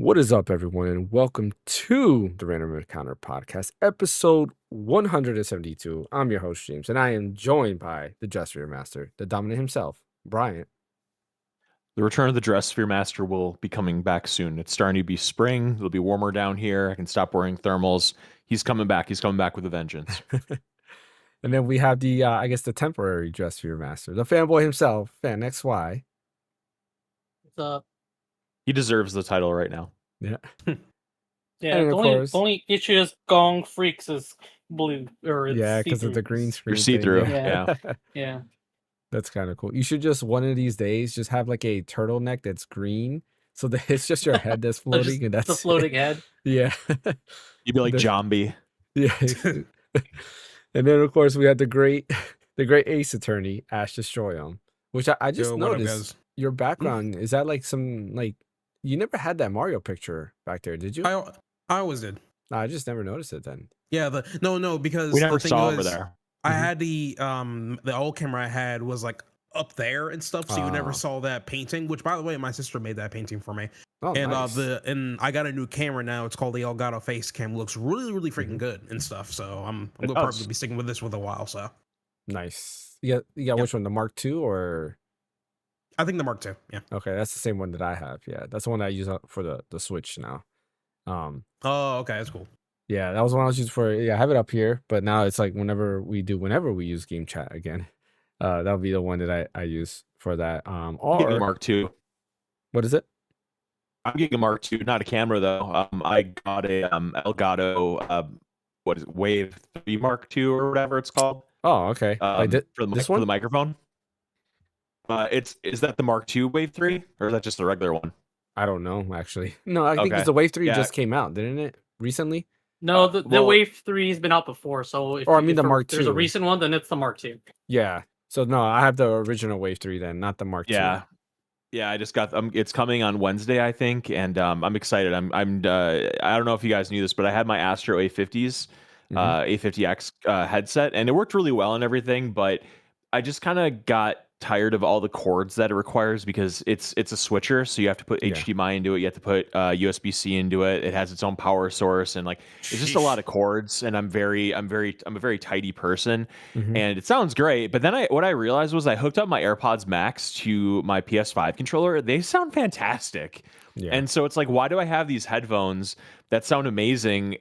What is up, everyone, and welcome to the Random Encounter Podcast, episode 172. I'm your host, James, and I am joined by the Dresssphere Master, the Dominant himself, Bryant. The return of the Dresssphere Master will be coming back soon. It's starting to be spring. It'll be warmer down here. I can stop wearing thermals. He's coming back. He's coming back with a vengeance. And then we have the, the temporary Dresssphere Master, the fanboy himself, Phaneckswhy. What's up? He deserves the title right now. Yeah. Yeah, And the of only, course- the only issue is Gong Freaks is blue, or it's Yeah, because of the see-through. green screen. You're see-through. thing, Yeah. Yeah, That's kind of cool. You should just one of these days just have like a turtleneck that's green, so that it's just your head that's So floating, just and that's the floating head. Yeah. You'd be like The- Jambi. Yeah. And then of course we had the great Ace Attorney, Ash Destroyum, which I just Yo, what up, noticed guys? your background. Is that like some you never had that Mario picture back there, did you? I always did. I just never noticed it then. Yeah, no, because We the never thing saw was, over there. I Mhm. had the old camera I had was like up there and stuff, so you Ah. never saw that painting. Which, by the way, my sister made that painting for me. Oh, And nice. and I got a new camera now. It's called the Elgato Face Cam. Looks really freaking good and stuff. So I'm It gonna does. probably be sticking with this for a while. So Nice. You got Yep. which one, the Mark II or? I think the Mark II. Yeah. Okay, that's the same one that I have. Yeah, that's the one I use for the Switch now. Oh, okay, that's cool. Yeah, that was one I was using for. Yeah, I have it up here, but now it's like whenever we use game chat again, that'll be the one that I use for that. I'm getting a Or Mark II. what is it? I'm getting a Mark II, not a camera though. I got a Elgato what is it, Wave 3 Mark II or whatever it's called. Oh, okay. Like For this for one? the microphone. Is that the Mark II Wave 3 or is that just the regular one? I don't know actually. No, I think Okay. it's the Wave 3 Yeah. just came out, didn't it? Recently? No, the well- Wave 3 has been out before, so if Or I mean the if Mark there's a II. recent one, then it's the Mark II. Yeah. So no, I have the original Wave 3 then, not the Mark II. Yeah, I just got. It's coming on Wednesday, I think, and I'm excited. I don't know if you guys knew this, but I had my Astro A50s, Mhm. A50X headset, and it worked really well and everything. But I just kind of got tired of all the cords that it requires because it's a switcher, so you have to put Yeah. HDMI into it, you have to put USB-C into it. It has its own power source, and like it's just a lot of cords. And I'm a very tidy person. Mhm. And it sounds great, but then what I realized was I hooked up my AirPods Max to my PS5 controller. They sound fantastic. Yeah. And so it's like, why do I have these headphones that sound amazing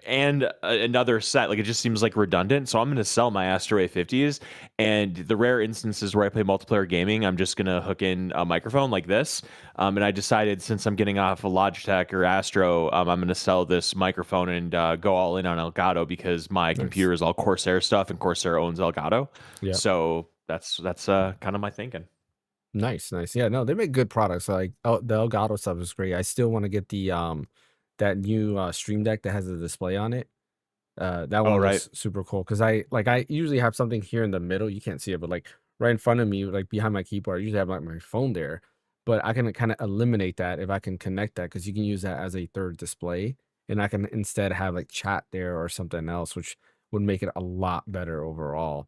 and another set? Like, it just seems like redundant. So I'm going to sell my Astro A50s. And the rare instances where I play multiplayer gaming, I'm just going to hook in a microphone like this. And I decided, since I'm getting off a Logitech or Astro, I'm going to sell this microphone and go all in on Elgato because my computer is all Corsair stuff, and Corsair owns Elgato. Yeah. So that's kind of my thinking. Nice. Yeah, no, they make good products. Like the Elgato stuff is great. I still want to get the that new Stream Deck that has a display on it. That one right. was super cool because I usually have something here in the middle. You can't see it, but like right in front of me, like behind my keyboard, I usually have like my phone there. But I can kind of eliminate that if I can connect that, because you can use that as a third display, and I can instead have like chat there or something else, which would make it a lot better overall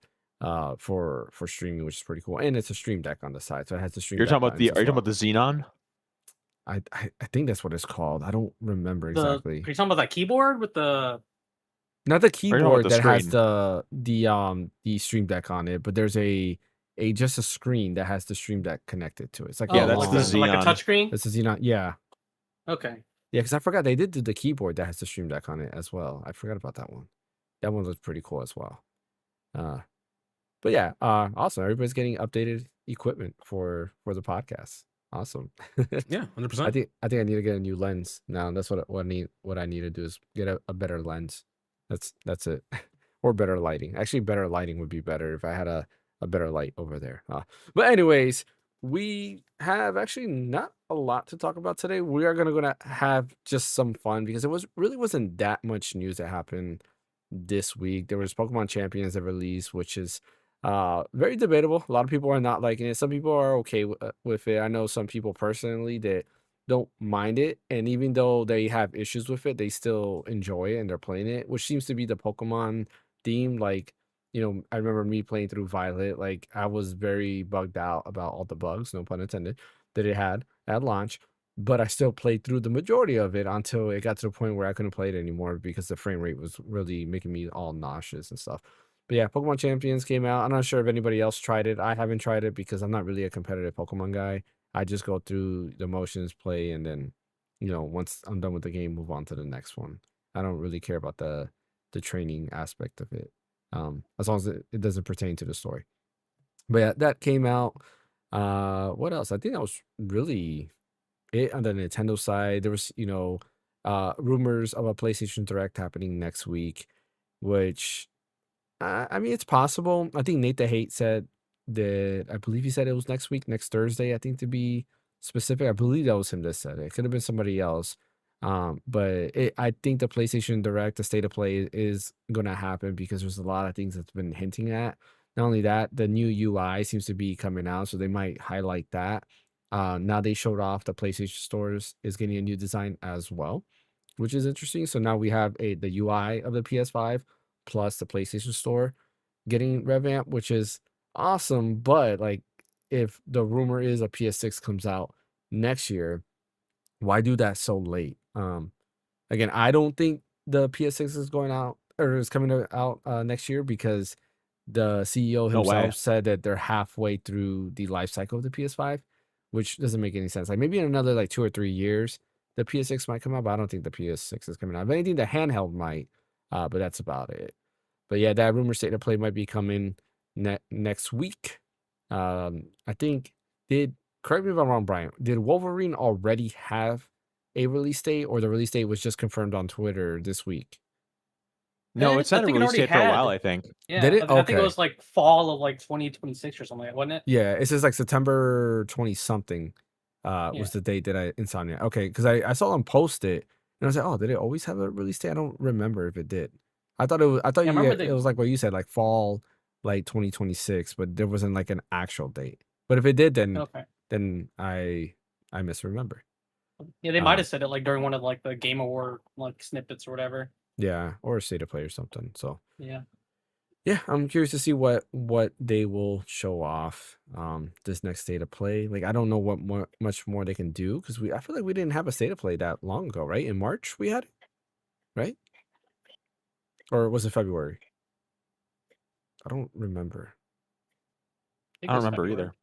for streaming, which is pretty cool. And it's a Stream Deck on the side, so it has the Stream You're Deck talking about buttons as are you talking well. about the Xenon? I think that's what it's called. I don't remember Are exactly. you talking about that keyboard with the? Not the talking about keyboard the that has screen? the Stream Deck on it, but there's just a screen that has the Stream Deck connected to it. It's like Yeah, a that's like the like a Xenon. touchscreen. This is yeah. Okay. Yeah, because I forgot they did do the keyboard that has the Stream Deck on it as well. I forgot about that one. That one was pretty cool as well. But yeah, awesome. Everybody's getting updated equipment for the podcast. Awesome. Yeah, I 100%. think I need to get a new lens now. That's what I need to do is get a better lens. That's it. Or better lighting. Actually, better lighting would be better if I had a better light over there. But anyways, we have actually not a lot to talk about today. We are gonna have just some fun because it wasn't that much news that happened this week. There was Pokemon Champions that released, which is very debatable. A lot of people are not liking it. Some people are okay with it. I know some people personally that don't mind it, and even though they have issues with it, they still enjoy it and they're playing it, which seems to be the Pokemon theme. Like, I remember me playing through Violet. Like, I was very bugged out about all the bugs, no pun intended, that it had at launch. but I still played through the majority of it until it got to the point where I couldn't play it anymore because the frame rate was really making me all nauseous and stuff. But yeah, Pokemon Champions came out. I'm not sure if anybody else tried it. I haven't tried it because I'm not really a competitive Pokemon guy. I just go through the motions, play, and then, once I'm done with the game, move on to the next one. I don't really care about the training aspect of it, as long as it doesn't pertain to the story. But yeah, that came out. What else? I think that was really it on the Nintendo side. There was, rumors of a PlayStation Direct happening next week, which I mean, it's possible. I think Nate the Hate said that, I believe he said it was next week, next Thursday, I think to be specific. I believe that was him that said it. It could have been somebody else. But I think the PlayStation Direct, the state of play is going to happen because there's a lot of things that's been hinting at. Not only that, the new UI seems to be coming out, so they might highlight that. Now they showed off the PlayStation stores is getting a new design as well, which is interesting. So now we have the UI of the PS5 plus the PlayStation Store getting revamped, which is awesome. But like, if the rumor is a PS6 comes out next year, why do that so late? Again, I don't think the PS6 is going out or is coming out next year because the CEO No way. himself said that they're halfway through the life cycle of the PS5, which doesn't make any sense. Like maybe in another like 2 or 3 years, the PS6 might come out, but I don't think the PS6 is coming out. If anything, the handheld might, but that's about it. But yeah, that rumor state of play might be coming next week. I think correct me if I'm wrong, Brian. Did Wolverine already have a release date, or the release date was just confirmed on Twitter this week? No, it's I had a think it release already date for a had. while, I think. Yeah, Did it? I think it Okay. was like fall of like 2026 or something, wasn't it? Yeah, it says like September 20 something Yeah. was the date that Insomnia. Okay, because I saw them post it and I was like, oh, did it always have a release date? I don't remember if it did. I thought Yeah, I remember it was like what you said, like fall, like 2026, but there wasn't like an actual date. But if it did, Okay. then I misremember. Yeah, they might Um, have said it like during one of like the Game Award like snippets or whatever. yeah, or a state of play or something. So Yeah. yeah, I'm curious to see what they will show off this next state of play. Like I don't know what much more they can do because I feel like we didn't have a state of play that long ago, right? In March we had it, right? Or was it February? I don't remember. I don't remember either.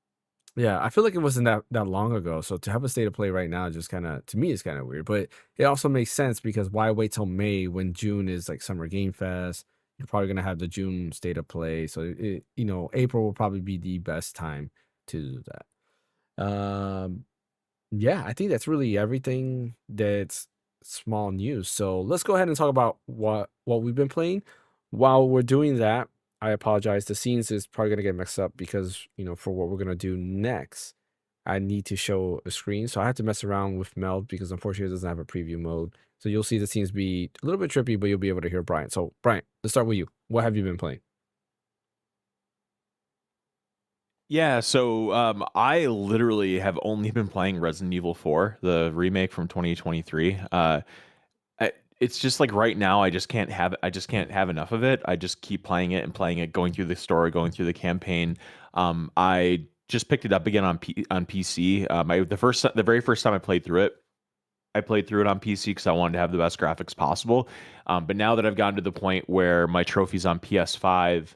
Yeah, I feel like it wasn't that long ago. So to have a state of play right now just kind of, to me, is kind of weird. But it also makes sense because why wait till May when June is like Summer Game Fest? You're probably gonna have the June state of play. So April will probably be the best time to do that. Yeah, I think that's really everything that's small news. So let's go ahead and talk about what we've been playing. While we're doing that, I apologize. The scenes is probably gonna get mixed up because for what we're gonna do next, I need to show a screen. So I have to mess around with Meld because unfortunately it doesn't have a preview mode. So you'll see the scenes be a little bit trippy, but you'll be able to hear Brian. So Brian, let's start with you. What have you been playing? Yeah, so I literally have only been playing Resident Evil 4, the remake from 2023. It's just like right now I just can't have enough of it. I just keep playing it and playing it, going through the story, going through the campaign. I just picked it up again on PC. The very first time I played through it, I played through it on PC because I wanted to have the best graphics possible. But now that I've gotten to the point where my trophies on PS5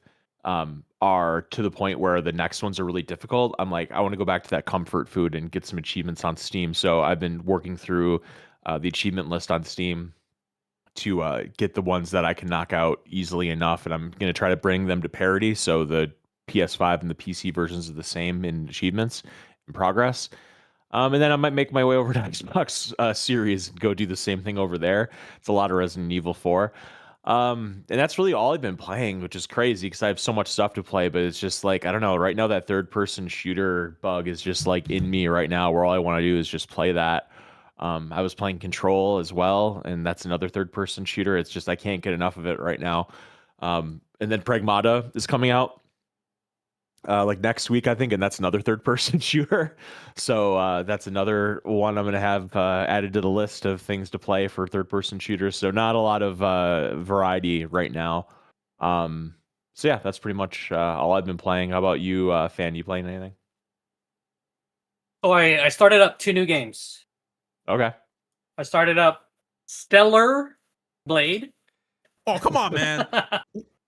are to the point where the next ones are really difficult, I'm like, I want to go back to that comfort food and get some achievements on Steam. So I've been working through the achievement list on Steam to get the ones that I can knock out easily enough, and I'm going to try to bring them to parity so the PS5 and the PC versions are the same in achievements in progress. And then I might make my way over to Xbox Series and go do the same thing over there. It's a lot of Resident Evil 4. And that's really all I've been playing, which is crazy because I have so much stuff to play, but it's just like, I don't know, right now that third person shooter bug is just like in me right now where all I want to do is just play that. I was playing Control as well, and that's another third person shooter. It's just I can't get enough of it right now. And then Pragmata is coming out like next week, I think, and that's another third person shooter. So that's another one I'm going to have added to the list of things to play for third person shooters. So not a lot of variety right now. So yeah, that's pretty much all I've been playing. How about you, Fan? You playing anything? Oh, I started up 2 new games. Okay. I started up Stellar Blade. Oh, come on, man.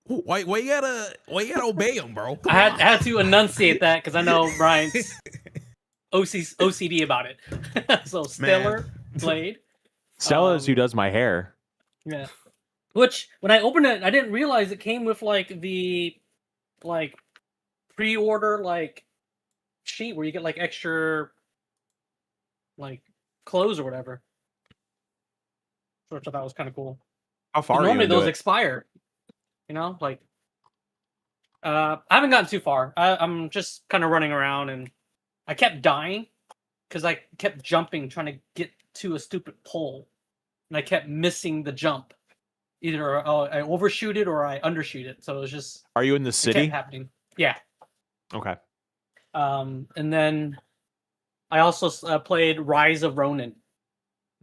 Why you gotta obey him, bro? Come I on. had to enunciate that because I know Brian's OCD about it. So Stellar Blade. Stella is who does my hair. Yeah. Which when I opened it, I didn't realize it came with like the like pre-order like sheet where you get like extra like clothes or whatever. Which I thought was kind of cool. How far are you Normally into those it? expire. You know, like I haven't gotten too far. I'm just kind of running around, and I kept dying because I kept jumping trying to get to a stupid pole, and I kept missing the jump. Either I overshoot it or I undershoot it. So it was just Are you in the it kept city? happening. Yeah. Okay. And then I also played Rise of Ronin,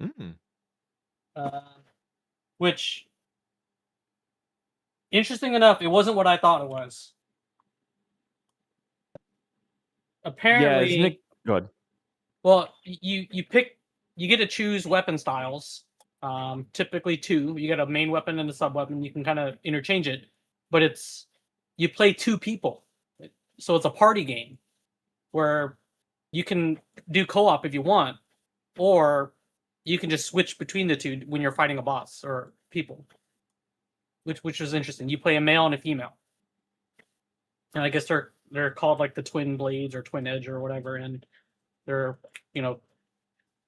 Mm. which interesting enough, it wasn't what I thought it was. Yeah, Apparently, isn't it good? well, you get to choose weapon styles. Typically two. You get a main weapon and a sub weapon. You can kind of interchange it, but you play two people, so it's a party game where you can do co-op if you want, or you can just switch between the two when you're fighting a boss or people, which is interesting. You play a male and a female, and I guess they're called like the twin blades or twin edge or whatever, and they're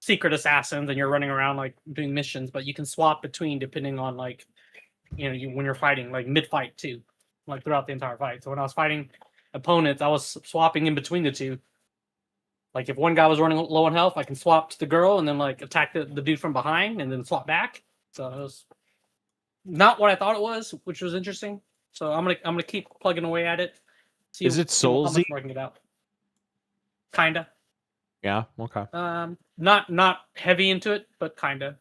secret assassins, and you're running around like doing missions, but you can swap between depending on like when you're fighting like mid fight too, like throughout the entire fight. So when I was fighting opponents, I was swapping in between the two. Like if one guy was running low on health, I can swap to the girl and then like attack the dude from behind and then swap back. So it was not what I thought it was, which was interesting. So I'm gonna keep plugging away at it. Is it how Soulsy? much more I can get out. Kinda. Yeah. Okay. Not heavy into it, but kinda.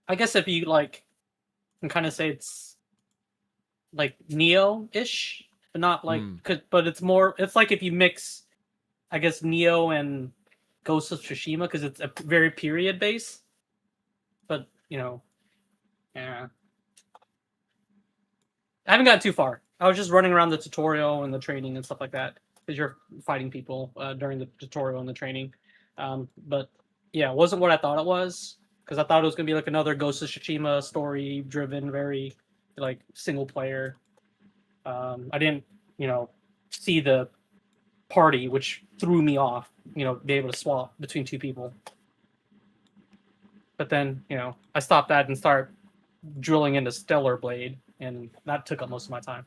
I guess if you like, can kind of say it's like Neo-ish, but not like, but it's more. It's like if you mix, I guess, Neo and Ghost of Tsushima because it's a very period base. But yeah. I haven't gotten too far. I was just running around the tutorial and the training and stuff like that because you're fighting people during the tutorial and the training. But yeah, it wasn't what I thought it was because I thought it was gonna be like another Ghost of Tsushima story-driven, very like single player. I didn't, see the party, which threw me off. Be able to swap between two people. But then, I stopped that and start drilling into Stellar Blade, and that took up most of my time.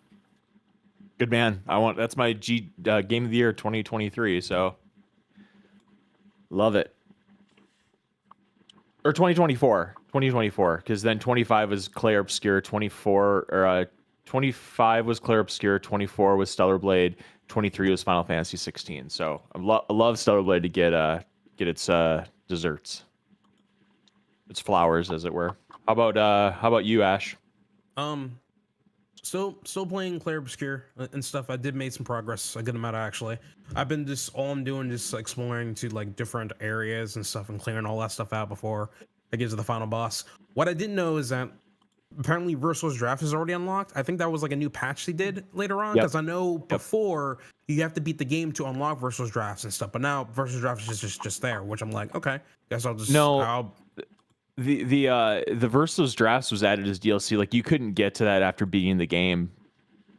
Good man. That's my game of the year 2023. So love it. Or 2024, because then 25 was Claire Obscure, 25 was Claire Obscure, 24 was Stellar Blade, 23 was Final Fantasy 16. So I love Stellar Blade to get its desserts, its flowers, as it were. How about you, Ash? Still playing Clair Obscure and stuff. I did make some progress, a good amount actually. I've been all I'm doing just exploring to like different areas and stuff and clearing all that stuff out before I get to the final boss. What I didn't know is that apparently Versus Draft is already unlocked. I think that was like a new patch they did later on because I know before you have to beat the game to unlock Versus Drafts and stuff, but now Versus Draft is just there, which I'm like, okay, guess I'll just The Versus Drafts was added as DLC. Like you couldn't get to that after beating the game.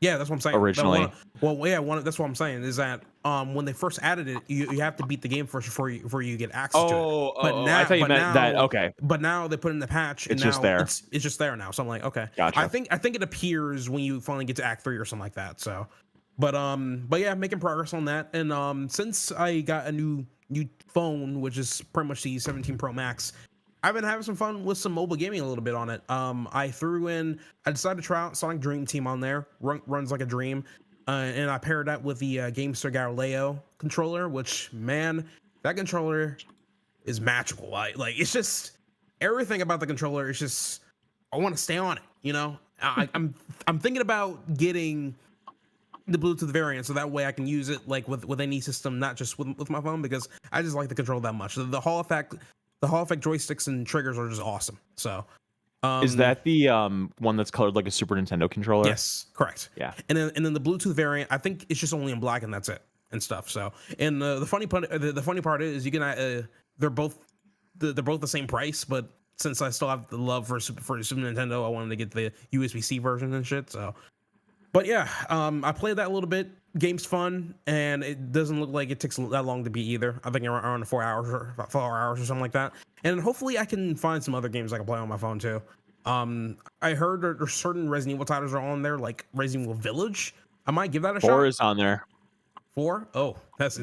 Yeah, that's what I'm saying. Originally, that's what I'm saying is that when they first added it, you have to beat the game first before you get access to it. But now, I thought you meant that. Okay, but now they put in the patch, and it's now just there. It's just there now. So I'm like, okay, gotcha. I think it appears when you finally get to Act 3 or something like that. So, but yeah, making progress on that. And since I got a new phone, which is pretty much the 17 Pro Max. I've been having some fun with some mobile gaming a little bit on it. I decided to try out Sonic Dream Team on there. Runs like a dream. And I paired that with the GameStar Galileo controller, which, man, that controller is magical. Like it's just everything about the controller is just, I want to stay on it, I'm thinking about getting the Bluetooth variant so that way I can use it like with any system, not just with my phone, because I just like the controller that much. The Hall effect the Hall effect joysticks and triggers are just awesome. So, Is that the one that's colored like a Super Nintendo controller? yes, correct. Yeah. And then the Bluetooth variant, I think it's just only in black and that's it and stuff. So, and the funny part is you can they're both the same price, but since I still have the love for Super Nintendo, I wanted to get the USB-C version and shit. So, but yeah, I played that a little bit. Game's fun, and it doesn't look like it takes that long to beat either. I think around 4 hours or about 4 hours or something like that. And hopefully, I can find some other games I can play on my phone too. I heard there's certain Resident Evil titles are on there, like Resident Evil Village. I might give that a shot. 4 is on there. 4? Oh, that's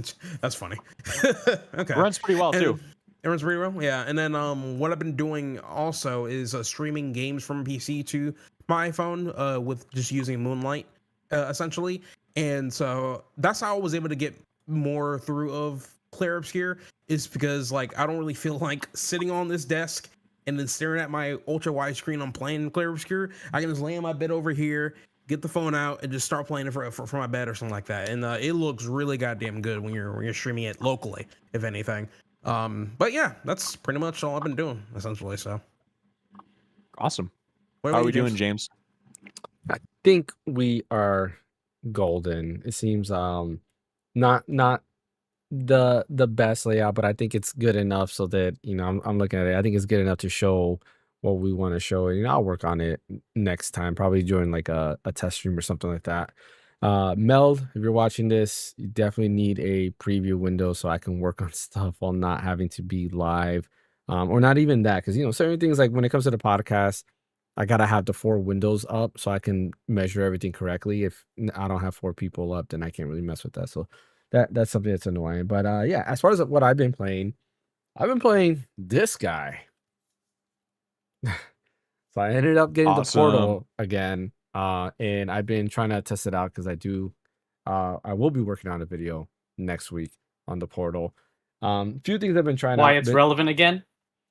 funny. Okay, It runs pretty well too. It runs pretty well, yeah. And then what I've been doing also is streaming games from PC to my iPhone with just using Moonlight, essentially. And so that's how I was able to get more through of Clear Obscure, is because like I don't really feel like sitting on this desk and then staring at my ultra wide screen on playing Clear Obscure. I can just lay on my bed over here, get the phone out, and just start playing it for my bed or something like that. And it looks really goddamn good when you're streaming it locally, if anything. But yeah, that's pretty much all I've been doing essentially. So Awesome. what How about are we you, doing, James? I think we are golden. It seems not the best layout, but I think it's good enough so that I'm looking at it. I think it's good enough to show what we want to show, and I'll work on it next time, probably during like a test stream or something like that. Meld, if you're watching this, you definitely need a preview window so I can work on stuff while not having to be live, or not even that, because certain things, like when it comes to the podcast, I gotta have the 4 windows up so I can measure everything correctly. If I don't have 4 people up, then I can't really mess with that. So that's something that's annoying. But yeah, as far as what I've been playing this guy. So I ended up getting the Portal again, and I've been trying to test it out because I will be working on a video next week on the Portal. Few things I've been trying Why out. it's relevant again?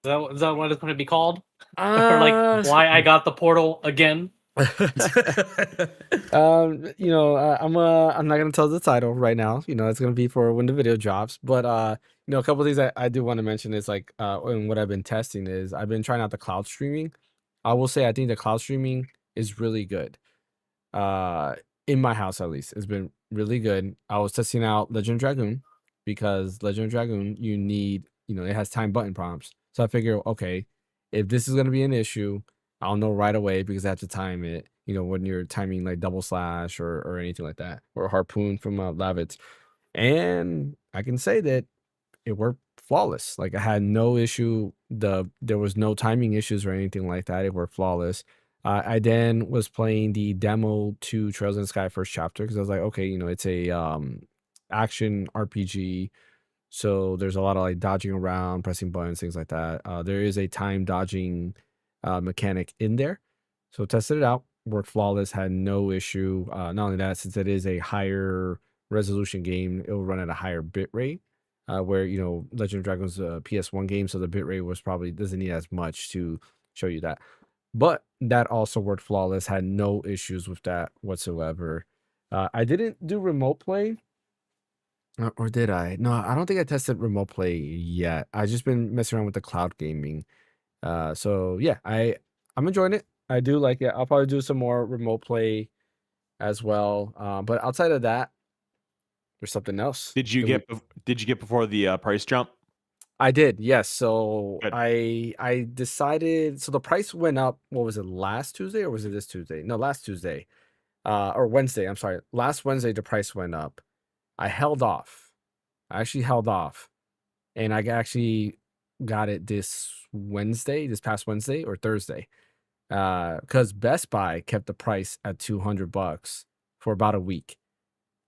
Is that what it's going to be called? Or like why I got the Portal again? I'm not gonna tell the title right now. It's gonna be for when the video drops. But a couple of things I do want to mention is like and what I've been testing is I've been trying out the cloud streaming. I will say I think the cloud streaming is really good. In my house at least, it's been really good. I was testing out Legend of Dragoon because Legend of Dragoon you need it has time button prompts. So I figure, okay, if this is gonna be an issue, I'll know right away because I have to time it, when you're timing like double slash or anything like that, or harpoon from Lavitz. And I can say that it worked flawless. Like I had no issue. There was no timing issues or anything like that. It worked flawless. I then was playing the demo to Trails in the Sky first chapter because I was like, okay, it's a action RPG. So there's a lot of like dodging around, pressing buttons, things like that. There is a time dodging mechanic in there. So tested it out, worked flawless, had no issue. Not only that, since it is a higher resolution game, it will run at a higher bit rate. Where Legend of Dragon's a PS1 game, so the bit rate doesn't need as much to show you that. But that also worked flawless, had no issues with that whatsoever. I didn't do remote play. Or did I? No, I don't think I tested remote play yet. I just been messing around with the cloud gaming. So yeah, I'm enjoying it. I do like it. I'll probably do some more remote play as well. But outside of that, there's something else. Did you get before the price jump? I did, yes. So Good. I decided. So the price went up. What was it? Last Tuesday or was it this Tuesday? No, last Tuesday. Or Wednesday. I'm sorry. Last Wednesday the price went up. I held off. I actually held off, and I actually got it this past Wednesday or Thursday, because Best Buy kept the price at $200 for about a week.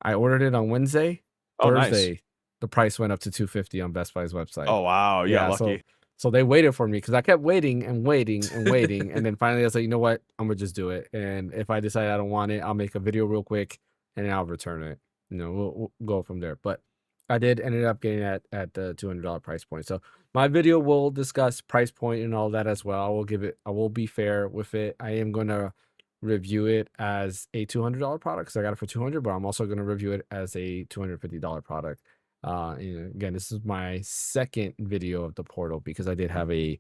I ordered it on Wednesday. Thursday, nice. The price went up to $250 on Best Buy's website. Oh wow, yeah, lucky. So they waited for me because I kept waiting and waiting and waiting, and then finally I was like, you know what, I'm gonna just do it. And if I decide I don't want it, I'll make a video real quick and then I'll return it. We'll go from there. But I did ended up getting at the $200 price point. So my video will discuss price point and all that as well. I will be fair with it. I am gonna review it as a $200 product because I got it for $200, but I'm also gonna review it as a $250 product Again, this is my second video of the Portal because I did have a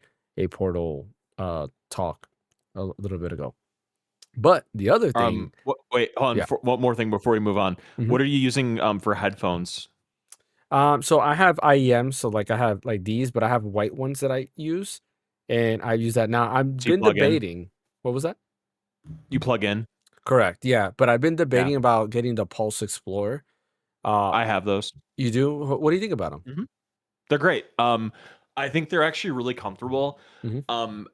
Portal talk a little bit ago. But the other thing, Wait, hold on. yeah. One more thing before we move on. Mhm. What are you using for headphones? So I have IEM, so like I have like these, but I have white ones that I use, and I use that now. I've So you been plug in? debating. What was that? You plug in? Correct. Yeah, but I've been Yeah, debating about getting the Pulse Explorer. I have those. You do? What do you think about them? Mhm. They're great. I think they're actually really comfortable. Mhm.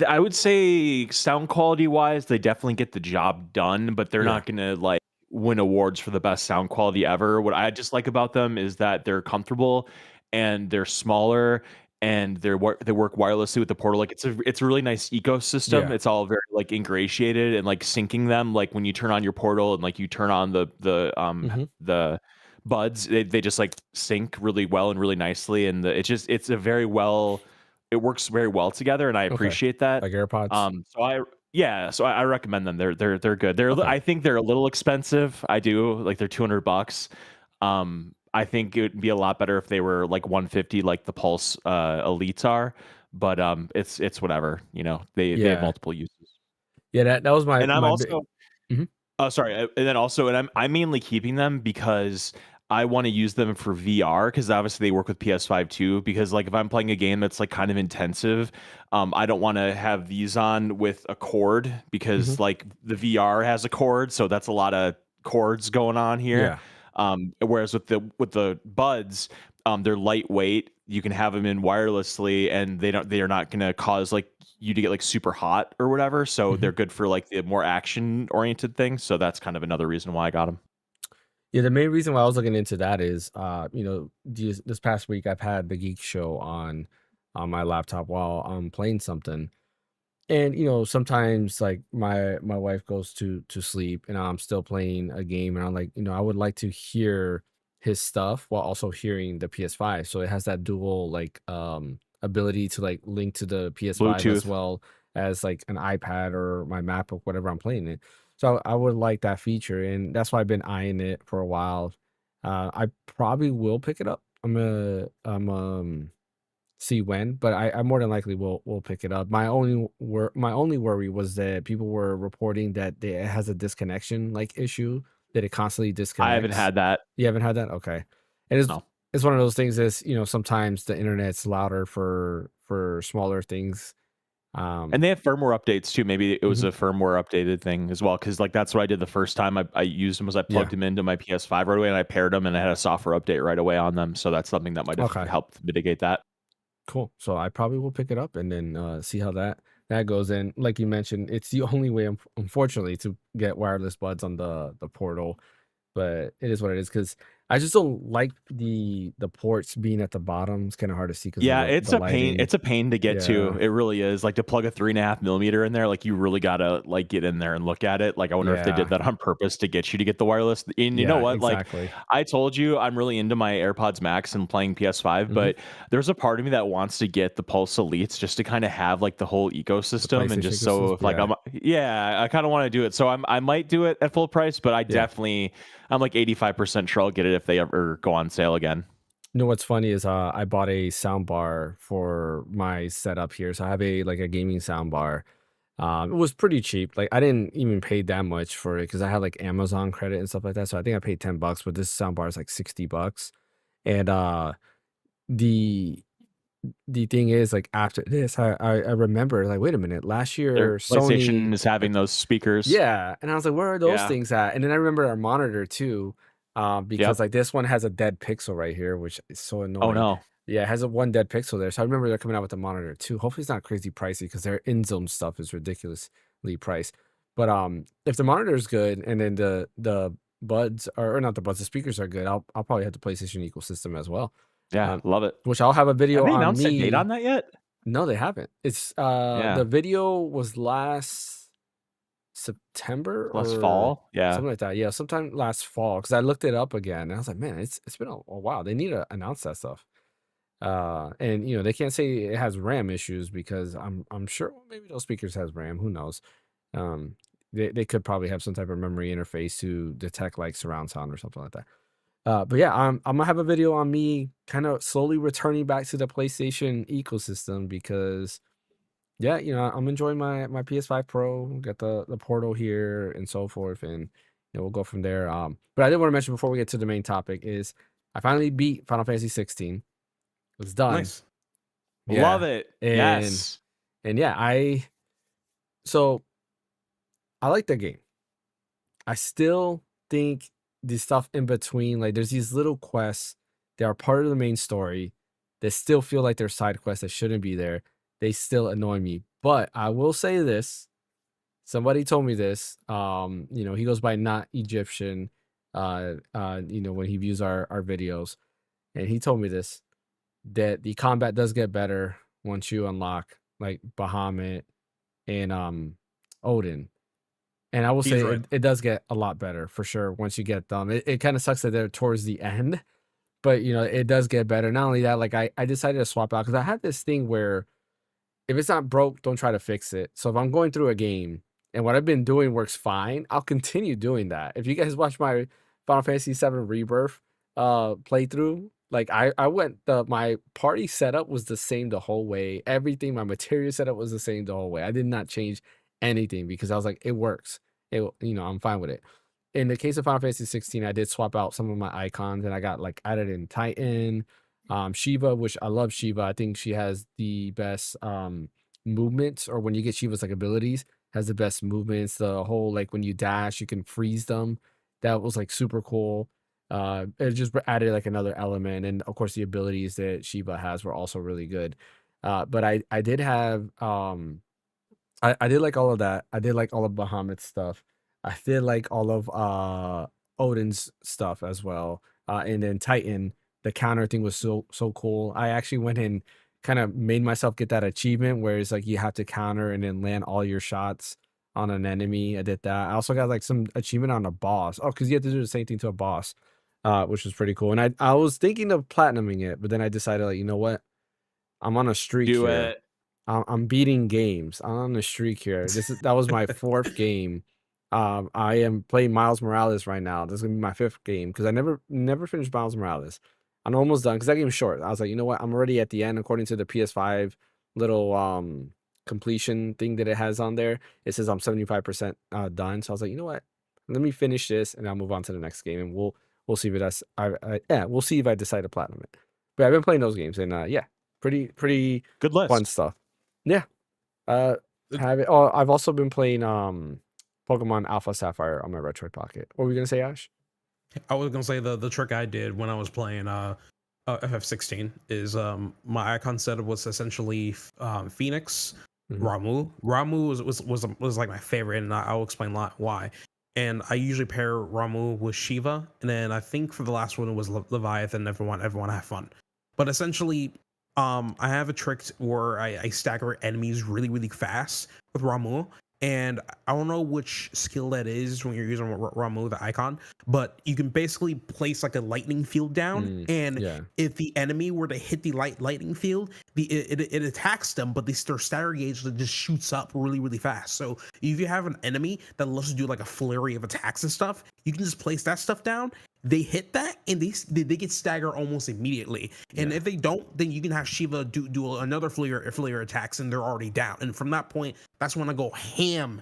I would say sound quality wise, they definitely get the job done, but they're Yeah. not gonna like win awards for the best sound quality ever. What I just like about them is that they're comfortable and they're smaller and they work wirelessly with the Portal. Like it's a really nice ecosystem. Yeah. It's all very like ingratiated and like syncing them. Like when you turn on your Portal and like you turn on Mhm. the buds, they just like sync really well and really nicely, and it's a very well, it works very well together, and I Okay. appreciate that. Like AirPods? So I recommend them. They're good. Okay. I think they're a little expensive. I do like they're $200. I think it would be a lot better if they were like 150, like the Pulse Elites are. But it's whatever. You know, they have Yeah. multiple uses. Yeah, that was And I'm my big. also Mhm. Oh, sorry. And then also, and I'm mainly keeping them because I want to use them for VR because obviously they work with PS5 too. Because like if I'm playing a game that's like kind of intensive, I don't want to have these on with a cord because Mhm. like the VR has a cord, so that's a lot of cords going on here. Yeah. Whereas with the buds, they're lightweight. You can have them in wirelessly, and they are not going to cause like you to get like super hot or whatever. So Mhm. they're good for like the more action oriented things. So that's kind of another reason why I got them. Yeah, the main reason why I was looking into that is, this past week I've had the Geek Show on my laptop while I'm playing something. And sometimes like my wife goes to sleep and I'm still playing a game and I'm like, I would like to hear his stuff while also hearing the PS5. So it has that dual like ability to like link to the PS5 as Bluetooth. well as like an iPad or my MacBook, whatever I'm playing it. So I would like that feature, and that's why I've been eyeing it for a while. I probably will pick it up. I'm see when, but I more than likely will pick it up. My only worry was that people were reporting that it has a disconnection like issue, that it constantly I haven't disconnects. had that. You haven't had that? Okay. And No. it's one of those things is, sometimes the internet's louder for smaller things. And they have firmware updates too. Maybe it was Mhm. a firmware updated thing as well. Cause like that's what I did the first time I used them was I Yeah. plugged them into my PS5 right away and I paired them and I had a software update right away on them. So that's something that might have Okay. helped mitigate that. Cool. So I probably will pick it up and then see how that goes. And like you mentioned, it's the only way, unfortunately, to get wireless buds on the Portal. But it is what it is because I just don't like the ports being at the bottom. It's kind of hard to see because of Yeah, it's the a pain. lighting. It's a pain to get to. Yeah, It really is. Like to plug a 3.5 millimeter in there, like you really gotta like get in there and look at it. Like I wonder if they did yeah, that on purpose to get you to get the wireless. And you know yeah, what? Like exactly. I told you, I'm really into my AirPods Max and playing PS5, Hmm. but there's a part of me that wants to get the Pulse Elites just to kind of have like the whole The ecosystem and PlayStation just so ecosystem. if like Yeah, I kind of want to do it. So I might do it at full price, but yeah. I'm like 85% sure I'll get it if they ever go on sale again. You know what's funny is I bought a sound bar for my setup here. So I have a gaming sound bar. It was pretty cheap. Like I didn't even pay that much for it because I had like Amazon credit and stuff like that. So I think I paid $10, but this sound bar is like $60. And the the thing is, like after this, I remember like, wait a minute, last Their year PlayStation Sony, is having like, those speakers. yeah, and I was like, where are those Yeah. things at? And then I remember our monitor too, because Yep. like this one has a dead pixel right here, which is so Oh annoying. no. Yeah, it has a one dead pixel there. So I remember they're coming out with the monitor too. Hopefully it's not crazy pricey because their in-zone stuff is ridiculously priced. But if the monitor is good and then the buds are, or not the buds, the speakers are good, I'll probably have the PlayStation ecosystem as well. Yeah, Um, love it. which I'll have a Have video they on announced a date on me. that yet? No, they haven't. It's Yeah. the video was last September Last or fall? Yeah. something like that. Yeah, sometime last fall because I looked it up again and I was like, man, it's been a while. They need to announce that stuff. And they can't say it has RAM issues because I'm sure maybe those speakers has RAM. Who knows? They could probably have some type of memory interface to detect like surround sound or something like that. But yeah, I'm gonna have a video on me kind of slowly returning back to the PlayStation ecosystem because yeah, I'm enjoying my PS5 Pro, got the Portal here and so forth, and we'll go from there. But I did want to mention before we get to the main topic is I finally beat Final Fantasy 16. It was done. Nice. Love Yeah. it. And Yes. and yeah, so I like the game. I still think the stuff in between, like there's these little quests that are part of the main story that still feel like they're side quests that shouldn't be there. They still annoy me. But I will say this. Somebody told me this. He goes by Not Egyptian, when he views our videos. And he told me this, that the combat does get better once you unlock like Bahamut and Odin. And I will He's say right. it does get a lot better for sure once you get them. It kind of sucks that they're towards the end, but it does get better. Not only that, like I decided to swap out because I had this thing where if it's not broke, don't try to fix it. So if I'm going through a game and what I've been doing works fine, I'll continue doing that. If you guys watch my Final Fantasy 7 Rebirth playthrough, like I went my party setup was the same the whole way. Everything, my material setup was the same the whole way. I did not change anything because I was like, it works. I'm fine with it. In the case of Final Fantasy 16, I did swap out some of my icons and I got like added in Titan, Shiva, which I love Shiva. I think she has the best movements, or when you get Shiva's like abilities, has the best movements. The whole like when you dash, you can freeze them. That was like super cool. It just added like another element, and of course the abilities that Shiva has were also really good. But I did have I did like all of that. I did like all of Bahamut's stuff. I did like all of Odin's stuff as well. And then Titan, the counter thing was so cool. I actually went and kind of made myself get that achievement where it's like you have to counter and then land all your shots on an enemy. I did that. I also got like some achievement on a boss. Oh, because you have to do the same thing to a boss, which was pretty cool. And I was thinking of platinuming it, but then I decided like, you know what? I'm on a streak Do here. it. I'm beating games. I'm on a streak here. That was my 4th game. I am playing Miles Morales right now. This is gonna be my 5th game because I never finished Miles Morales. I'm almost done because that game's short. I was like, you know what? I'm already at the end according to the PS5 little completion thing that it has on there. It says I'm 75% done. So I was like, you know what? Let me finish this and I'll move on to the next game and we'll see if that's we'll see if I decide to platinum it. But I've been playing those games and yeah, pretty Good fun list. stuff. Yeah. Uh, It- I've also been playing Pokemon Alpha Sapphire on my Retroid Pocket. What were you gonna say, Ash? I was gonna say the trick I did when I was playing FF16 is my icon setup was essentially Phoenix, Mhm. Ramu. Ramu was like my favorite, and I'll explain why. And I usually pair Ramu with Shiva, and then I think for the last one it was Leviathan. Everyone have fun, but essentially, I have a trick where I stagger enemies really fast with Ramu. And I don't know which skill that is when you're using Ramu, the icon, but you can basically place like a lightning field down, and Yeah. if the enemy were to hit the lightning field, it attacks them, but their stagger gauge that just shoots up really fast. So if you have an enemy that loves to do like a flurry of attacks and stuff, you can just place that stuff down. They hit that and they get staggered almost immediately. And Yeah. if they don't, then you can have Shiva do another flare attacks and they're already down. And from that point, that's when I go ham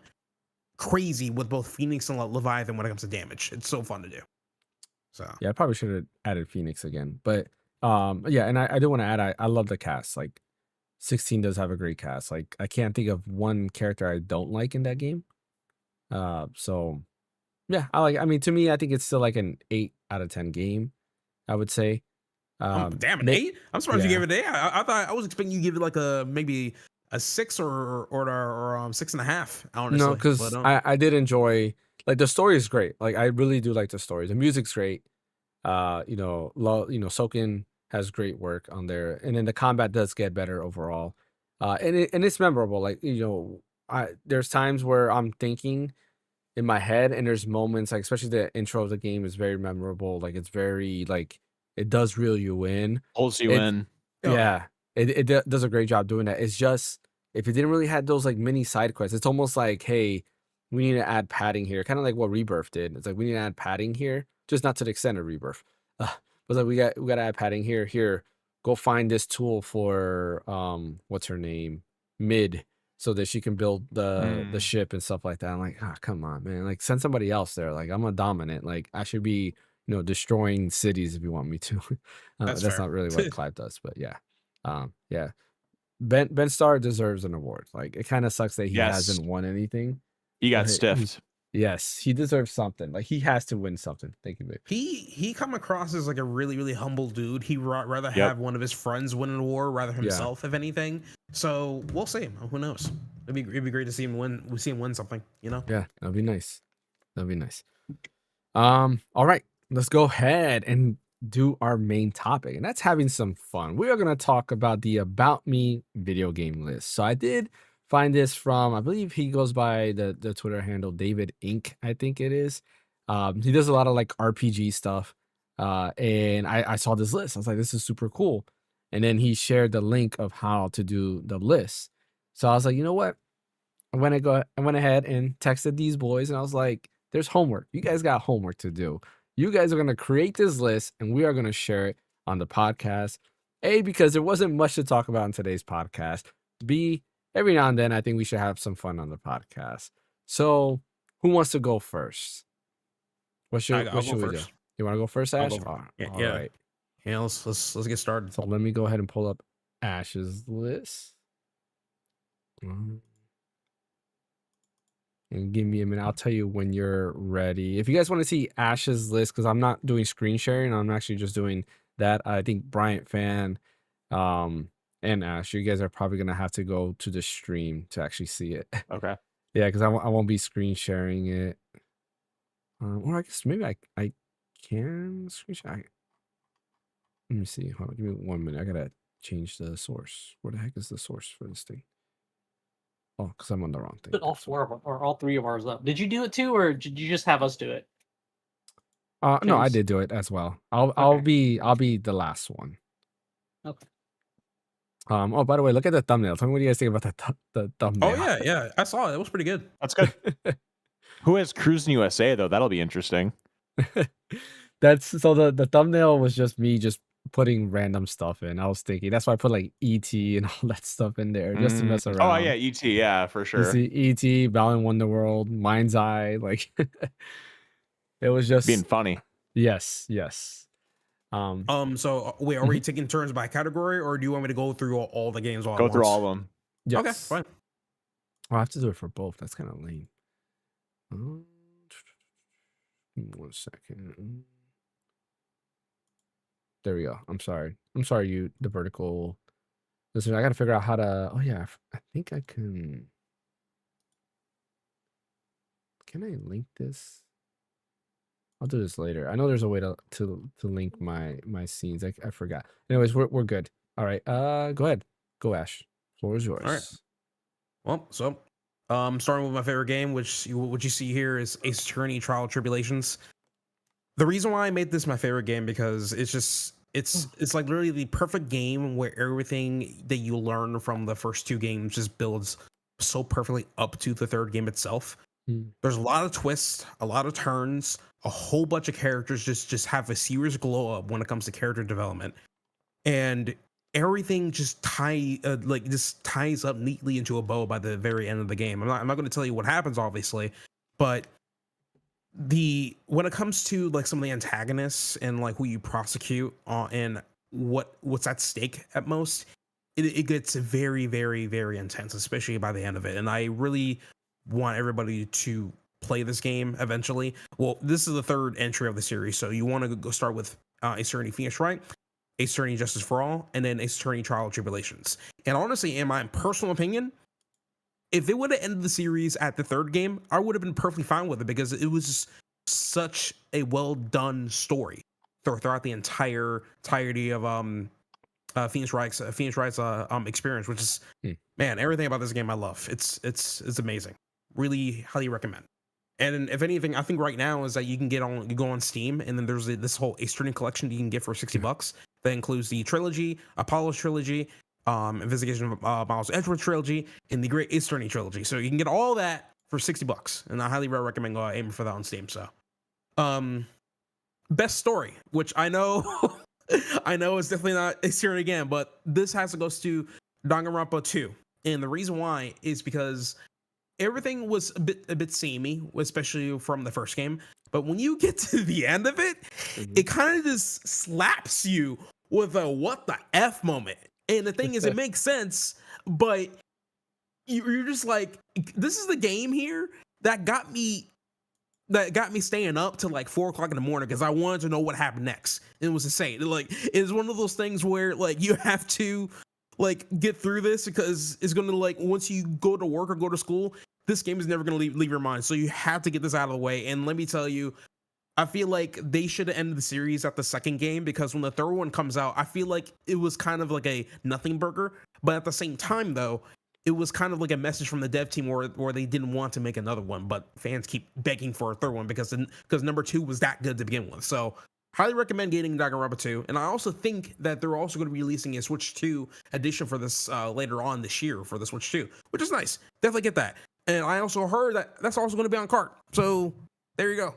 crazy with both Phoenix and Leviathan when it comes to damage. It's so fun to do. So Yeah, I probably should have added Phoenix again. But yeah, and I do want to add I love the cast. Like 16 does have a great cast. Like I can't think of one character I don't like in that game. So yeah, I mean to me, I think it's still like an 8 out of 10 game, I would say. damn an ma- 8. I'm surprised you yeah. gave it an 8. I thought I was expecting you to give it like a maybe a 6 or 6.5. Honestly, No, because but, I did enjoy like the story is great. Like I really do like the story. The music's great. Soken has great work on there, and then the combat does get better overall. And it's memorable. Like there's times where I'm thinking in my head, and there's moments like especially the intro of the game is very memorable. Like it's very like it does reel you in. Pulls you It's in. Oh, yeah, it does a great job doing that. It's just if it didn't really had those like mini side quests, it's almost like, hey, we need to add padding here, kind of like what Rebirth did. It's like we need to add padding here, just not to the extent of Rebirth. was like, we got to add padding here. Here, go find this tool for what's her name, Mid, so that she can build the ship and stuff like that. I'm like, come on, man. Like, send somebody else there. Like, I'm a dominant. Like, I should be, destroying cities if you want me to. That's That's fair. not really what Clive does, but yeah. Yeah. Ben Starr deserves an award. Like, it kind of sucks that he Yes. hasn't won anything. He got But stiffed. Yes, he deserves something. Like, he has to win something. Thank you, babe. He come across as like a really, really humble dude. He rather Yep. have one of his friends win an award rather himself, if anything. So we'll see. Who knows? It'd be great to see him win. We see him win something. Yeah, that'd be nice. That'd be nice. All right, let's go ahead and do our main topic, and that's having some fun. We are going to talk about the About Me video game list. So I did find this from, I believe he goes by the Twitter handle David Inc. I think it is. He does a lot of like RPG stuff. And I saw this list. I was like, this is super cool. And then he shared the link of how to do the list. So I was like, you know what? I went ahead and texted these boys, and I was like, there's homework. You guys got homework to do. You guys are going to create this list, and we are going to share it on the podcast. A, because there wasn't much to talk about in today's podcast. B, every now and then, I think we should have some fun on the podcast. So, who wants to go first? What should we do? You want to go first, Ash? All right. Yeah, let's get started. So let me go ahead and pull up Ash's list. And give me a minute. I'll tell you when you're ready. If you guys want to see Ash's list, because I'm not doing screen sharing, I'm actually just doing that. I think Bryant Fan and Ash, you guys are probably gonna have to go to the stream to actually see it. Okay. Yeah, because I won't be screen sharing it. Or I guess maybe I can screen share. Let me see. Hold on, give me 1 minute. I gotta change the source. Where the heck is the source for this thing? Oh, because I'm on the wrong thing. Put all 4 of or all 3 of ours up. Did you do it too, or did you just have us do it? No, I did do it as well. I'll be the last one. Okay. Oh, by the way, look at the thumbnail. Tell me what you guys think about the thumbnail. Oh yeah, I saw it. It was pretty good. That's good. Who has Cruising USA though? That'll be interesting. That's so the thumbnail was just me just putting random stuff in. I was thinking that's why I put like ET and all that stuff in there just to mess around. Oh yeah, ET, yeah, for sure. You see ET, Balan Wonderworld, Mind's Eye, like it was just being funny. Yes. So wait, are we taking turns by category, or do you want me to go through all the games all Go at through once? all of them. Yes. Okay, fine. I have to do it for both. That's kind of lame. 1 second. There we go. I'm sorry, you, the vertical. Listen, I got to figure out how to. Oh yeah, I think I can. Can I link this? I'll do this later. I know there's a way to link my scenes. I forgot. Anyways, we're good. All right. Go ahead. Go, Ash. Floor is yours. All right. Well, so starting with my favorite game, which what you see here is Ace Attorney Trial of Tribulations. The reason why I made this my favorite game because it's like literally the perfect game where everything that you learn from the first 2 games just builds so perfectly up to the 3rd game itself. There's a lot of twists, a lot of turns, a whole bunch of characters just have a serious glow up when it comes to character development, and everything just ties up neatly into a bow by the very end of the game. I'm not going to tell you what happens, obviously, but when it comes to like some of the antagonists and like who you prosecute and what's at stake at most, it gets very, very, very intense, especially by the end of it. And I really want everybody to play this game eventually. Well, this is the 3rd entry of the series, so you want to go start with Ace Attorney Phaneckswhy, Ace Attorney Justice for All, and then Ace Attorney Trial of Tribulations. And honestly, in my personal opinion, if they would have ended the series at the 3rd game, I would have been perfectly fine with it because it was just such a well done story throughout the entirety of Phaneckswhy's experience, which is man, everything about this game I love. It's amazing. Really highly recommend. And if anything, I think right now is that you go on Steam, and then there's this whole Ace Attorney collection you can get for $60. That includes the trilogy, Apollo's trilogy, Investigation of Miles Edgeworth trilogy, and the Great Ace Attorney trilogy. So you can get all that for $60, and I highly recommend aiming for that on Steam. So, best story, which I know I know it's definitely not it's here again, but this has to go to Danganronpa 2. And the reason why is because everything was a bit samey, especially from the first game. But when you get to the end of it, it kind of just slaps you with a what the F moment. And the thing is, it makes sense, but you're just like, this is the game here that got me staying up till like 4 o'clock in the morning because I wanted to know what happened next. It was insane. Like, it's one of those things where like you have to like get through this because it's gonna like once you go to work or go to school, this game is never gonna leave your mind. So you have to get this out of the way. And let me tell you, I feel like they should have ended the series at the second game because when the third one comes out, I feel like it was kind of like a nothing burger. But at the same time, though, it was kind of like a message from the dev team where they didn't want to make another one, but fans keep begging for a third one because number 2 was that good to begin with. So highly recommend getting Danganronpa 2. And I also think that they're also going to be releasing a Switch 2 edition for this later on this year for the Switch 2, which is nice. Definitely get that. And I also heard that that's also going to be on cart. So there you go.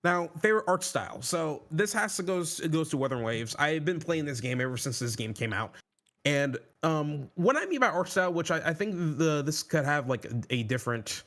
Now favorite art style. So this has to goes to Weather and Waves. I've been playing this game ever since this game came out. And what I mean by art style, which I think this could have like a different,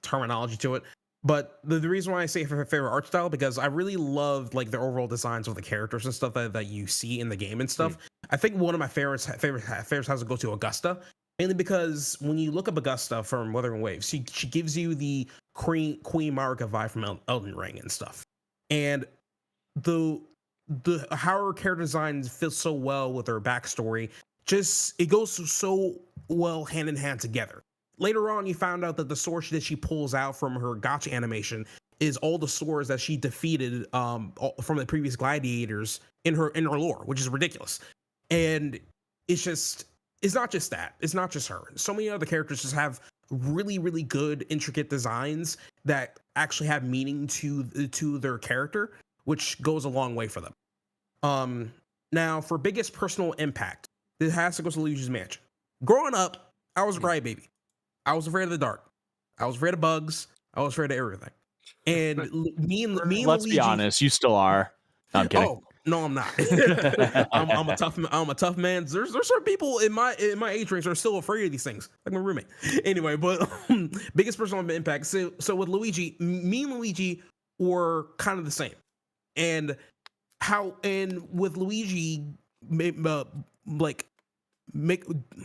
terminology to it. But the reason why I say favorite art style, because I really loved like the overall designs of the characters and stuff that you see in the game and stuff. I think one of my favorites has to go to Augusta, mainly because when you look up Augusta from Weather and Waves, she gives you the Queen Marika vibe from Elden Ring and stuff. And the how her character design fits so well with her backstory, just it goes so well hand in hand together. Later on, you found out that the sword that she pulls out from her gotcha animation is all the swords that she defeated from the previous gladiators in her lore, which is ridiculous. And it's not just that. It's not just her. So many other characters just have really, really good, intricate designs that actually have meaning to their character, which goes a long way for them. Now, for biggest personal impact, it has to go to Luigi's Mansion. Growing up, I was a crybaby. I was afraid of the dark. I was afraid of bugs. I was afraid of everything. And me and Let's Luigi, be honest, you still are. No, I'm kidding. Oh no, I'm not. I'm a tough man. There's certain people in my age range that are still afraid of these things, like my roommate. Anyway, but biggest personal impact. So with Luigi, me and Luigi were kind of the same, and with Luigi,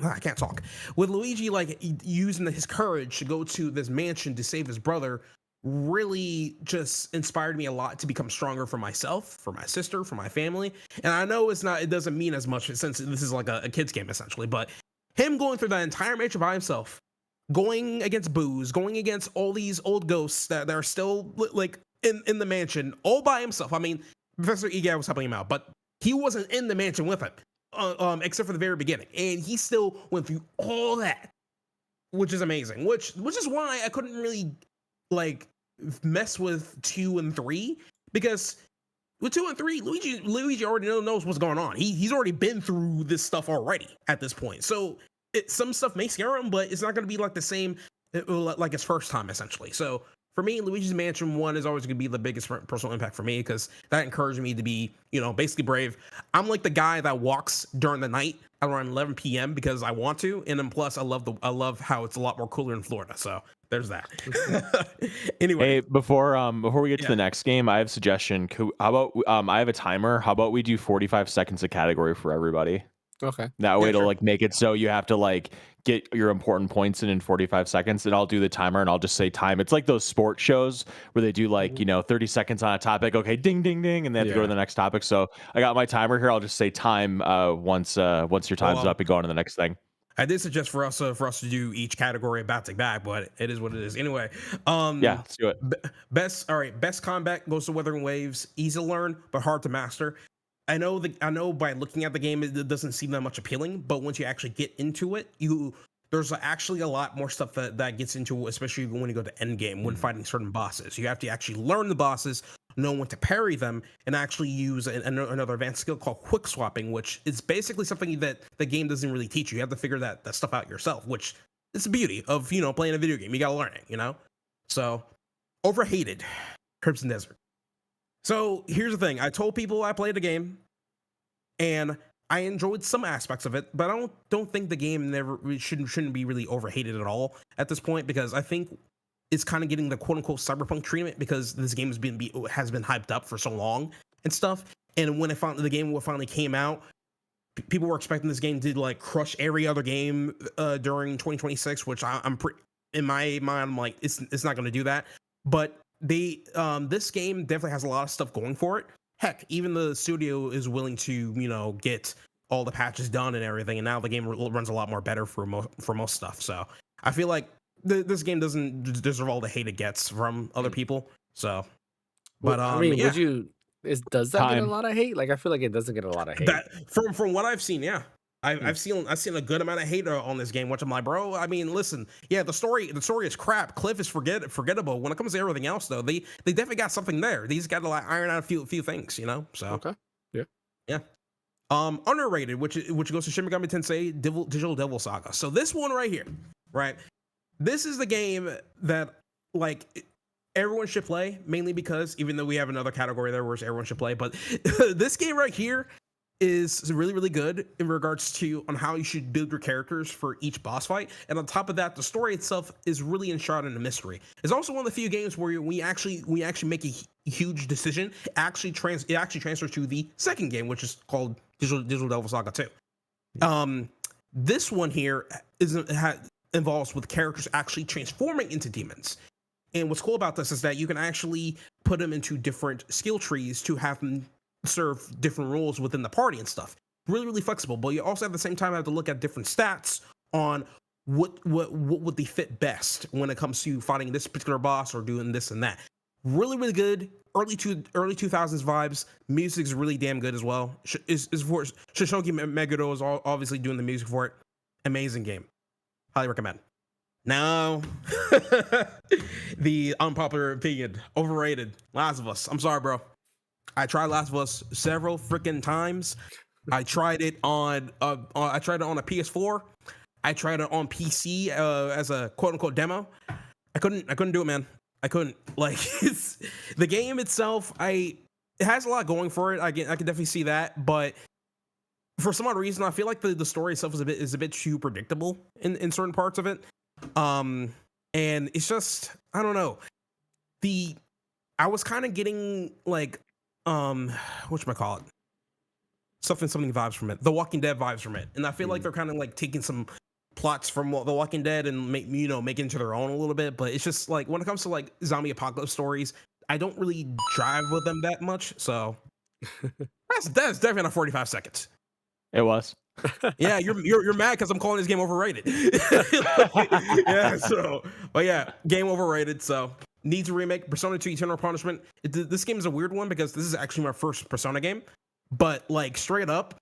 I can't talk. With Luigi, like using his courage to go to this mansion to save his brother, really just inspired me a lot to become stronger for myself, for my sister, for my family. And I know it doesn't mean as much since this is like a kid's game essentially, but him going through that entire mansion by himself, going against Booze, going against all these old ghosts that are still like in the mansion all by himself. I mean, Professor Egad was helping him out, but he wasn't in the mansion with him, except for the very beginning, and he still went through all that, which is amazing. Which is why I couldn't really like mess with 2 and 3, because with 2 and 3, Luigi already knows what's going on. He's already been through this stuff already at this point. So some stuff may scare him, but it's not going to be like the same like his first time essentially. So for me, Luigi's Mansion 1 is always going to be the biggest personal impact for me because that encouraged me to be, basically brave. I'm like the guy that walks during the night around 11 p.m. because I want to, and then plus I love how it's a lot more cooler in Florida. So there's that. Anyway, hey, before we get to the next game, I have a suggestion. How about I have a timer. How about we do 45 seconds a category for everybody? Okay. That way it'll like make it so you have to like get your important points in 45 seconds, and I'll do the timer and I'll just say time. It's like those sports shows where they do like 30 seconds on a topic. Okay, ding ding ding, and they have to go to the next topic. So I got my timer here. I'll just say time once your time's up, and go on to the next thing. I did suggest for us to do each category back to back, but it is what it is. Anyway, let's do it. Best combat goes to Weather and Waves. Easy to learn, but hard to master. I know by looking at the game, it doesn't seem that much appealing, but once you actually get into it, there's actually a lot more stuff that gets into, especially when you go to end game when fighting certain bosses. You have to actually learn the bosses, know when to parry them, and actually use another advanced skill called quick swapping, which is basically something that the game doesn't really teach you. You have to figure that stuff out yourself, which is the beauty of playing a video game. You gotta learn it, So overhated. Crimson Desert. So here's the thing: I told people I played the game, and I enjoyed some aspects of it, but I don't think the game shouldn't be really overhated at all at this point, because I think it's kind of getting the quote unquote cyberpunk treatment because this game has been hyped up for so long and stuff. And when the game finally came out, people were expecting this game to like crush every other game during 2026, which in my mind, I'm like, it's not going to do that. But this game definitely has a lot of stuff going for it. Heck, even the studio is willing to get all the patches done and everything, and now the game runs a lot more better for most stuff. So I feel like this game doesn't deserve all the hate it gets from other people. So, but I mean, yeah. does that get a lot of hate? Like, I feel like it doesn't get a lot of hate. That from what I've seen, yeah. I've seen a good amount of hate on this game, which I'm like, bro. I mean, listen, yeah, the story is crap. Cliff is forgettable. When it comes to everything else, though, they definitely got something there. These got to like iron out a few things, So okay, yeah. Underrated, which goes to Shin Megami Tensei Digital Devil Saga. So this one right here, right? This is the game that like everyone should play, mainly because even though we have another category there where everyone should play, but this game right here is really, really good in regards to on how you should build your characters for each boss fight. And on top of that, the story itself is really enshrouded in a mystery. It's also one of the few games where we actually make a huge decision. It actually transfers to the second game, which is called Digital Devil Saga 2. This one here involves with characters actually transforming into demons. And what's cool about this is that you can actually put them into different skill trees to have them serve different roles within the party and stuff. Really, really flexible. But you also at the same time have to look at different stats on what would they fit best when it comes to fighting this particular boss or doing this and that. Really, really good. Early 2000s vibes. Music's really damn good as well. Is for Shoshoki Meguro is obviously doing the music for it. Amazing game. Highly recommend. Now, the unpopular opinion, overrated. Last of Us. I'm sorry, bro. I tried Last of Us several freaking times. I tried it on a PS4. I tried it on PC as a quote unquote demo. I couldn't do it, man. I couldn't. Like the game itself, it has a lot going for it. I can definitely see that, but for some odd reason, I feel like the story itself is a bit too predictable in certain parts of it. And it's just, I don't know. I was kind of getting like whatchamacallit? Something vibes from it. The Walking Dead vibes from it. And I feel like they're kind of like taking some plots from The Walking Dead and make it into their own a little bit. But it's just like when it comes to like zombie apocalypse stories, I don't really drive with them that much. So that's definitely not 45 seconds. It was. Yeah, you're mad because I'm calling this game overrated. Yeah, so but yeah, game overrated. So needs a remake. Persona 2 Eternal Punishment. This game is a weird one because this is actually my first Persona game. But like straight up,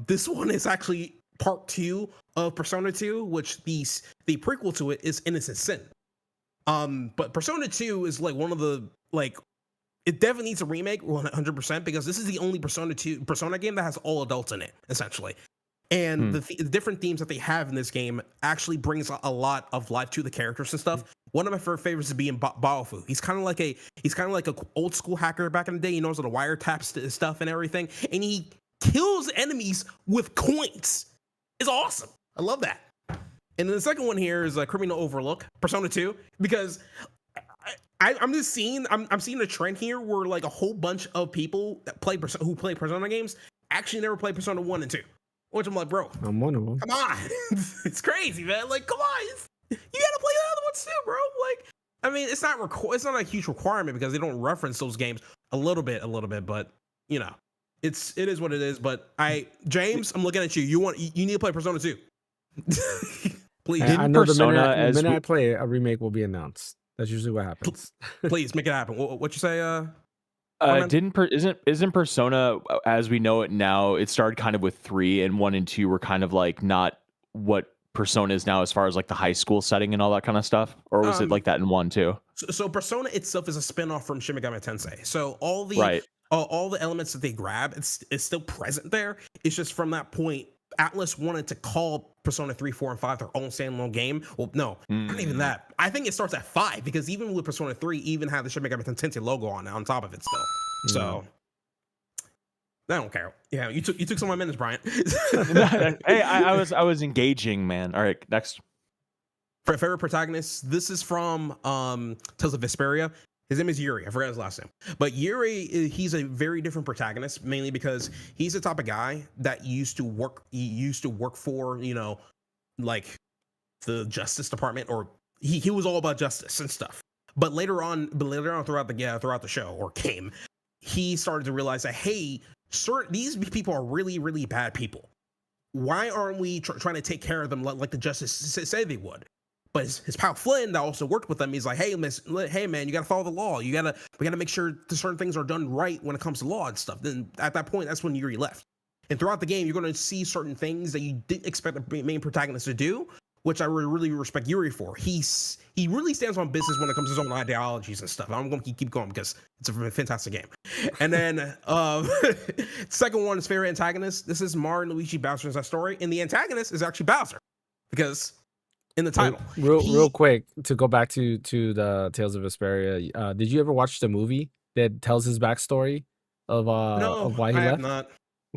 this one is actually part 2 of Persona 2, which the prequel to it is Innocent Sin. But Persona 2 is like one of the like. It definitely needs a remake 100% because this is the only Persona game that has all adults in it, essentially. And the different themes that they have in this game actually brings a lot of life to the characters and stuff. One of my favorite favorites is being Baofu. He's kind of like a old school hacker back in the day. He knows how to wiretap stuff and everything, and he kills enemies with coins. It's awesome. I love that. And then the second one here is Criminal Overlook, Persona 2, because I'm seeing a trend here where like a whole bunch of people that who play Persona games actually never play Persona 1 and 2. Which I'm like, bro, I'm one of them. come on. It's crazy, man. Like, come on. You gotta play the other ones too, bro. Like, I mean, it's not a huge requirement because they don't reference those games a little bit, but it is what it is. But James, I'm looking at you. You need to play Persona 2. Please. I know Persona the minute I play, a remake will be announced. That's usually what happens. Please make it happen. What you say? Isn't Persona as we know it now? It started kind of with 3, and 1 and 2 were kind of like not what Persona is now as far as like the high school setting and all that kind of stuff, or was it like that in 1 too? So Persona itself is a spin-off from Shin Megami Tensei. So all the elements that they grab, it's still present there. It's just from that point Atlas wanted to call Persona 3, 4, and 5 their own standalone game. Well, no, not even that. I think it starts at 5 because even with Persona 3, even have the Shin Megami Tensei logo on top of it still. So I don't care. Yeah, you took some of my minutes, Brian. Hey, I was engaging, man. All right, next. For favorite protagonist, this is from Tales of Vesperia. His name is Yuri. I forgot his last name. But Yuri, he's a very different protagonist, mainly because he's the type of guy that used to work for, like the Justice Department, or he was all about justice and stuff. But later on throughout the show or game, he started to realize that, hey, sir, these people are really, really bad people. Why aren't we trying to take care of them like the Justice say they would? But his pal Flynn that also worked with him, he's like, hey man, you gotta follow the law. We gotta make sure certain things are done right when it comes to law and stuff. Then at that point, that's when Yuri left. And throughout the game, you're gonna see certain things that you didn't expect the main protagonist to do, which I really respect Yuri for. He really stands on business when it comes to his own ideologies and stuff. I'm gonna keep going because it's a fantastic game. And then second one is favorite antagonist. This is Mario, Luigi, Bowser Inside Story, and the antagonist is actually Bowser because in the title. Real quick to go back to the Tales of Vesperia. Did you ever watch the movie that tells his backstory of why he left? Not.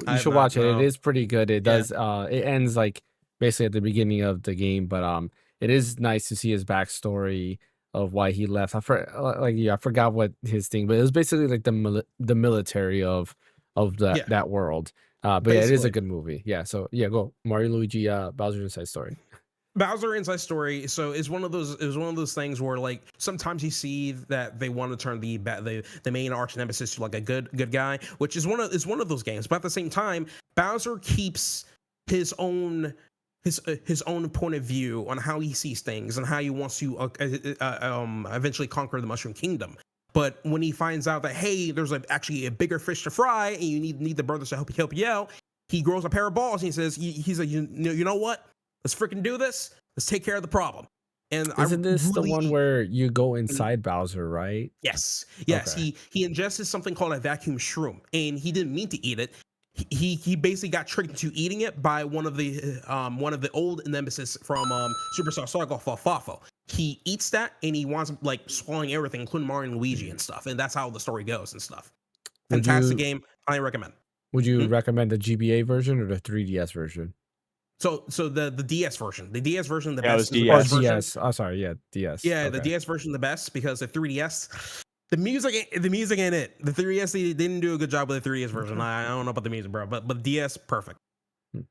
You should watch it. It is pretty good. It does. It ends like basically at the beginning of the game, but it is nice to see his backstory of why he left. I forgot what his thing, but it was basically like the military of that world. But yeah, it is a good movie. Yeah. So yeah, go Mario, Luigi, Bowser's Inside Story. Bowser Inside Story. So it's one of those things where like sometimes you see that they want to turn the main arch nemesis to like a good guy, which is one of those games. But at the same time, Bowser keeps his own point of view on how he sees things and how he wants to eventually conquer the Mushroom Kingdom. But when he finds out that, hey, there's actually a bigger fish to fry and you need the brothers to help you out, he grows a pair of balls and he says, he's like, you know what? Let's freaking do this. Let's take care of the problem. And isn't this the one where you go inside Bowser, right? Yes. Okay. He ingested something called a vacuum shroom, and he didn't mean to eat it. He basically got tricked into eating it by one of the old nemesis from Superstar Saga called Fafo. He eats that and he wants like swallowing everything, including Mario and Luigi and stuff. And that's how the story goes and stuff. Fantastic game. I recommend. Would you recommend the GBA version or the 3DS version? So the DS version, the DS version, the Yeah, best. it was DS. DS. Oh, sorry, yeah, DS. Yeah, Okay. the DS version the best because the 3DS, the music ain't it. The 3DS they didn't do a good job with the 3DS version. I don't know about the music, bro, but DS perfect.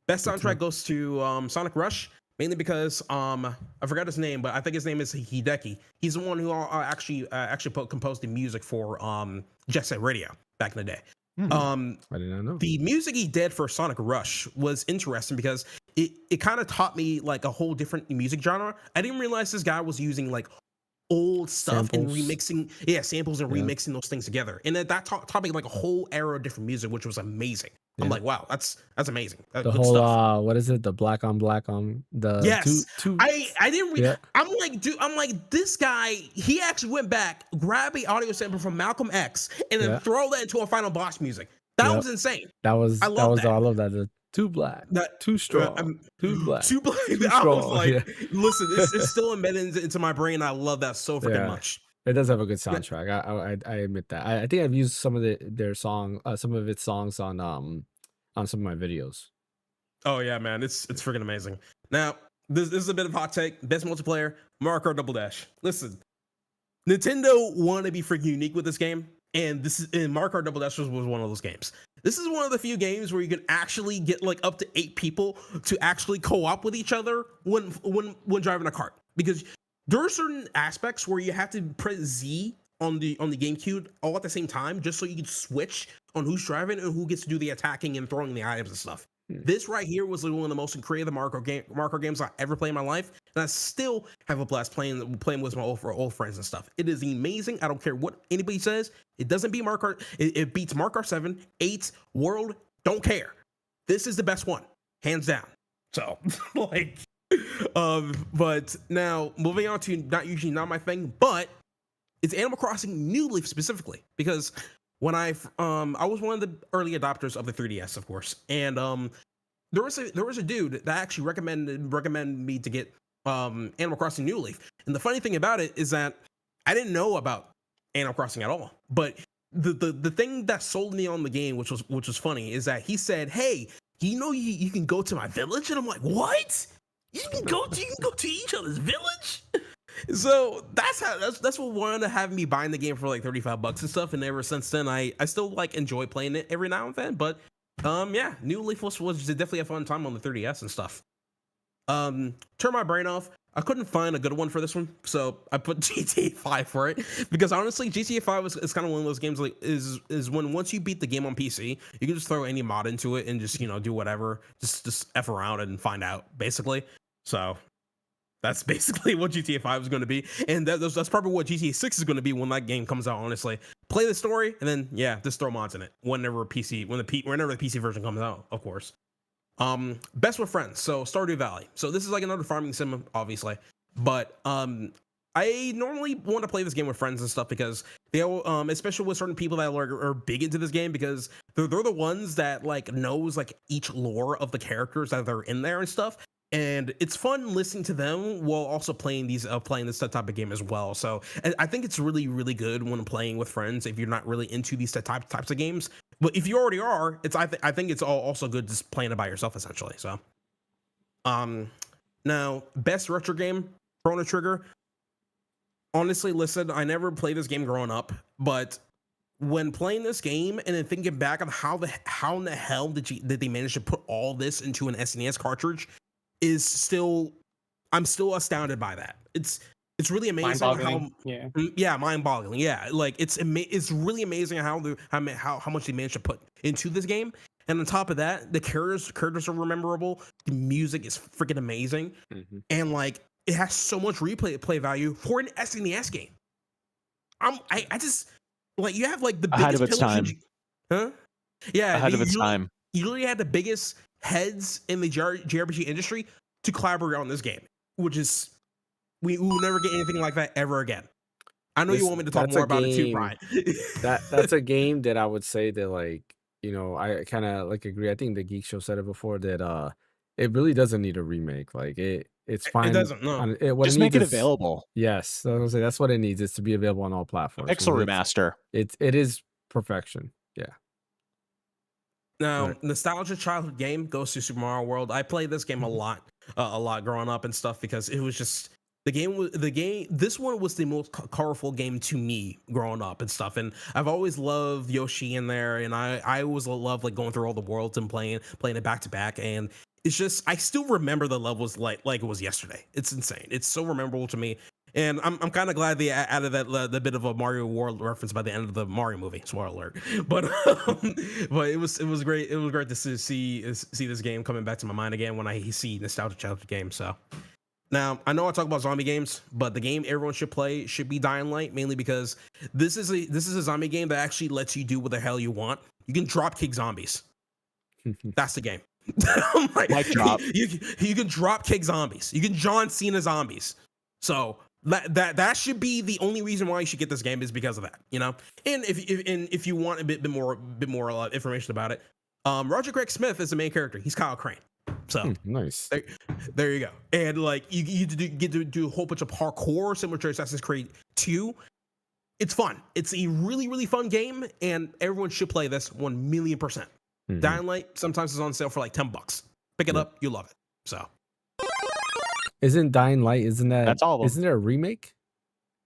Best soundtrack goes to Sonic Rush, mainly because I forgot his name, but I think his name is Hideki. He's the one who actually composed the music for Jet Set Radio back in the day. I did not know. The music he did for Sonic Rush was interesting because it kind of taught me like a whole different music genre. I didn't realize this guy was using like old stuff and remixing samples and remixing those things together, and that taught me like a whole era of different music, which was amazing. I'm like, wow, that's amazing. The good whole stuff. what is it, the black on black on the two I didn't I'm like this guy, he actually went back, grabbed the audio sample from Malcolm X and then throw that into a final boss music. That was insane. I love that. The too black, too strong, too black, too black. Too I was strong. like, listen, it's still embedded into my brain. I love that so freaking much. It does have a good soundtrack. I admit that. I think I've used some of some of its songs on some of my videos. Oh yeah, man, it's freaking amazing. Now this is a bit of hot take. Best multiplayer, Mario Kart Double Dash. Listen, Nintendo wanted to be freaking unique with this game, and Mario Kart Double Dash was one of those games. This is one of the few games where you can actually get like up to 8 people to actually co-op with each other when driving a kart, because there are certain aspects where you have to press Z on the GameCube all at the same time just so you can switch on who's driving and who gets to do the attacking and throwing the items and stuff. This right here was one of the most creative Mario Kart games I ever played in my life, and I still have a blast playing with my old friends and stuff. It is amazing. I don't care what anybody says. It doesn't beat Mario Kart. It beats Mario Kart 7, 8, World. Don't care. This is the best one, hands down. So like, but now moving on to not my thing, but it's Animal Crossing New Leaf specifically, because when I was one of the early adopters of the 3DS, of course, and there was a dude that actually recommended me to get Animal Crossing New Leaf. And the funny thing about it is that I didn't know about Animal Crossing at all. But the thing that sold me on the game, which was funny, is that he said, "Hey, you can go to my village," and I'm like, "What? You can go to each other's village?" So that's what wanted to have me buying the game for like $35 and stuff. And ever since then, I still like enjoy playing it every now and then. But yeah, New Leaf was definitely a fun time on the 3DS and stuff. Turn my brain off. I couldn't find a good one for this one, so I put GTA 5 for it, because honestly, GTA 5 is kind of one of those games, like is when once you beat the game on PC, you can just throw any mod into it and just do whatever, just f around and find out basically. So that's basically what GTA 5 is going to be, and that's probably what GTA 6 is going to be when that game comes out. Honestly, play the story and then just throw mods in it whenever the PC version comes out, of course. Best with friends. So Stardew Valley. So this is like another farming sim, obviously, but I normally want to play this game with friends and stuff, because they especially with certain people that are big into this game, because they're the ones that like knows like each lore of the characters that are in there and stuff. And it's fun listening to them while also playing this type of game as well. So I think it's really, really good when playing with friends if you're not really into these types of games. But if you already are, I think it's also good just playing it by yourself essentially. So, now best retro game, Chrono Trigger. Honestly, listen, I never played this game growing up, but when playing this game and then thinking back on how in the hell did they manage to put all this into an SNES cartridge, I'm still astounded by that. It's really amazing how mind-boggling. Yeah, like it's really amazing how much they managed to put into this game. And on top of that, the characters are memorable. The music is freaking amazing, and like it has so much play value for an SNES game. I just like, you have like the biggest ahead of its time, huh? Yeah, ahead of its time. You literally had the biggest heads in the JRPG industry to collaborate on this game, which is we will never get anything like that ever again. I know you want me to talk more about it too, Brian. That's a game that I would say that, like, I kind of like agree. I think the Geek Show said it before that it really doesn't need a remake. Like it's fine. It doesn't. No. Just make it available. Yes, so I was gonna say that's what it needs. Is to be available on all platforms. Pixel remaster. It is perfection. Yeah. Now, nostalgia childhood game goes to Super Mario World. I played this game a lot growing up and stuff, because it was just this one was the most colorful game to me growing up and stuff. And I've always loved Yoshi in there, and I always love like going through all the worlds and playing it back to back. And it's just, I still remember the levels like it was yesterday. It's insane. It's so memorable to me. And I'm kind of glad they added the bit of a Mario World reference by the end of the Mario movie. Spoiler alert. But it was great. It was great to see this game coming back to my mind again when I see nostalgic childhood games. So now I know I talk about zombie games, but the game everyone should play should be Dying Light, mainly because this is a zombie game that actually lets you do what the hell you want. You can drop kick zombies. That's the game. Mic drop. You can drop kick zombies. You can John Cena zombies. So that should be the only reason why you should get this game, is because of that, And if you want a bit more information about it, Roger Craig Smith is the main character. He's Kyle Crane. So nice. There you go. And like you get to do a whole bunch of parkour similar to Assassin's Creed 2. It's fun. It's a really, really fun game, and everyone should play this 1,000,000%. Dying Light sometimes is on sale for like $10. Pick it up, you love it. So isn't Dying Light, that's all of them. Isn't there a remake?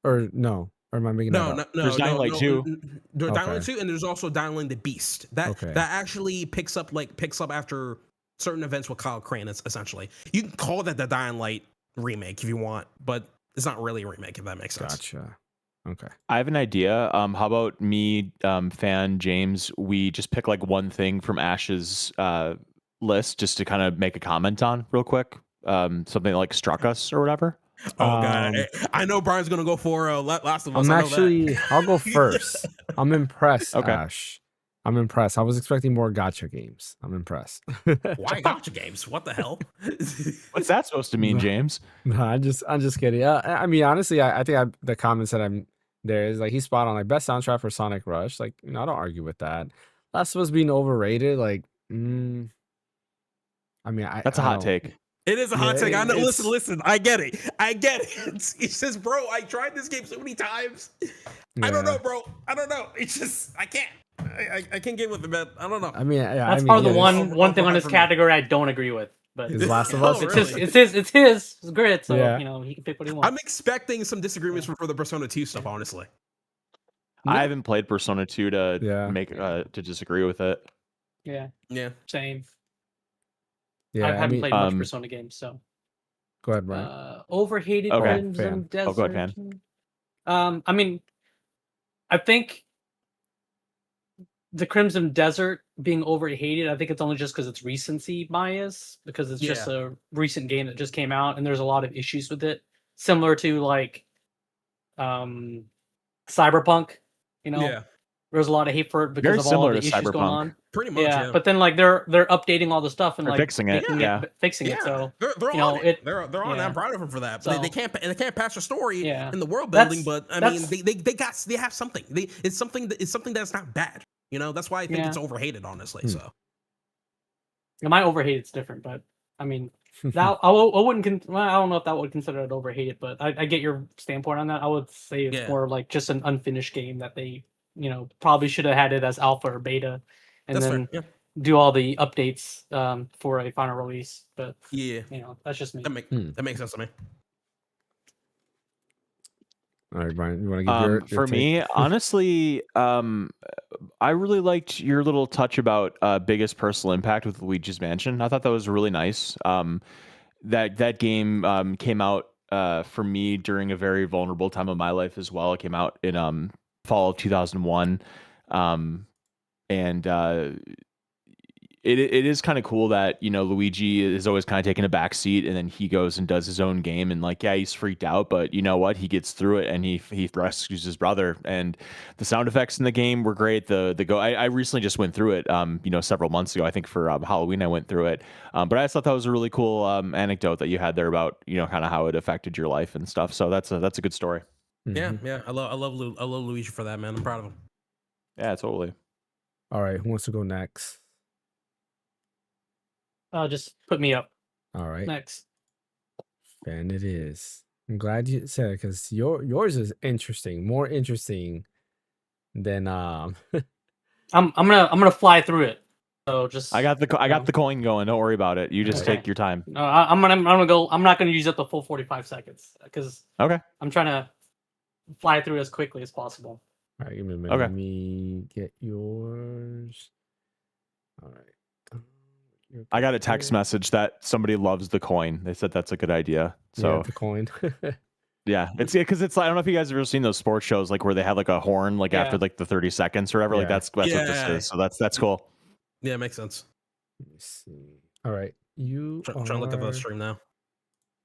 Or no? Or am I making that up? There's Dying Light 2. There's Dying Light 2, and there's also Dying Light the Beast. That actually picks up after certain events with Kyle Crane, essentially. You can call that the Dying Light remake if you want, but it's not really a remake, if that makes sense. Gotcha. Okay. I have an idea. How about me, fan James, we just pick like one thing from Ash's list just to kind of make a comment on real quick. Something that, like, struck us or whatever. Oh god, I know Brian's gonna go for Last of Us. I'll go first. I'm impressed, okay. Ash. I'm impressed. I was expecting more gacha games. I'm impressed. Why gacha games? What the hell? What's that supposed to mean, James? No, I'm just kidding. I mean, honestly, I think the comments that I'm there is like, he's spot on. Like, best soundtrack for Sonic Rush. Like, I don't argue with that. Last of Us being overrated. Like, I mean, That's a I hot don't- take. It is a hot Yeah, take. I know. it's- Listen. I get it. It's just, bro. I tried this game so many times. I don't yeah. know, bro. I don't know. It's just I can't. I can't get with it, man. I don't know. I mean, yeah, That's I mean, probably yeah, the it's- one thing on overhyped this for me. category I don't agree with. But Is Last of Oh, Us. it's really? it's his grid, so Yeah. you know he can pick what he wants. I'm expecting some disagreements for the Persona 2 stuff, honestly. I haven't played Persona 2 to Yeah. make to disagree with it. Yeah, Yeah. same. Yeah, I haven't played much um, Persona games, so Go ahead, Brian. overhated Okay. Crimson Fan. Desert. Oh, go ahead, I mean, I think the Crimson Desert being overhated, I think it's only just because it's recency bias, because it's just a recent game that just came out and there's a lot of issues with it. Similar to like Cyberpunk, you know, Yeah. there's a lot of hate for it because Very of all similar the to issues going Cyberpunk. on. Pretty much. Yeah, Yeah. but then like they're updating all the stuff and They're like fixing it, making yeah. fixing it. So they're you on know, it. They're on it. yeah. I'm proud of them for that. So- they can't patch the story Yeah. in the world building, That's- but I mean that's- they have something. It's something that's not bad. You know, that's why I think Yeah. it's overhated, honestly. Hmm. So my overhated's different, but I mean that I wouldn't. Well, I don't know if that would consider it overhated, but I get your standpoint on that. I would say it's Yeah. more like just an unfinished game that they, you know, probably should have had it as alpha or beta, and that's then fair. Yeah. do all the updates for a final release. But Yeah. you know, that's just me. That makes sense to me. All right, Brian, you want to give your For take? me, honestly, I really liked your little touch about biggest personal impact with Luigi's Mansion. I thought that was really nice. That game came out for me during a very vulnerable time of my life as well. It came out in fall of 2001, and it is kind of cool that, you know, Luigi is always kind of taking a back seat, and then he goes and does his own game, and like, yeah, he's freaked out, but you know what, he gets through it and he rescues his brother. And the sound effects in the game were great. I recently just went through it you know, several months ago. I think for Halloween I went through it, but I just thought that was a really cool anecdote that you had there about, you know, kind of how it affected your life and stuff. So that's a good story. Yeah, Mhm. yeah. I love Luigi for that, man. I'm proud of him. Yeah, totally. All right, who wants to go next? Just put me up All right, next. and it is. I'm glad you said it because yours is interesting, more interesting than I'm gonna fly through it. So just I got the coin going. Don't worry about it. You just Okay. take your time. I'm gonna go. I'm not gonna use up the full 45 seconds because Okay. I'm trying to fly through as quickly as possible. All right, give me a minute. Okay. Let me get yours. All right. You're I got a good text there. message that somebody loves the coin. They said that's a good idea. Yeah, So the coin. yeah, it's because it's like, I don't know if you guys have ever seen those sports shows like where they have like a horn like after Yeah. like the 30 seconds or whatever. Like Yeah. that's what Yeah. this is. So that's cool. Yeah, makes sense. Let me see. All right, you Trying to look at the are- stream now.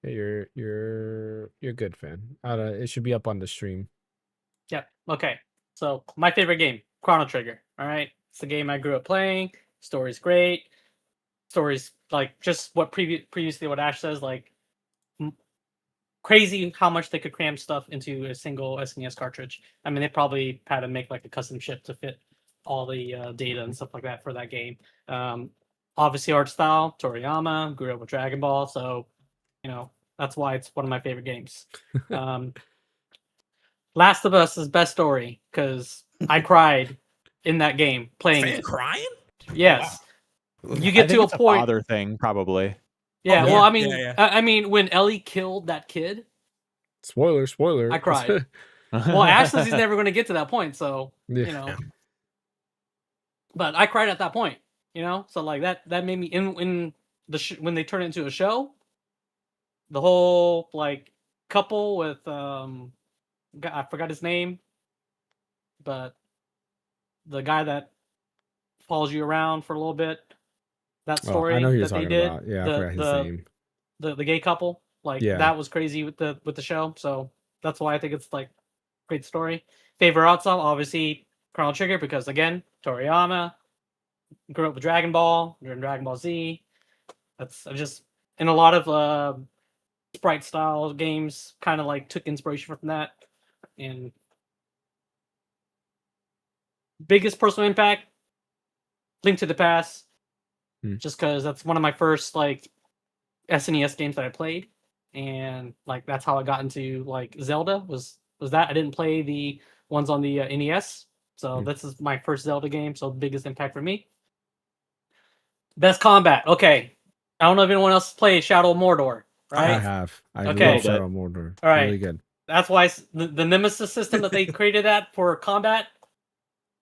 Yeah, you're good, fan. It should be up on the stream. Yeah. Okay. So my favorite game, Chrono Trigger. All right, it's the game I grew up playing. Story's great. Story's like just what previously what Ash says, like crazy how much they could cram stuff into a single SNES cartridge. I mean, they probably had to make like a custom chip to fit all the data and stuff like that for that game. Obviously, art style, Toriyama, grew up with Dragon Ball, so you know that's why it's one of my favorite games. Last of Us is best story because I cried in that game playing Fan it. crying? Yes, you get I think to a it's point. father thing probably. Yeah, Oh, well, yeah. I mean, Yeah. I mean, when Ellie killed that kid, Spoiler. I cried. Well, Ash says he's never going to get to that point, so Yeah. you know. But I cried at that point, you know. So like that made me in the when they turn it into a show. The whole like couple with I forgot his name, but the guy that follows you around for a little bit. That Oh, story I know who you're that they talking did. about. Yeah, I forgot his name. The gay couple, like Yeah. that was crazy with the show. So that's why I think it's like great story. Favorite art style, obviously Chrono Trigger, because again, Toriyama grew up with Dragon Ball, during Dragon Ball Z. That's I just in a lot of sprite style games, kind of like took inspiration from that. And biggest personal impact, Link to the Past. just because that's one of my first like SNES games that I played, and like that's how I got into like Zelda. Was that I didn't play the ones on the NES, so this is my first Zelda game. So the biggest impact for me. Best combat. Okay, I don't know if anyone else played Shadow of Mordor. I Right? have. I Okay. love Shadow of Mordor. All right. Really good. That's why the Nemesis system that they created that for combat.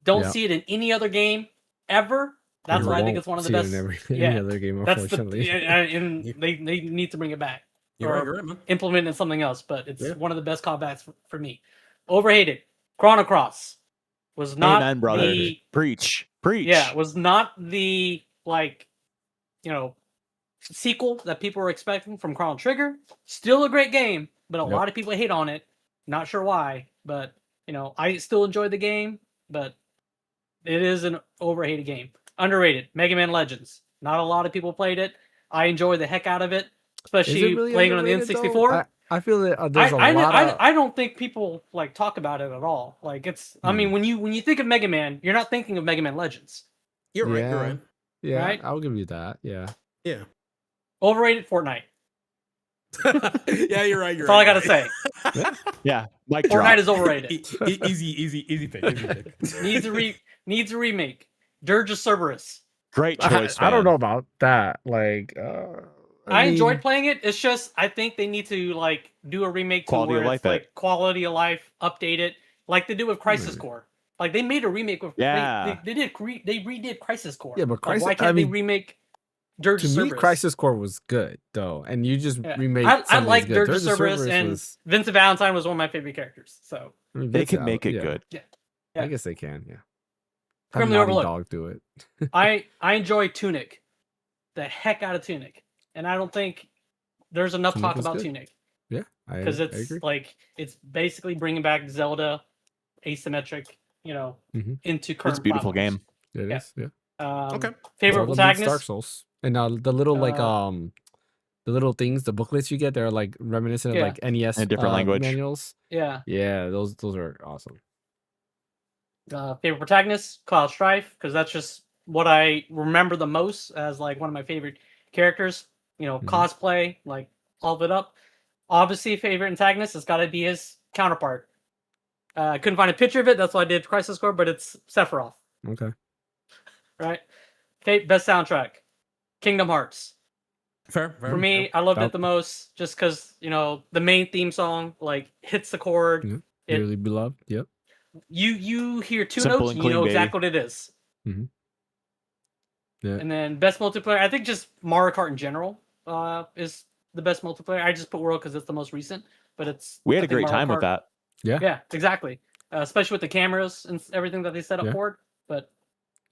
Don't Yeah. see it in any other game ever. That's You why I think won't it's one of the see it best. in any yeah, other game, that's unfortunately. and they need to bring it back You're or right, man. implement it in something else. But it's Yeah. one of the best combats for me. Overhated. Chrono Cross was not Amen, brother. the Preach. was not the like sequel that people were expecting from Chrono Trigger. Still a great game, but a lot of people hate on it. Not sure why, but I still enjoyed the game, but it is an overhated game. Underrated. Mega Man Legends. Not a lot of people played it. I enjoy the heck out of it, especially really playing it on the underrated, N64. though? I feel that there's a lot of... I don't think people like talk about it at all. Like it's. I mean, when you think of Mega Man, you're not thinking of Mega Man Legends. You're right. You're right. Yeah, Right? I'll give you that. Yeah. Yeah. Overrated Fortnite. Yeah, you're right. That's all I gotta say. Yeah. Mic Fortnite drop. is overrated. Easy pick. Needs a remake. Dirge of Cerberus. Great choice, I don't man. know about that. Like, I mean, enjoyed playing it. It's just I think they need to like do a remake to Quality where of it's life like quality of life, update it, like they do with Crisis Core. Like they made a remake with Yeah. they redid Crisis Core. Yeah, but Like, Crisis. why can't they remake Dirge to of me, Cerberus? Crisis Core was good though, and you just remake. I like good. Dirge of Cerberus, and was... Vincent Valentine was one of my favorite characters. So I mean, They can make it good. Yeah. I guess they can. Yeah. Have Criminally Naughty Overlooked. Dog do it. I enjoy Tunic, the heck out of Tunic, and I don't think there's enough Tunic talk was about good. Tunic Yeah, because I it's agree. like it's basically bringing back Zelda asymmetric, into current. It's a beautiful platforms. game. It is. Yeah. Okay. Favorite Zelda beats Dark protagonist. Souls, and the little the little things, the booklets you get, they're like reminiscent of like NES In a different language. manuals. Yeah. Yeah, those are awesome. Favorite protagonist, Cloud Strife, because that's just what I remember the most as like one of my favorite characters. Cosplay, like all of it up. Obviously, favorite antagonist has got to be his counterpart. I couldn't find a picture of it. That's why I did Crisis Core, but it's Sephiroth. Okay. Right. Okay. Best soundtrack, Kingdom Hearts. Fair. For me, I loved it the most just because the main theme song like hits the chord. Yeah. Dearly beloved. Yep. You hear two Simple notes, and and you know clean, exactly what it is. Mhm. Yeah. And then best multiplayer, I think just Mario Kart in general is the best multiplayer. I just put World because it's the most recent, but it's We had I a think great Mario time with Kart- that. Yeah, exactly. Especially with the cameras and everything that they set up Yeah. for it. But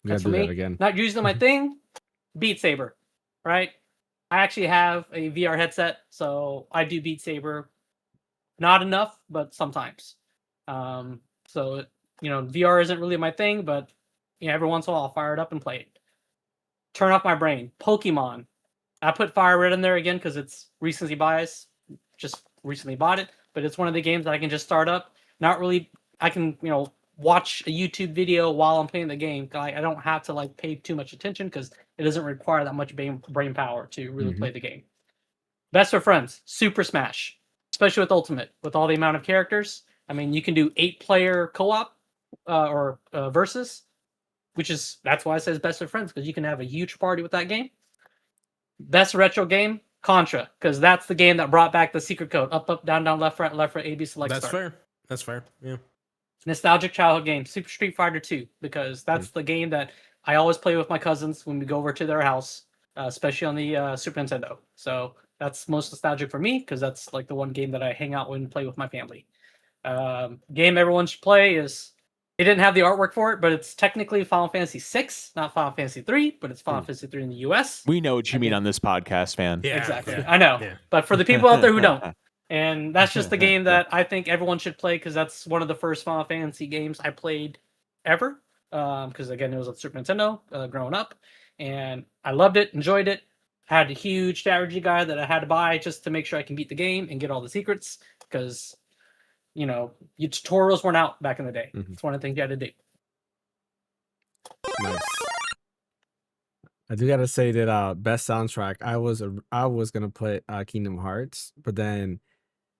We that's gotta for do me. that again. Not using my thing. Beat Saber, right? I actually have a VR headset, so I do Beat Saber. Not enough, but sometimes. So VR isn't really my thing, but every once in a while I'll fire it up and play it. Turn off my brain. Pokemon. I put Fire Red in there again because it's recency bias. Just recently bought it, but it's one of the games that I can just start up. Not really. I can watch a YouTube video while I'm playing the game. I don't have to like pay too much attention because it doesn't require that much brain power to really play the game. Best of Friends, Super Smash, especially with Ultimate, with all the amount of characters. I mean, you can do 8-player co-op or versus, that's why it says Best of Friends, because you can have a huge party with that game. Best retro game, Contra, because that's the game that brought back the secret code: up, down, left, right, A, B, select. That's start. fair. That's fair. Yeah. Nostalgic childhood game, Super Street Fighter 2, because that's the game that I always play with my cousins when we go over to their house, especially on the Super Nintendo. So that's most nostalgic for me because that's like the one game that I hang out with and play with my family. Game everyone should play is, they didn't have the artwork for it, but it's technically Final Fantasy VI, not Final Fantasy 3, but it's Final Fantasy 3 in the US. We know what you mean on this podcast, fan. Yeah. Exactly. Yeah. I know. Yeah. But for the people out there who don't, and that's just the game that I think everyone should play because that's one of the first Final Fantasy games I played ever. Because again, it was on Super Nintendo growing up, and I loved it, enjoyed it. Had a huge strategy guide that I had to buy just to make sure I can beat the game and get all the secrets because your tutorials weren't out back in the day. It's one of the things you had to do. Nice. I do gotta say that best soundtrack. I was gonna put Kingdom Hearts, but then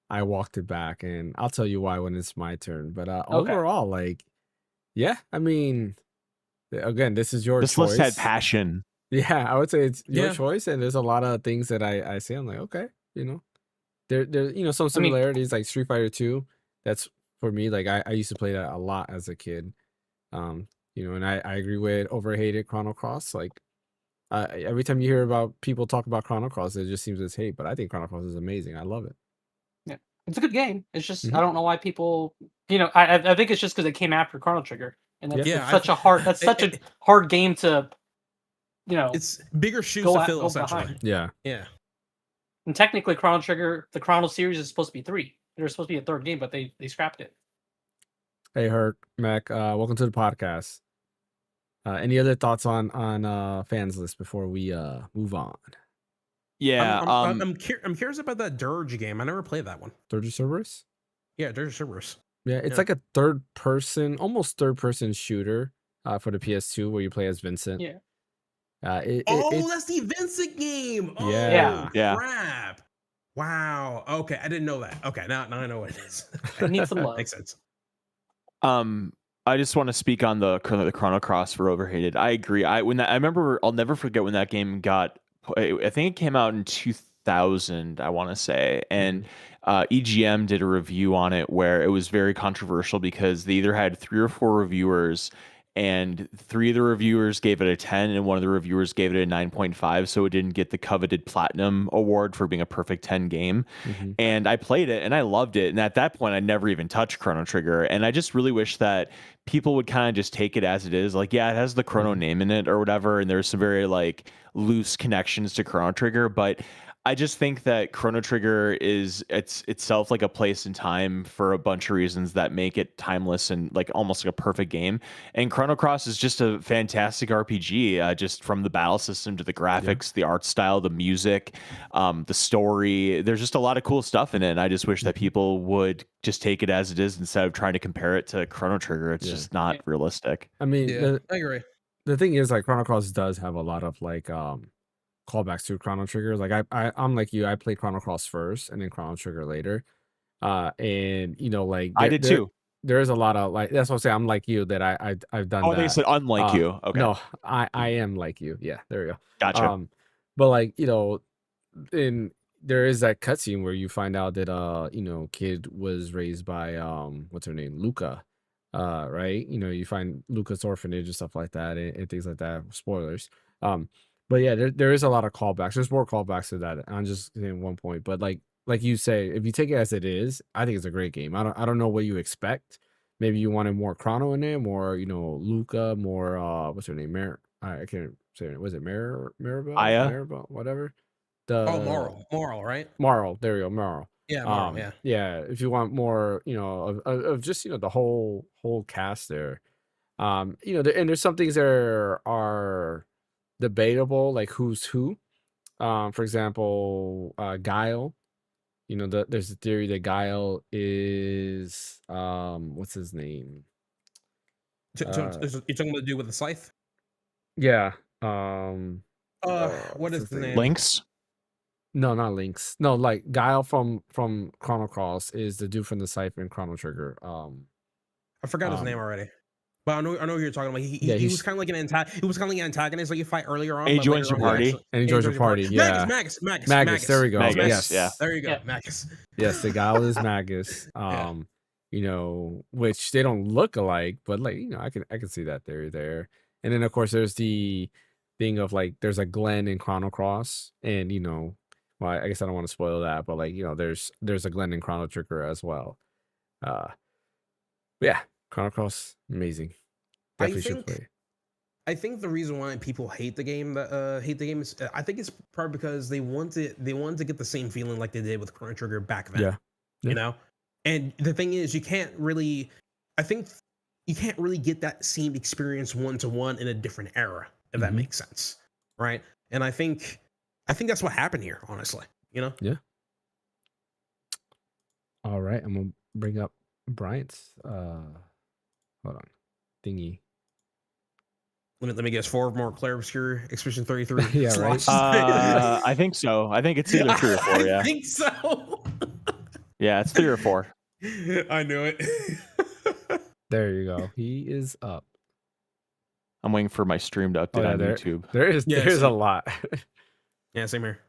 I walked it back, and I'll tell you why when it's my turn. But Okay. overall, like, yeah, I mean, again, this is your This list had choice. passion. Yeah, I would say it's your Yeah. choice, and there's a lot of things that I say. I'm like, okay, you know, there some I mean, similarities like Street Fighter 2. That's for me. Like I used to play that a lot as a kid. And I agree with overhated Chrono Cross. Like every time you hear about people talk about Chrono Cross, it just seems as hate. But I think Chrono Cross is amazing. I love it. yeah, it's a good game. It's just I Mhm. don't know why people, I think it's just because it came after Chrono Trigger, and Yeah. that's Yeah, such a it- hard game to, it's bigger shoes go to at fill, go essentially. behind. Yeah. Yeah. And technically, Chrono Trigger, the Chrono series is supposed to be 3. There's supposed to be a third game, but they scrapped it. Hey, Herc, Mac, welcome to the podcast. Any other thoughts on fans list before we move on? Yeah. I'm curious about that Dirge game. I never played that one. Dirge Cerberus? Yeah, Dirge Cerberus. Yeah, it's Yeah. like a almost third person shooter for the PS2 where you play as Vincent. Yeah. That's the Vincent game. Oh, Yeah. Yeah. crap. Wow. Okay, I didn't know that. Okay, now I know what it is. It needs some love. Makes sense. I just want to speak on the Chrono Cross for overhated. I agree. I remember, I'll never forget when that game got. I think it came out in 2000. I want to say, and EGM did a review on it where it was very controversial because they either had 3 or 4 reviewers, and 3 of the reviewers gave it a 10, and one of the reviewers gave it a 9.5, so it didn't get the coveted platinum award for being a perfect 10 game. Mhm. And I played it and I loved it. And at that point, I never even touched Chrono Trigger. And I just really wish that people would kind of just take it as it is. Like, yeah, it has the Chrono name in it or whatever. And there's some very like loose connections to Chrono Trigger. But I just think that Chrono Trigger is itself like a place in time for a bunch of reasons that make it timeless and like almost like a perfect game. And Chrono Cross is just a fantastic RPG, just from the battle system to the graphics, the art style, the music, the story. There's just a lot of cool stuff in it. And I just wish that people would just take it as it is instead of trying to compare it to Chrono Trigger. It's Yeah. just not Yeah. realistic. I mean, Yeah, I agree. the thing is, like, Chrono Cross does have a lot of like callbacks to Chrono Trigger. Like I'm like you, I played Chrono Cross first and then Chrono Trigger later. And like I did too. there is a lot of like that's what I'm saying. I'm like you that I've done Oh, they that. said unlike you. Okay. No, I am like you. Yeah, there we go. Gotcha. But like, in there is that cutscene where you find out that kid was raised by what's her name? Luca. Right? You find Luca's orphanage and stuff like that and things like that. Spoilers. But yeah, there is a lot of callbacks. There's more callbacks to that. I'm just saying one point. But like you say, if you take it as it is, I think it's a great game. I don't know what you expect. Maybe you wanted more Chrono in it, more, Luca, more what's her name? I can't say it. Was it Maribel? Aya? Maribel, whatever. Moral, right? Marl, there we go, Marl. Yeah, Moral. Yeah. Yeah, if you want more, of just, the whole cast there. And there's some things that are debatable, like who's who. For example, Guile. There's a theory that Guile is what's his name? You're talking about to do with the scythe? Yeah. What What's is his the name? name? Lynx? No, not Lynx. No, like Guile from Chrono Cross is the dude from the Scythe and Chrono Trigger. I forgot his name already. But I know who you're talking about. He was kind of like he was kind of like an antagonist like you fight earlier on. And he but joins later your on party. And he joins your party. Yeah. Magus. There we go. Magus, Yes. yeah. There you go. Yeah. Magus. Yes, the Guile is Magus. Which they don't look alike, but like, I can see that theory there. And then of course there's the thing of like there's a Glen in Chrono Cross, and well, I guess I don't want to spoil that, but like, there's a Glen in Chrono Trigger as well. Yeah, Chrono Cross, amazing. Definitely should play. I think the reason why people hate the game is I think it's probably because they want to get the same feeling like they did with Chrono Trigger back then. Yeah. And the thing is, you can't really get that same experience 1-to-1 in a different era, if that makes sense, right? And I think that's what happened here, honestly. Yeah. All right, I'm gonna bring up Bryant's hold on thingy. Let me guess. 4 more Clair Obscure Expedition 33. Yeah, right. I think so. I think it's either 3 or 4. Yeah, I think so. yeah, it's 3 or 4. I knew it. There you go. He is up. I'm waiting for my stream to update Oh yeah, on YouTube. there's Yeah, a same. lot. Yeah, same here.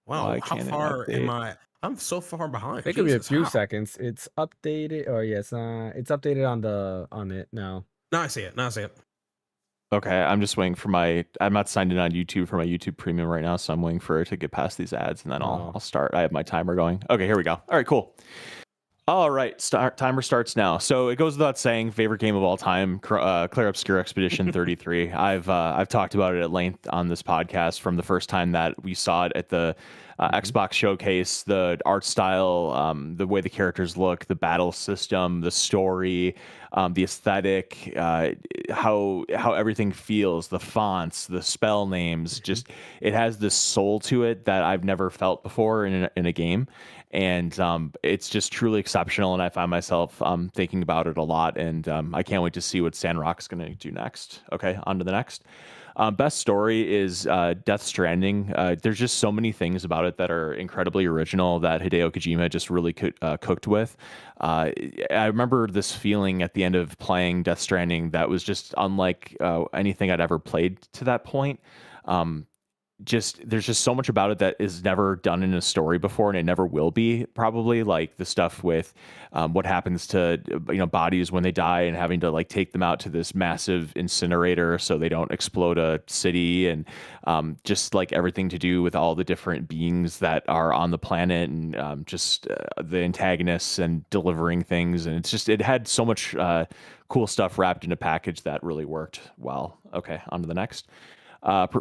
Wow, Why how can't it far am update? I? I'm so far behind. It could be a Jesus, few how? seconds. It's updated. Oh yes, it's updated on it now. Now I see it. Now I see it. Okay, I'm just waiting for my. I'm not signed in on YouTube for my YouTube Premium right now, so I'm waiting for it to get past these ads, and then Oh. I'll start. I have my timer going. Okay, here we go. All right, cool. All right, timer starts now. So it goes without saying, favorite game of all time, Clair Obscure Expedition 33. I've talked about it at length on this podcast from the first time that we saw it at the Xbox showcase. The art style, the way the characters look, the battle system, the story, the aesthetic, how everything feels, the fonts, the spell names. Just it has this soul to it that I've never felt before in a game. And it's just truly exceptional, and I find myself thinking about it a lot, and I can't wait to see what Sandrock's going to do next. Okay, on to the next. Best story is Death Stranding. There's just so many things about it that are incredibly original that Hideo Kojima just really cooked with. I remember this feeling at the end of playing Death Stranding that was just unlike anything I'd ever played to that point. There's just so much about it that is never done in a story before, and it never will be, probably, like the stuff with what happens to bodies when they die and having to like take them out to this massive incinerator so they don't explode a city, and just like everything to do with all the different beings that are on the planet, and the antagonists and delivering things, and it had so much cool stuff wrapped in a package that really worked well. Okay, on to the next.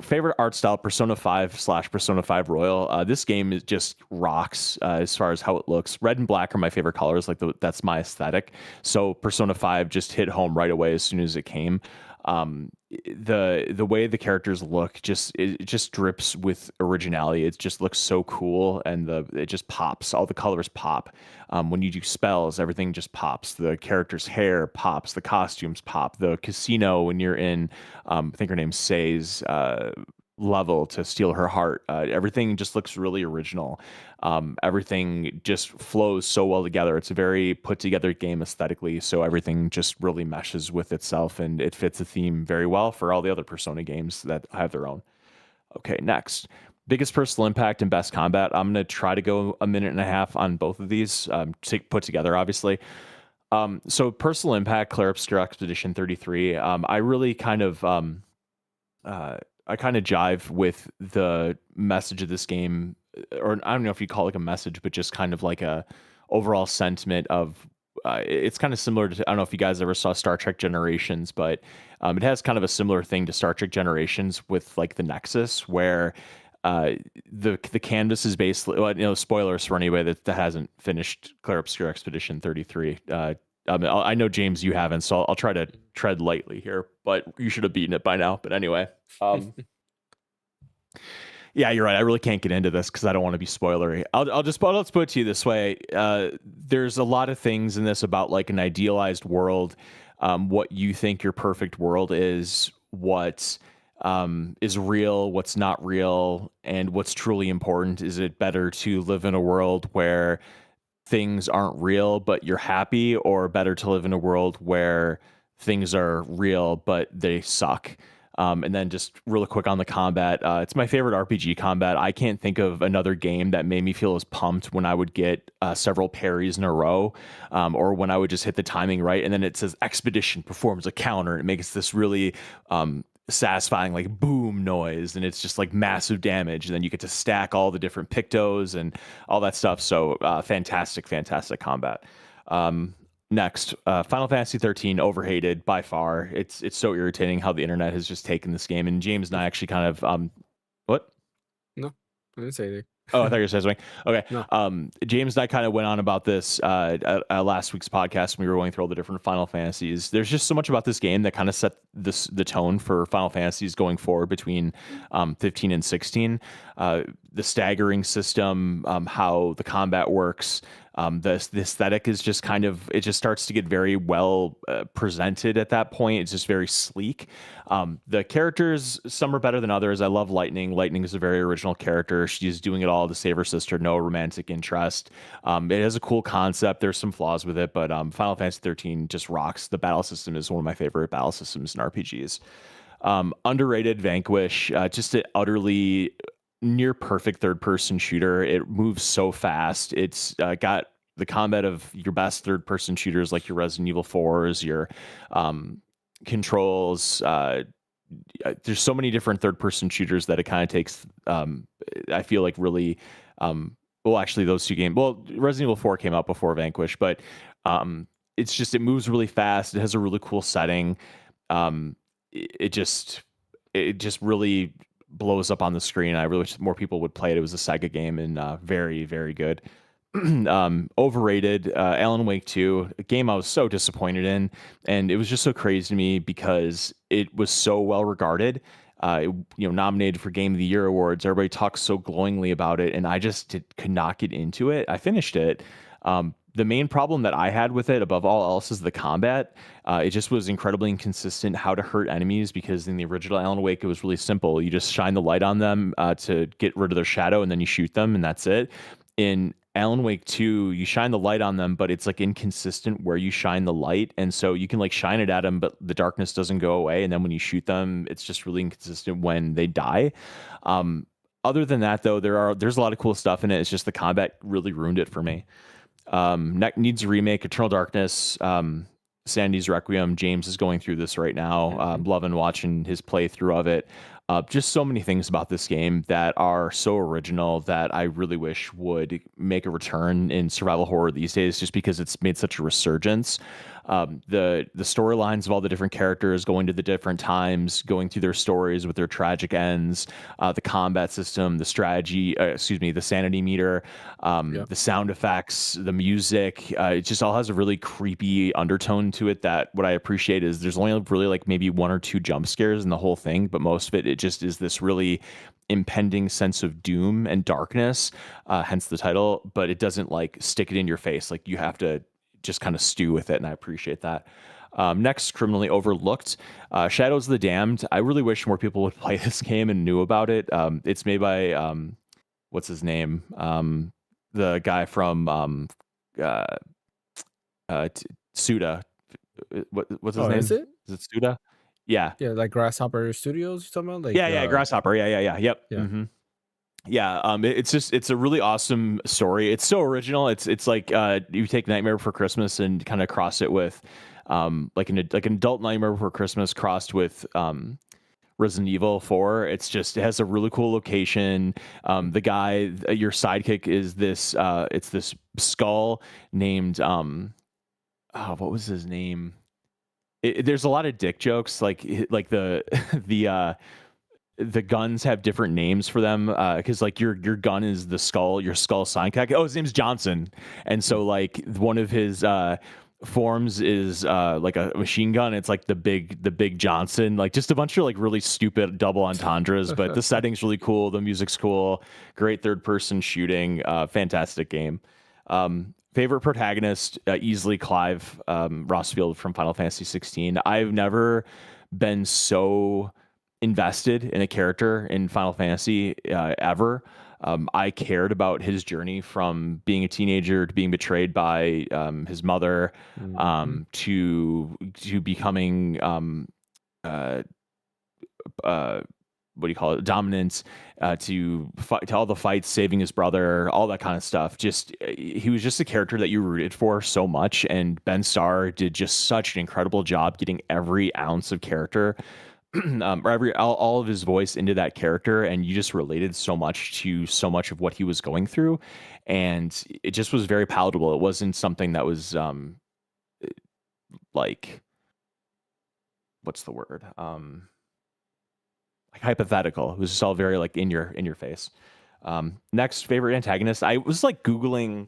Favorite art style, Persona 5 / Persona 5 Royal. This game is just rocks as far as how it looks. Red and black are my favorite colors. That's my aesthetic. So Persona 5 just hit home right away as soon as it came. The way the characters look it just drips with originality. It just looks so cool, and it just pops. All the colors pop. When you do spells, everything just pops. The character's hair pops. The costumes pop. The casino, when you're in, I think her name's Say's level to steal her heart. Everything just looks really original. Everything just flows so well together. It's a very put together game aesthetically, so everything just really meshes with itself, and it fits the theme very well for all the other Persona games that have their own. Okay, next. Biggest personal impact and best combat. I'm going to try to go a minute and a half on both of these put together, obviously. So personal impact, Clair Obscure Expedition 33. I really kind of jive with the message of this game, or I don't know if you call it like a message, but just kind of like a overall sentiment of. It's kind of similar to, I don't know if you guys ever saw Star Trek Generations, but it has kind of a similar thing to Star Trek Generations with like the Nexus, where the canvas is basically, well, spoilers for anybody that hasn't finished Clair Obscure Expedition 33. I know, James, you haven't, so I'll try to tread lightly here, but you should have beaten it by now. But anyway, yeah, you're right. I really can't get into this because I don't want to be spoilery. Let's put it to you this way. There's a lot of things in this about like an idealized world, what you think your perfect world is, what is real, what's not real, and what's truly important. Is it better to live in a world where things aren't real but you're happy, or better to live in a world where things are real but they suck? And then just really quick on the combat, it's my favorite RPG combat. I can't think of another game that made me feel as pumped when I would get several parries in a row, or when I would just hit the timing right, and then it says expedition performs a counter, and it makes this really satisfying like boom noise, and it's just like massive damage, and then you get to stack all the different pictos and all that stuff. So fantastic combat. Next, Final Fantasy 13, overhated by far. It's so irritating how the internet has just taken this game. And James and I actually kind of what? No, I didn't say anything. Oh, I thought you were saying something. Okay. No. James and I kind of went on about this at last week's podcast when we were going through all the different Final Fantasies. There's just so much about this game that kind of the tone for Final Fantasies going forward between 15 and 16. The staggering system, how the combat works, the aesthetic is just kind of, it just starts to get very well presented at that point. It's just very sleek. The characters, some are better than others. I love Lightning. Lightning is a very original character. She's doing it all to save her sister, no romantic interest. It has a cool concept. There's some flaws with it, but Final Fantasy 13 just rocks. The battle system is one of my favorite battle systems in RPGs. Underrated Vanquish, just an utterly near perfect third person shooter. It moves so fast. It's got the combat of your best third person shooters like your Resident Evil 4s, your controls. There's so many different third person shooters that it kind of takes, I feel like really, well, actually those two games, well, Resident Evil 4 came out before Vanquish, but it's just, it moves really fast. It has a really cool setting. It just really blows up on the screen. I really wish more people would play it. It was a Sega game and very, very good. Overrated, Alan Wake 2, a game I was so disappointed in, and it was just so crazy to me because it was so well regarded. Nominated for Game of the Year awards. Everybody talks so glowingly about it, and I just could not get into it. I finished it. The main problem that I had with it, above all else, is the combat. It just was incredibly inconsistent how to hurt enemies, because in the original Alan Wake, it was really simple. You just shine the light on them to get rid of their shadow, and then you shoot them, and that's it. In Alan Wake 2, you shine the light on them, but it's like inconsistent where you shine the light. And so you can like shine it at them, but the darkness doesn't go away. And then when you shoot them, it's just really inconsistent when they die. Other than that, though, there's a lot of cool stuff in it. It's just the combat really ruined it for me. Needs a remake. Eternal Darkness, Sandy's Requiem. James is going through this right now. Loving watching his playthrough of it. Just so many things about this game that are so original that I really wish would make a return in survival horror these days, just because it's made such a resurgence. The storylines of all the different characters going to the different times, going through their stories with their tragic ends, the combat system, the strategy, the sanity meter, the sound effects, the music, it just all has a really creepy undertone to it that what I appreciate is there's only really like maybe one or two jump scares in the whole thing, but most of it just is this really impending sense of doom and darkness, hence the title, but it doesn't like stick it in your face. Like you have to just kind of stew with it, and I appreciate that. Next, Criminally Overlooked, Shadows of the Damned. I really wish more people would play this game and knew about it. It's made by what's his name? The guy from Suda. What's his name? Is it? Is it Suda? Yeah. Yeah, like Grasshopper Studios, you talking about? Like, yeah, Grasshopper. Yeah. Yep. Yeah. Mm-hmm. Yeah, it's a really awesome story. It's so original. It's like you take Nightmare Before Christmas and kind of cross it with like an adult Nightmare Before Christmas crossed with Resident Evil 4. It has a really cool location. The guy, your sidekick, is this it's this skull named what was his name? There's a lot of dick jokes, like the guns have different names for them, because like your gun is your skull sidekick. Oh, his name's Johnson, and so like one of his forms is like a machine gun. It's like the big Johnson, like just a bunch of like really stupid double entendres. But the setting's really cool. The music's cool. Great third person shooting. Fantastic game. Favorite protagonist, easily Clive Rossfield from Final Fantasy 16. I've never been so invested in a character in Final Fantasy ever. I cared about his journey from being a teenager to being betrayed by his mother, to becoming what do you call it, dominant, to all the fights, saving his brother, all that kind of stuff. Just he was just a character that you rooted for so much, and Ben Starr did just such an incredible job getting every ounce of character, or all of his voice into that character, and you just related so much to so much of what he was going through, and it just was very palatable. It wasn't something that was like, what's the word, like hypothetical. It was just all very like in your face. Next, favorite antagonist. I was like Googling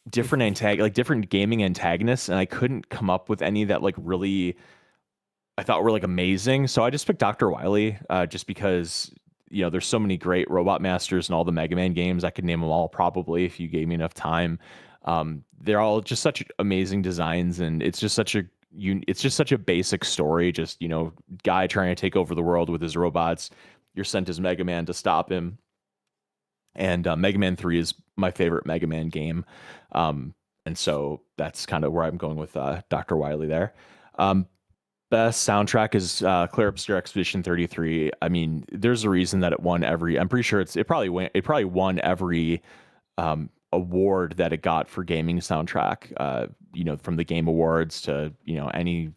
different different gaming antagonists, and I couldn't come up with any that like really I thought were like amazing. So I just picked Dr. Wily, just because there's so many great Robot Masters in all the Mega Man games. I could name them all probably if you gave me enough time. They're all just such amazing designs, and it's just such a basic story. Just guy trying to take over the world with his robots. You're sent as Mega Man to stop him. And Mega Man 3 is my favorite Mega Man game. And so that's kind of where I'm going with Dr. Wily there. Best soundtrack is Clear Obscure Expedition 33. I mean, there's a reason that it won every. I'm pretty sure it probably won every award that it got for gaming soundtrack. From the Game Awards to any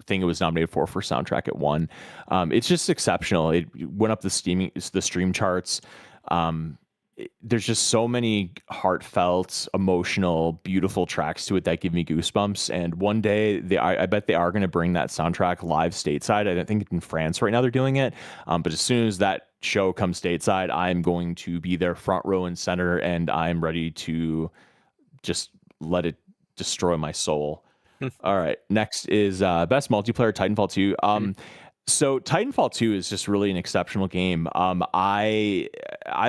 thing it was nominated for soundtrack, it won. It's just exceptional. It went up the stream charts. There's just so many heartfelt, emotional, beautiful tracks to it that give me goosebumps. And one day, I bet they are going to bring that soundtrack live stateside. I don't think in France right now they're doing it. But as soon as that show comes stateside, I'm going to be there front row and center, and I'm ready to just let it destroy my soul. All right. Next is best multiplayer, Titanfall 2. So Titanfall 2 is just really an exceptional game. I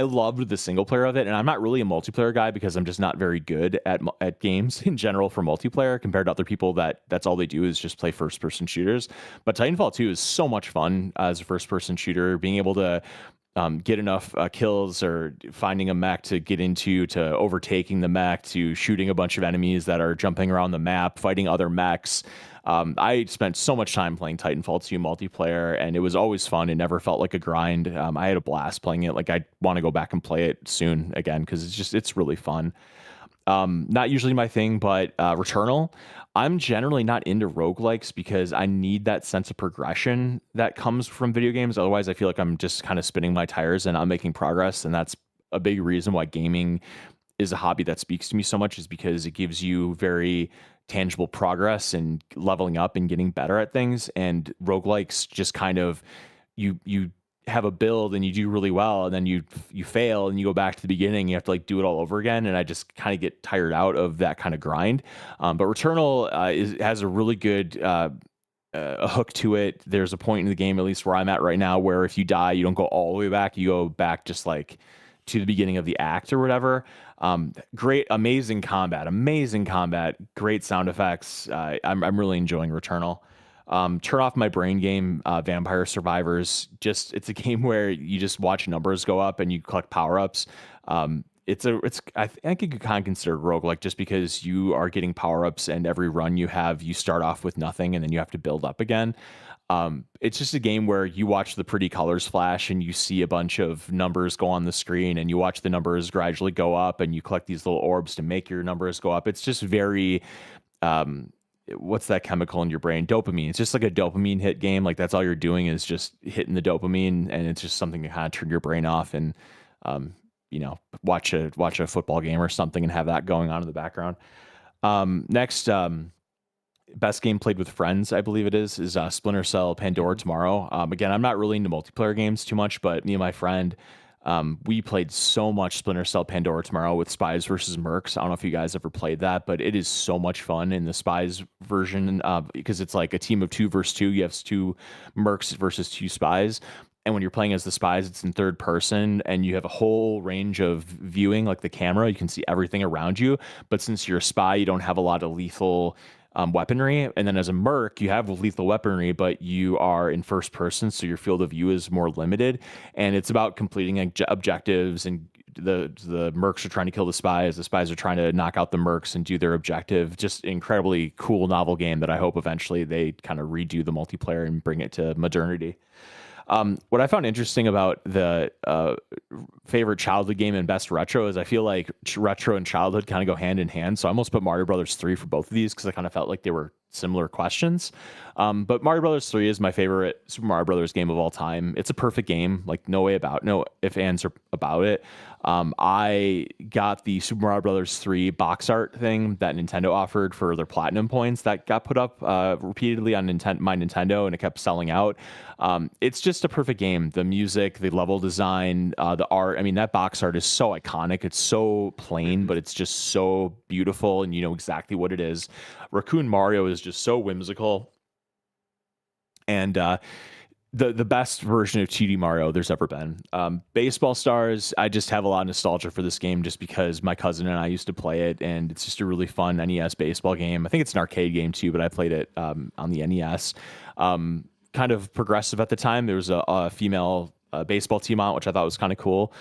loved the single player of it, and I'm not really a multiplayer guy because I'm just not very good at games in general for multiplayer compared to other people that's all they do is just play first person shooters. But Titanfall 2 is so much fun as a first person shooter, being able to get enough kills or finding a mech to get into, to overtaking the mech, to shooting a bunch of enemies that are jumping around the map, fighting other mechs. I spent so much time playing Titanfall 2 multiplayer, and it was always fun. It never felt like a grind. I had a blast playing it. Like, I want to go back and play it soon again because it's really fun. Not usually my thing, but Returnal. I'm generally not into roguelikes because I need that sense of progression that comes from video games. Otherwise, I feel like I'm just kind of spinning my tires and not making progress. And that's a big reason why gaming is a hobby that speaks to me so much, is because it gives you very tangible progress and leveling up and getting better at things. And roguelikes just kind of, you have a build and you do really well, and then you fail and you go back to the beginning. You have to like do it all over again, and I just kind of get tired out of that kind of grind. But Returnal has a really good a hook to it. There's a point in the game, at least where I'm at right now, where if you die, you don't go all the way back. You go back just like to the beginning of the act or whatever. Great, amazing combat, great sound effects. I'm really enjoying Returnal. Turn Off My Brain game, Vampire Survivors. It's a game where you just watch numbers go up and you collect power-ups. I think you could kind of consider roguelike just because you are getting power-ups, and every run you have, you start off with nothing and then you have to build up again. It's just a game where you watch the pretty colors flash and you see a bunch of numbers go on the screen, and you watch the numbers gradually go up, and you collect these little orbs to make your numbers go up. It's just very, what's that chemical in your brain? Dopamine. It's just like a dopamine hit game. Like, that's all you're doing is just hitting the dopamine, and it's just something to kind of turn your brain off and, watch a football game or something and have that going on in the background. Next, best game played with friends, I believe it is Splinter Cell Pandora Tomorrow. Again, I'm not really into multiplayer games too much, but me and my friend, we played so much Splinter Cell Pandora Tomorrow with Spies versus Mercs. I don't know if you guys ever played that, but it is so much fun in the Spies version, because it's like a team of 2 versus 2. You have 2 Mercs versus 2 Spies. And when you're playing as the Spies, it's in third person, and you have a whole range of viewing, like the camera. You can see everything around you. But since you're a spy, you don't have a lot of lethal weaponry. And then as a merc, you have lethal weaponry, but you are in first person, so your field of view is more limited. And it's about completing objectives, and the mercs are trying to kill the spies are trying to knock out the mercs and do their objective. Just incredibly cool, novel game that I hope eventually they kind of redo the multiplayer and bring it to modernity. What I found interesting about the favorite childhood game and best retro is I feel like retro and childhood kind of go hand in hand. So I almost put Mario Brothers 3 for both of these because I kind of felt like they were similar questions. But Mario Brothers 3 is my favorite Super Mario Brothers game of all time. It's a perfect game, like no if ands are about it. I got the Super Mario Brothers 3 box art thing that Nintendo offered for their platinum points that got put up repeatedly on my Nintendo, and it kept selling out. It's just a perfect game. The music, the level design, the art. I mean, that box art is so iconic. It's so plain, but it's just so beautiful, and you know exactly what it is. Raccoon Mario is just so whimsical. and the best version of 2D Mario there's ever been. Baseball Stars, I just have a lot of nostalgia for this game just because my cousin and I used to play it, and it's just a really fun NES baseball game. I think it's an arcade game too, but I played it on the NES. Kind of progressive at the time. There was a female baseball team on it, which I thought was kind of cool.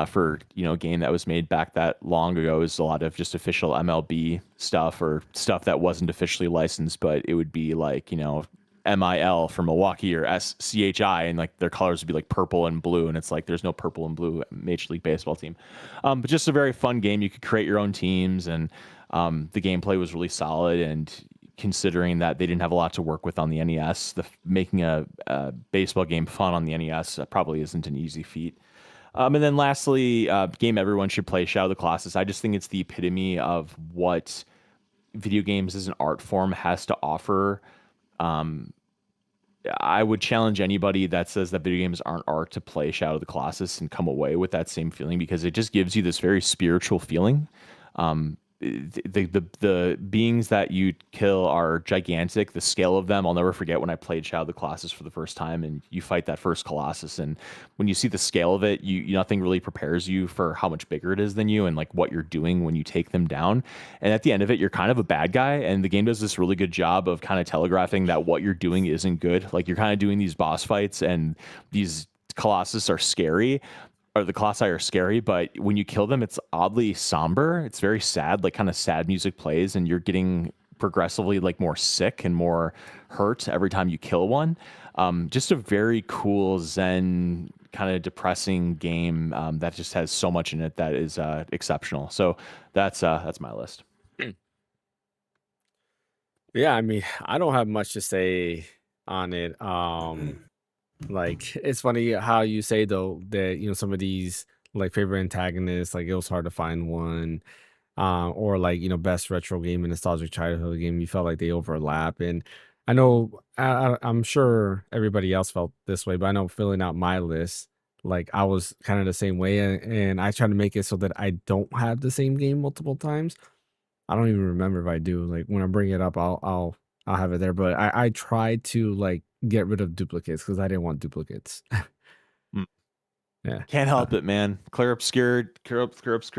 For a game that was made back that long ago, is a lot of just official MLB stuff or stuff that wasn't officially licensed, but it would be like MIL for Milwaukee or SCHI, and like their colors would be like purple and blue, and it's like there's no purple and blue Major League Baseball team. But just a very fun game. You could create your own teams, and the gameplay was really solid. And considering that they didn't have a lot to work with on the NES, making a baseball game fun on the NES probably isn't an easy feat. And then lastly, game everyone should play, Shadow of the Colossus. I just think it's the epitome of what video games as an art form has to offer. I would challenge anybody that says that video games aren't art to play Shadow of the Colossus and come away with that same feeling, because it just gives you this very spiritual feeling. The beings that you kill are gigantic. The scale of them, I'll never forget when I played Shadow of the Colossus for the first time, and you fight that first Colossus, and when you see the scale of it, nothing really prepares you for how much bigger it is than you, and like what you're doing when you take them down. And at the end of it, you're kind of a bad guy, and the game does this really good job of kind of telegraphing that what you're doing isn't good. Like, you're kind of doing these boss fights, and these Colossus are scary, or the Colossi are scary, but when you kill them, it's oddly somber. It's very sad, like kind of sad music plays, and you're getting progressively like more sick and more hurt every time you kill one. Just a very cool Zen kind of depressing game that just has so much in it that is exceptional. So that's my list. Yeah, I mean, I don't have much to say on it. Like, it's funny how you say though that some of these like favorite antagonists, like it was hard to find one, or like best retro game and nostalgic childhood game. You felt like they overlap, and I know I'm sure everybody else felt this way, but I know filling out my list, like I was kind of the same way, and I try to make it so that I don't have the same game multiple times. I don't even remember if I do. Like when I bring it up, I'll have it there, but I tried to like get rid of duplicates because I didn't want duplicates. Yeah, Can't help it, man. Clear Obscure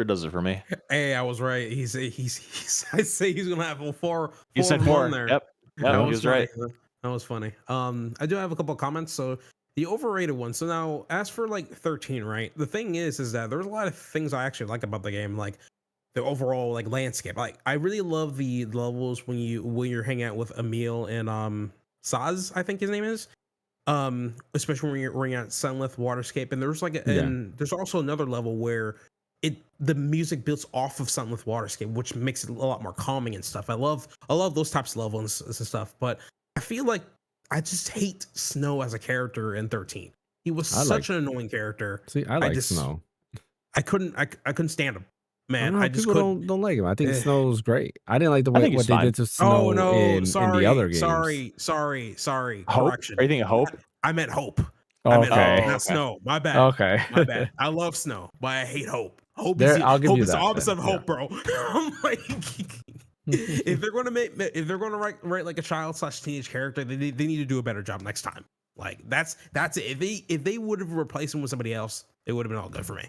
does it for me. Hey, I was right. He's I say he's gonna have a four. You said of 'em four. on there. Yep. That He was was right. funny. That was funny. I do have a couple of comments. So the overrated one. So now, as for like 13, right? The thing is that there's a lot of things I actually like about the game, like the overall like landscape. Like I really love the levels when you're hanging out with Emil and Saz, I think his name is. Especially when you're at Sunlit Waterscape, and there's and there's also another level where the music builds off of Sunlit Waterscape, which makes it a lot more calming and stuff. I love those types of levels and stuff, but I feel like I just hate Snow as a character in 13. He was such an annoying character. See, I like Snow. I couldn't stand him. Man, I just people don't like him. I think Snow's great. I didn't like the way what they did to Snow in the other games. Sorry. Hope? Correction. Are you thinking Hope? I meant Hope. Oh, I meant okay. Hope, not Snow. My bad. Okay. My bad. I love Snow, but I hate Hope. Hope I'll give you is that, the opposite then. of Hope, bro. I'm like, if they're gonna write like a child/teenage character, they need to do a better job next time. Like that's it. If they would have replaced him with somebody else, it would have been all good for me.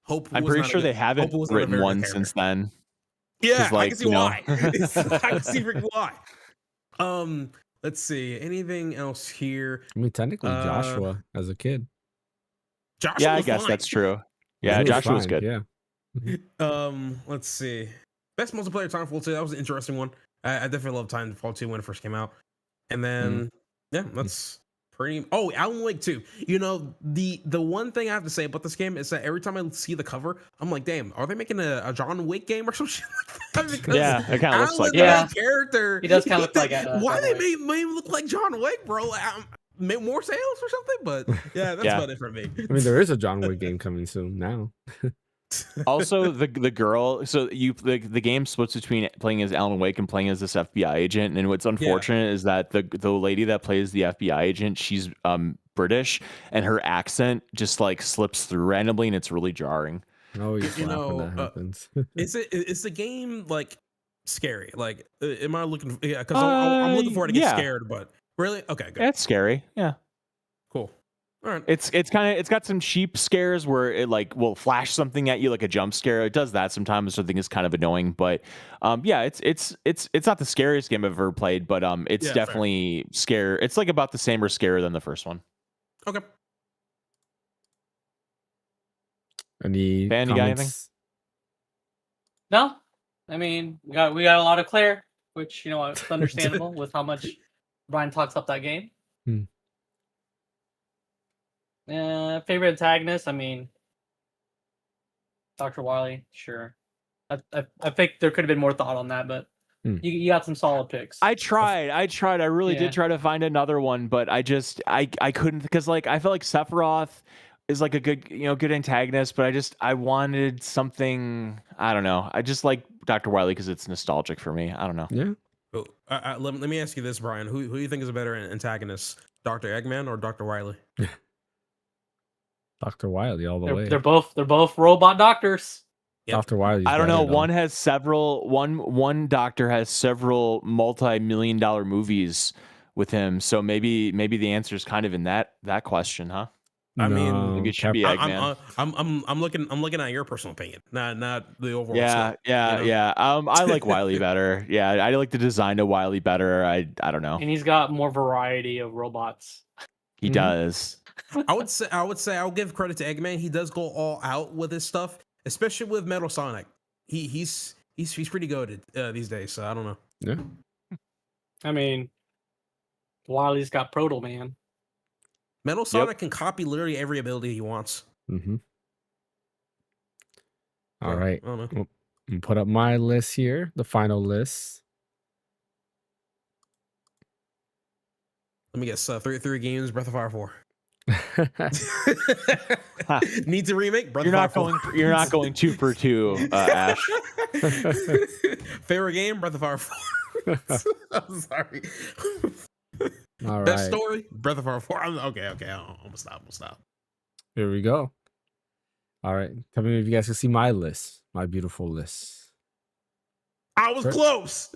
Hope. I'm pretty sure they haven't written one since then. Yeah, like, I can see why. I can see why. Let's see. Anything else here? I mean, technically, Joshua as a kid. Joshua yeah, I was guess fine. that's true. Yeah, He was Joshua was fine, good. Yeah. Let's see. Best multiplayer Titanfall 2. That was an interesting one. I definitely loved Titanfall 2 when it first came out. And then that's pretty. Oh, Alan Wake 2. The one thing I have to say about this game is that every time I see the cover, I'm like, damn, are they making a John Wick game or some shit like that? Because yeah, it kind of looks like that. that character. He does kind of look like why they made him look like John Wick, bro? More sales or something? But yeah, that's about it for me. I mean, there is a John Wick game coming soon now. Also, the girl. So the game splits between playing as Alan Wake and playing as this FBI agent. And what's unfortunate is that the lady that plays the FBI agent, she's British, and her accent just like slips through randomly, and it's really jarring. Oh, you know, when that happens. Is the game like scary? Like, am I looking? Yeah, because I'm looking forward to get scared, but Really? Okay, good. Yeah, it's scary. Yeah. Cool. All right. It's got some cheap scares where it like will flash something at you like a jump scare. It does that sometimes, which I think is kind of annoying. But yeah, it's not the scariest game I've ever played, but it's Yeah, fair. definitely scare. It's like about the same or scarier than the first one. Okay. Any Fan, you got anything? comments? No, I mean we got a lot of Claire, which it's understandable with how much Brian talks up that game. Hmm. Favorite antagonist? I mean, Dr. Wily, sure. I think there could have been more thought on that, but you got some solid picks. I tried. I really Yeah. did try to find another one, but I couldn't, because like I felt like Sephiroth is like a good good antagonist, but I wanted something. I don't know. I just like Dr. Wily because it's nostalgic for me. I don't know. Yeah. Oh, let me ask you this, Brian. Who do you think is a better antagonist, Dr. Eggman or Dr. Wily? Dr. Wily all the way. They're both robot doctors. Yep. Dr. Wily's I don't better, know. though. One has several. One doctor has several multi-million-dollar movies with him. So maybe the answer is kind of in that question, huh? I mean, No, Maybe it should be Cap- Eggman. I'm looking at your personal opinion, not the overall. Yeah, scope, yeah, you know? yeah. I like Wily better. Yeah, I like the design of Wily better. I don't know. And he's got more variety of robots. He Mhm. does. I would say I'll give credit to Eggman. He does go all out with his stuff, especially with Metal Sonic. He's pretty good these days. So I don't know. Yeah. I mean, Wily's got Proto Man. Metal Sonic can copy literally every ability he wants. Mm-hmm. All So, right. I don't know. Well, I'm put up my list here, the final list. Let me guess. Three games. Breath of Fire 4. Needs a remake. Breath You're of not Fire going. 4. You're not going 2 for 2, Ash. Favorite game. Breath of Fire 4. I'm sorry. All Best right. story. Breath of Fire 4. Okay. I'm gonna stop. Here we go. All right. Tell me if you guys can see my list, my beautiful list. I was Right. close.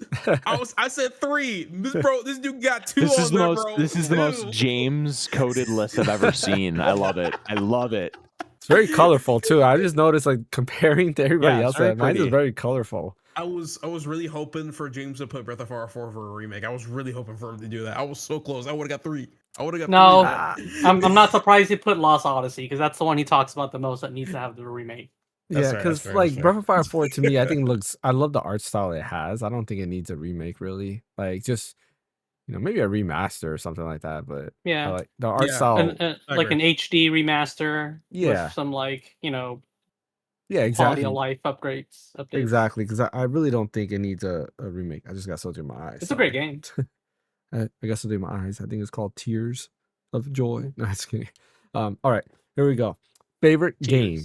I said 3. This dude got 2 This on is the there, most. bro. This is the most 2. James coded list I've ever seen. I love it. I love it. It's very colorful too. I just noticed, like, comparing to everybody Yeah, else, it's very that mine is pretty. very colorful. I was really hoping for James to put Breath of Fire 4 for a remake. I was really hoping for him to do that. I was so close. I would have got 3. I would have got No, 3. I'm not surprised he put Lost Odyssey because that's the one he talks about the most that needs to have the remake. That's Yeah, fair, because that's fair, like that's fair. Breath of Fire 4 to me, I think I love the art style it has. I don't think it needs a remake really. Like, just maybe a remaster or something like that. But Yeah. like the art Yeah. style, I Like an agree. HD remaster Yeah. with some yeah, quality exactly, of life updates. exactly. Because I really don't think it needs a remake. I just got so through my eyes. It's a great sorry. game. I got so through my eyes. I think it's called Tears of Joy. No, just kidding. All right, here we go. Favorite game.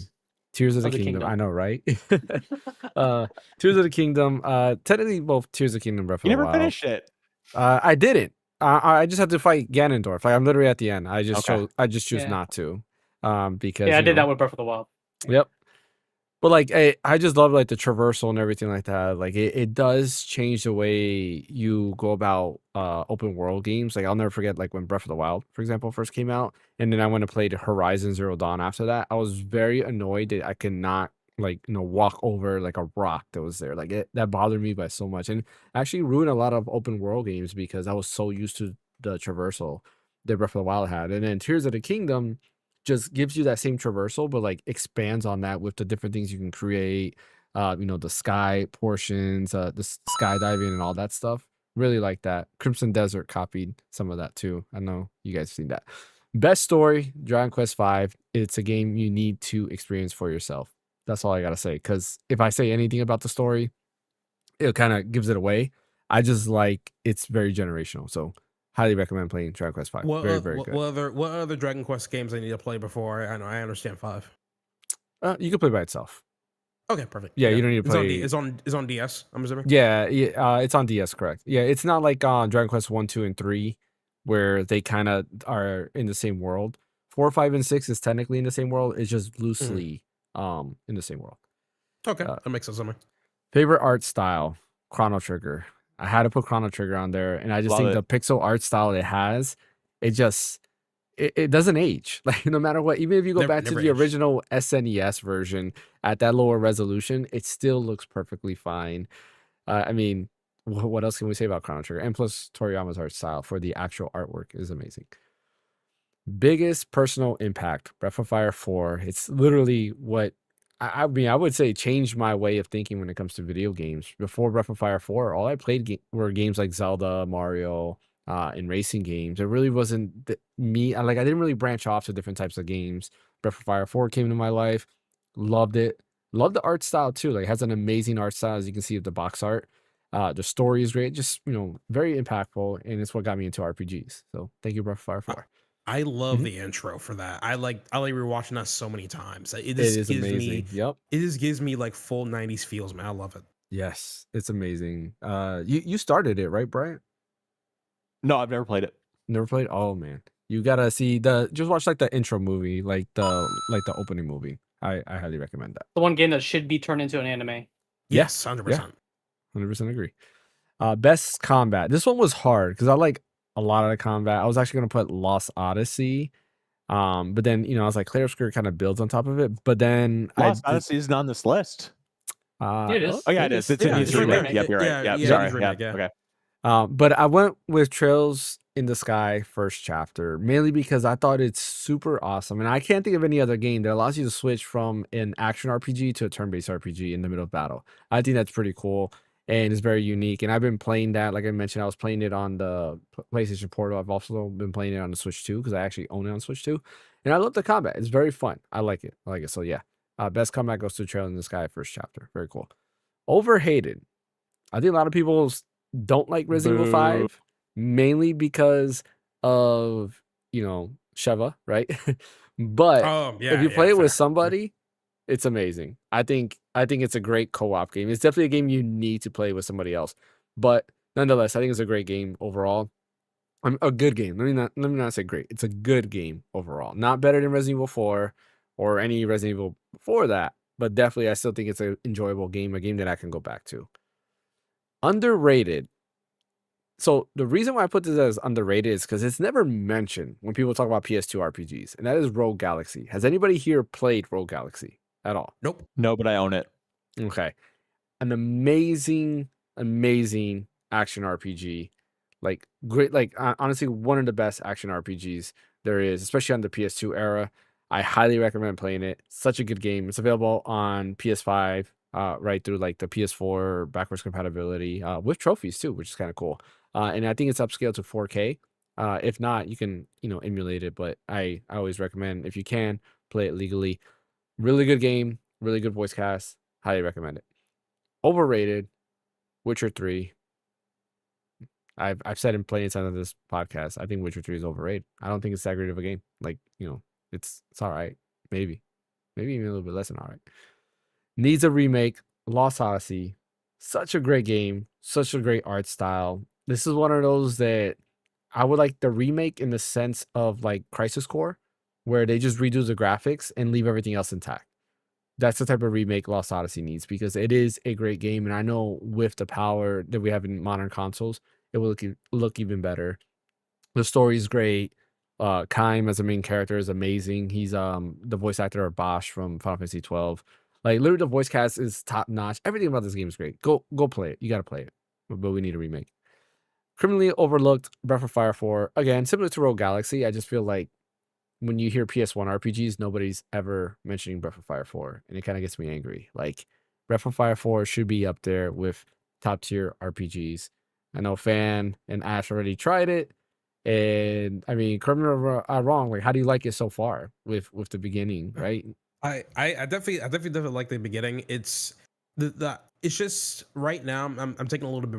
Tears of the Kingdom. I know, right? Tears of the Kingdom. Technically, both Tears of the Kingdom, Breath of You the never Wild. finished it. I didn't. I just had to fight Ganondorf. Like, I'm literally at the end. I just Okay. choose Yeah. not to. Because Yeah, I did that with Breath of the Wild. Yep. But like, I just love like the traversal and everything like that. Like, it does change the way you go about open world games. Like, I'll never forget like when Breath of the Wild, for example, first came out, and then I went and played Horizon Zero Dawn after that. I was very annoyed that I could not walk over like a rock that was there. Like, that bothered me by so much, and actually ruined a lot of open world games because I was so used to the traversal that Breath of the Wild had. And then Tears of the Kingdom just gives you that same traversal, but like expands on that with the different things you can create. The sky portions, the skydiving and all that stuff. Really like that. Crimson Desert copied some of that too. I know you guys have seen that. Best story, Dragon Quest V. It's a game you need to experience for yourself. That's all I gotta say. Because if I say anything about the story, it kind of gives it away. I just like it's very generational. So highly recommend playing Dragon Quest V. Very, very good. What other Dragon Quest games I need to play before I understand 5? You can play by itself. Okay, perfect. Yeah, you don't need to play. It's on DS. I'm assuming. Yeah, it's on DS, correct? Yeah, it's not like Dragon Quest 1, 2, and 3, where they kind of are in the same world. 4, 5, and 6 is technically in the same world. It's just loosely in the same world. Okay, that makes sense. Favorite art style, Chrono Trigger. I had to put Chrono Trigger on there, and I just Love think it. the pixel art style it has, it doesn't age. Like no matter what, even if you go back to Never the aged. original SNES version at that lower resolution, it still looks perfectly fine. I mean, what else can we say about Chrono Trigger? And plus, Toriyama's art style for the actual artwork is amazing. Biggest personal impact, Breath of Fire 4. It's literally what I mean, I would say changed my way of thinking when it comes to video games. Before Breath of Fire 4, all I played were games like Zelda, Mario, and racing games. It really wasn't me. I didn't really branch off to different types of games. Breath of Fire 4 came to my life. Loved it. Loved the art style too. Like, it has an amazing art style, as you can see with the box art. The story is great. Just, very impactful. And it's what got me into RPGs. So thank you, Breath of Fire 4. I love Mhm. the intro for that. I like rewatching that so many times. It It just is gives amazing. me Yep. it just gives me like full 90s feels, man. I love it. Yes, it's amazing. You started it, right, Brian? No, I've never played it. Never played? Oh man. You gotta see just watch like the intro movie, like the opening movie. I highly recommend that. The one game that should be turned into an anime. Yes, 100%. 100% agree. Best combat. This one was hard because I like a lot of the combat. I was actually gonna put Lost Odyssey. But then I was like, Claire Obscur kind of builds on top of it. But then Lost Odyssey isn't on this list. Yeah, it is. Oh yeah, it is. It's Yeah, in it's his remake. remake. Yep, you're right. Yeah, Yep, yeah, sorry. it is remake, Yep, yeah. okay. But I went with Trails in the Sky first chapter, mainly because I thought it's super awesome. And I can't think of any other game that allows you to switch from an action RPG to a turn-based RPG in the middle of battle. I think that's pretty cool and it's very unique. And I've been playing that, like I mentioned, I was playing it on the PlayStation Portal. I've also been playing it on the Switch 2 because I actually own it on Switch 2. And I love the combat. It's very fun. I like it. So yeah, best combat goes to Trail in the Sky first chapter. Very cool. Overhated. I think a lot of people don't like Resident Evil 5, mainly because of, Sheva, right? But Oh, yeah. if you yeah, play it with fair. somebody, it's amazing. I think it's a great co-op game. It's definitely a game you need to play with somebody else. But nonetheless, I think it's a great game overall. A good game. Let me not say great. It's a good game overall. Not better than Resident Evil 4 or any Resident Evil before that, but definitely I still think it's an enjoyable game, a game that I can go back to. Underrated. So the reason why I put this as underrated is because it's never mentioned when people talk about PS2 RPGs, and that is Rogue Galaxy. Has anybody here played Rogue Galaxy at all? Nope. No, but I own it. Okay. An amazing action RPG. Like great, like honestly, one of the best action RPGs there is, especially on the PS2 era. I highly recommend playing it. Such a good game. It's available on PS5, right through like the PS4 backwards compatibility, with trophies too, which is kind of cool. And I think it's upscaled to 4K. If not, you can, emulate it, but I always recommend if you can play it legally. Really good game, really good voice cast. Highly recommend it. Overrated, Witcher 3. I've said in plenty of times on this podcast, I think Witcher 3 is overrated. I don't think it's that great of a game. Like, it's all right. Maybe even a little bit less than all right. Needs a remake. Lost Odyssey. Such a great game. Such a great art style. This is one of those that I would like the remake in the sense of like Crisis Core, where they just redo the graphics and leave everything else intact. That's the type of remake Lost Odyssey needs because it is a great game. And I know with the power that we have in modern consoles, it will look even better. The story's great. Kaim as a main character is amazing. He's the voice actor of Bosch from Final Fantasy 12. Like literally the voice cast is top notch. Everything about this game is great. Go play it. You gotta play it. But we need a remake. Criminally overlooked Breath of Fire 4. Again, similar to Rogue Galaxy, I just feel like when you hear PS1 RPGs, nobody's ever mentioning Breath of Fire 4, and it kind of gets me angry. Like, Breath of Fire 4 should be up there with top tier RPGs. I know Fan and Ash already tried it, and I mean, correct me if I'm wrong. Like, how do you like it so far with the beginning, right? I definitely like the beginning. It's it's just right now I'm taking a little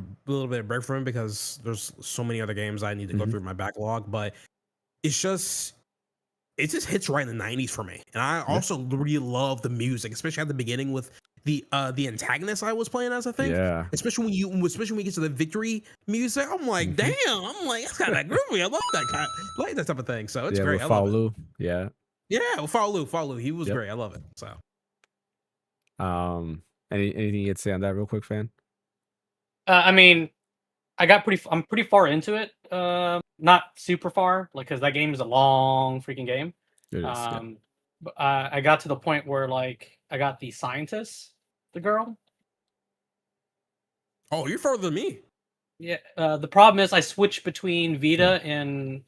bit of break from it because there's so many other games I need to go through my backlog, but it just hits right in the 90s for me. And I also really love the music, especially at the beginning with the antagonist I was playing as, I think. Yeah. Especially when we get to the victory music. I'm like, damn, I'm like, that's kind of groovy. I like that type of thing. So it's great. With I love it. Faolu. Yeah. Yeah, well, Faolu. He was great. I love it. So Anything you'd say on that real quick, Fan? I mean, I'm pretty far into it. Not super far, like because that game is a long freaking game. It is, yeah. But I got to the point where like I got the scientist, the girl. Oh, you're further than me. Yeah. The problem is I switched between Vita and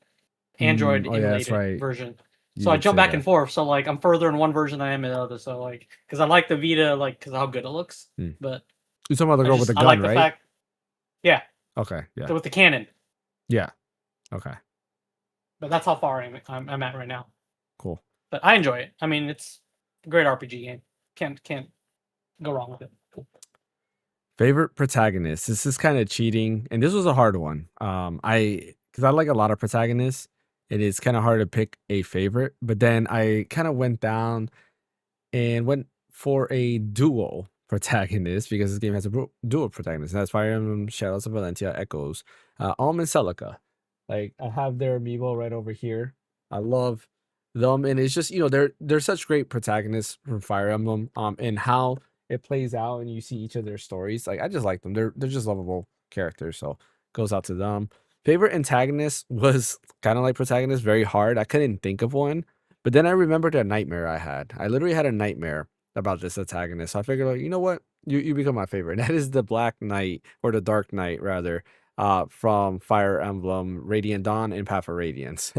Android Oh yeah, that's emulated right. version. You So I did jump say back that. and forth. So like I'm further in one version than I am in the other. So like because I like the Vita like because how good it looks. But You're talking about the girl with the I gun, like the right? fact. Yeah. Okay, yeah, With the cannon. yeah. Okay, But that's how far I'm at right now. cool. But I enjoy it. I mean, it's a great RPG game. Can't go wrong with it. Favorite protagonist. This is kind of cheating, and this was a hard one. Because I like a lot of protagonists. It is kind of hard to pick a favorite, but then I kind of went down and went for a dual protagonist because this game has a dual protagonist. And that's Fire Emblem Shadows of Valentia Echoes, Alm and Celica. Like I have their amiibo right over here. I love them, and it's just they're such great protagonists from Fire Emblem. And how it plays out, and you see each of their stories. Like I just like them. They're just lovable characters. So goes out to them. Favorite antagonist was kind of like protagonist, very hard. I couldn't think of one. But then I remembered a nightmare I had. I literally had a nightmare about this antagonist. So I figured, like, you know what? You become my favorite. That is the Black Knight, or the Dark Knight rather, from Fire Emblem, Radiant Dawn, and Path of Radiance.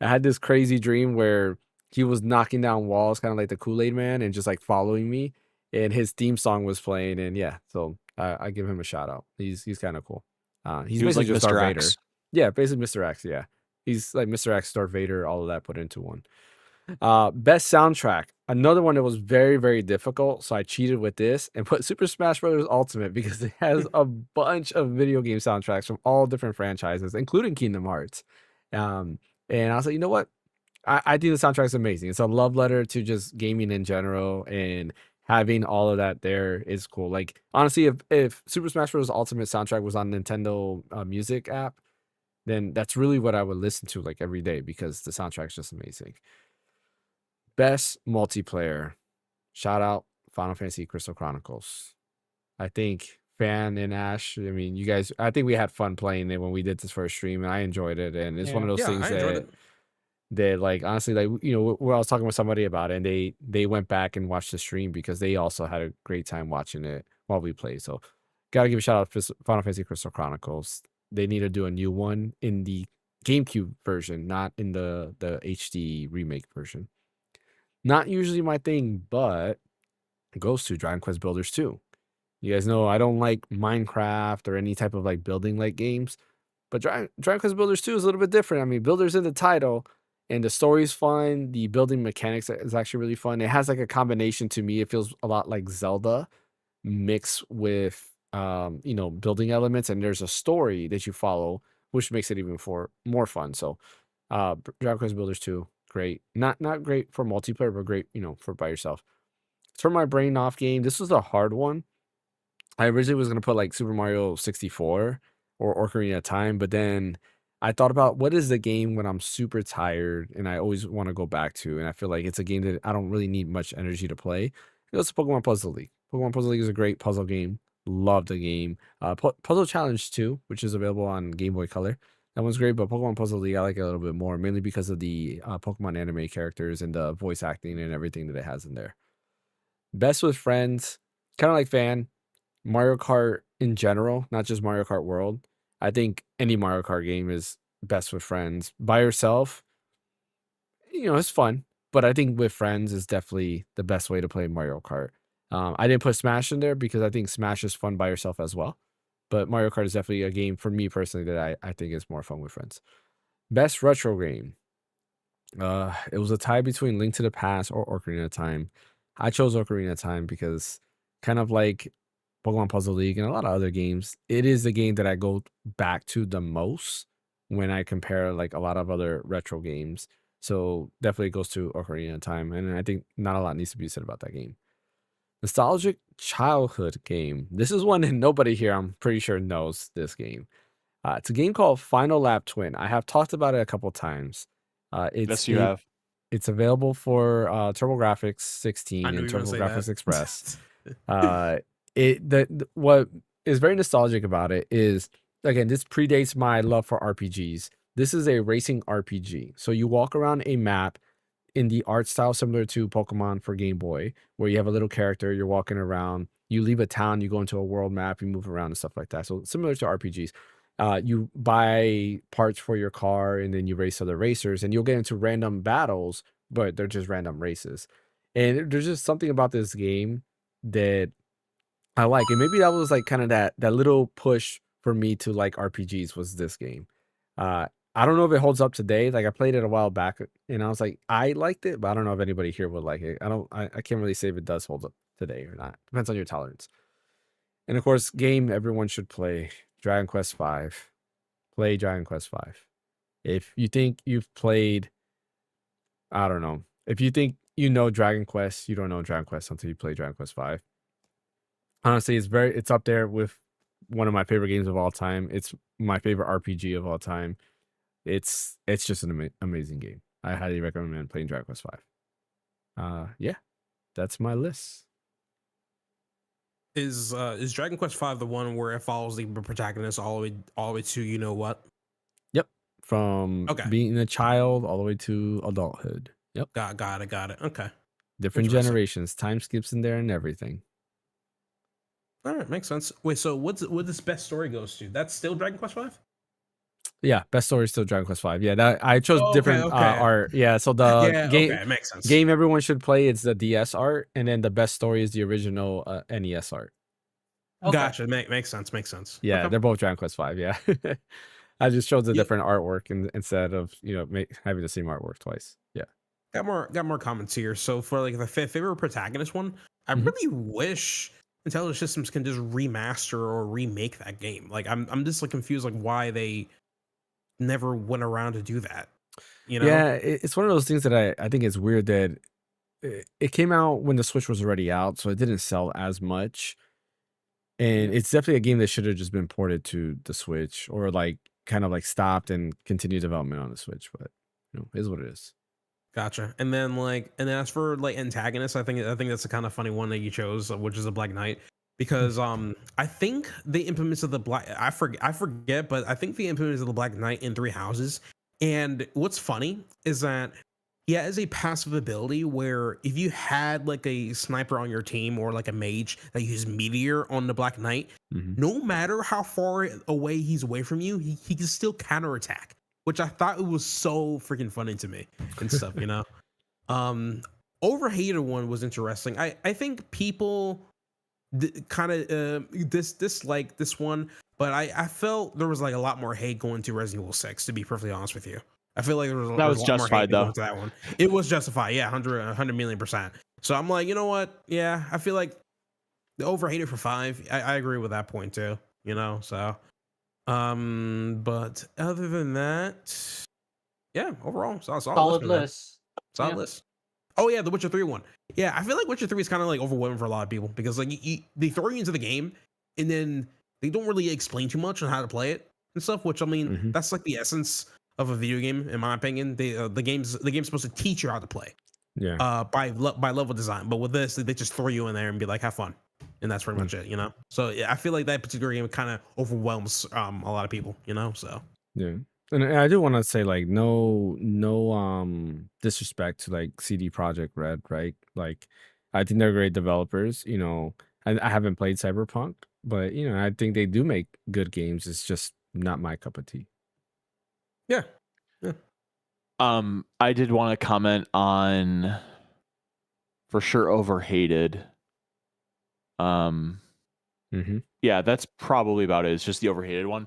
I had this crazy dream where he was knocking down walls, kind of like the Kool-Aid Man, and just like following me. And his theme song was playing, and yeah, so I give him a shout out. He's kind of cool. He's He was basically like just Darth Mr. Vader. X. Yeah, basically Mr. X. Yeah, he's like Mr. X, Darth Vader, all of that put into one. Best soundtrack. Another one that was very, very difficult. So I cheated with this and put Super Smash Bros. Ultimate because it has a bunch of video game soundtracks from all different franchises, including Kingdom Hearts. And I was like, you know what? I think the soundtrack is amazing. It's a love letter to just gaming in general, and having all of that there is cool. Like honestly, if Super Smash Bros. Ultimate soundtrack was on Nintendo Music app, then that's really what I would listen to like every day because the soundtrack is just amazing. Best multiplayer. Shout out Final Fantasy Crystal Chronicles. I think Fan and Ash, I mean, you guys, I think we had fun playing it when we did this first stream, and I enjoyed it. And it's one of those Yeah, things I enjoyed that it. like honestly, like where I was talking with somebody about it, and they went back and watched the stream because they also had a great time watching it while we played. So gotta give a shout out to Final Fantasy Crystal Chronicles. They need to do a new one in the GameCube version, not in the HD remake version. Not usually my thing, but it goes to Dragon Quest Builders 2. You guys know I don't like Minecraft or any type of like building like games, but Dragon Quest Builders 2 is a little bit different. I mean, Builders in the title, and the story's fun. The building mechanics is actually really fun. It has like a combination to me. It feels a lot like Zelda mixed with building elements, and there's a story that you follow, which makes it even more fun. So Dragon Quest Builders 2, great. Not great for multiplayer, but great, for by yourself. Turn my brain off game. This was a hard one. I originally was gonna put like Super Mario 64 or Ocarina of Time, but then I thought about what is the game when I'm super tired and I always want to go back to, and I feel like it's a game that I don't really need much energy to play. It goes to Pokemon Puzzle League. Pokemon Puzzle League is a great puzzle game. Love the game. Puzzle Challenge 2, which is available on Game Boy Color. That one's great, but Pokemon Puzzle League I like it a little bit more, mainly because of the Pokemon anime characters and the voice acting and everything that it has in there. Best with friends, kind of like Fan. Mario Kart in general, not just Mario Kart World. I think any Mario Kart game is best with friends. By yourself, it's fun, but I think with friends is definitely the best way to play Mario Kart. I didn't put Smash in there because I think Smash is fun by yourself as well. But Mario Kart is definitely a game for me personally that I think is more fun with friends. Best retro game. It was a tie between Link to the Past or Ocarina of Time. I chose Ocarina of Time because kind of like Pokemon Puzzle League and a lot of other games, it is the game that I go back to the most when I compare like a lot of other retro games. So definitely goes to Ocarina of Time, and I think not a lot needs to be said about that game. Nostalgic childhood game. This is one that nobody here, I'm pretty sure, knows this game. It's a game called Final Lap Twin. I have talked about it a couple times. Yes, you have. It's available for TurboGrafx I 16 knew and you were gonna say TurboGrafx that. Express. What is very nostalgic about it is again, this predates my love for RPGs. This is a racing RPG. So you walk around a map in the art style similar to Pokemon for Game Boy, where you have a little character, you're walking around, you leave a town, you go into a world map, you move around and stuff like that. So similar to RPGs. You buy parts for your car and then you race other racers and you'll get into random battles, but they're just random races. And there's just something about this game that I like. And maybe that was like kind of that little push for me to like RPGs was this game. I don't know if it holds up today. Like I played it a while back and I was like, I liked it, but I don't know if anybody here would like it. I can't really say if it does hold up today or not. Depends on your tolerance. And of course, game everyone should play, Dragon Quest V. Play Dragon Quest V. If you think you've played, I don't know. If you think you know Dragon Quest, you don't know Dragon Quest until you play Dragon Quest V. Honestly, it's up there with one of my favorite games of all time. It's my favorite RPG of all time. It's just an amazing game. I highly recommend playing Dragon Quest V. Yeah, that's my list. Is Dragon Quest V the one where it follows the protagonist all the way to you know what? Yep, from Okay. being a child all the way to adulthood. Yep, Got it. Okay. different Interesting. generations, time skips in there and everything. All right, makes sense. Wait, so what this best story goes to? That's still Dragon Quest V? Yeah, best story is still Dragon Quest V. Yeah, that I chose Oh, different okay. art. Yeah, so the Yeah, game okay, makes sense. game everyone should play is the DS art, and then the best story is the original NES art. Okay. Gotcha. Makes sense. Yeah, Okay. they're both Dragon Quest V. Yeah, I just chose a Yeah. different artwork instead of having the same artwork twice. Yeah. Got more comments here. So for like the favorite protagonist one, I Mhm. really wish Intelligent Systems can just remaster or remake that game. Like I'm just like confused like why they never went around to do that. You know? Yeah, it's one of those things that I think it's weird that it came out when the Switch was already out, so it didn't sell as much. And it's definitely a game that should have just been ported to the Switch or like kind of like stopped and continued development on the Switch. But it is what it is. Gotcha. And then as for like antagonists, I think that's a kind of funny one that you chose, which is a Black Knight, because I think they implemented the Black. I forget, but I think they implemented the Black Knight in Three Houses. And what's funny is that he has a passive ability where if you had like a sniper on your team or like a mage that uses Meteor on the Black Knight, Mhm. no matter how far away he's away from you, he can still counterattack, which I thought it was so freaking funny to me and stuff, you know. Overhated one was interesting. I think people kind of dislike this one, but I felt there was like a lot more hate going to Resident Evil 6, to be perfectly honest with you. I feel like there was a lot more justified, hate though. going to that one. It was justified, yeah, 100 million%. So I'm like, you know what? Yeah, I feel like the overhated for 5. I agree with that point too. You know, so but other than that, yeah, overall, Solid man. list. Solid Yeah. list. Oh yeah, the Witcher 3 one. Yeah, I feel like Witcher 3 is kind of like overwhelming for a lot of people because like they throw you into the game and then they don't really explain too much on how to play it and stuff. Which I mean, Mhm. that's like the essence of a video game, in my opinion. The game's supposed to teach you how to play Yeah. by level design. But with this, they just throw you in there and be like, have fun, and that's pretty much it. You know. So yeah, I feel like that particular game kind of overwhelms a lot of people. You know. So Yeah. And I do want to say like no disrespect to like CD Projekt Red, right? Like I think they're great developers, I haven't played Cyberpunk, but I think they do make good games. It's just not my cup of tea. yeah. I did want to comment on for sure overhated. Mhm. Yeah, that's probably about it. It's just the overhated one.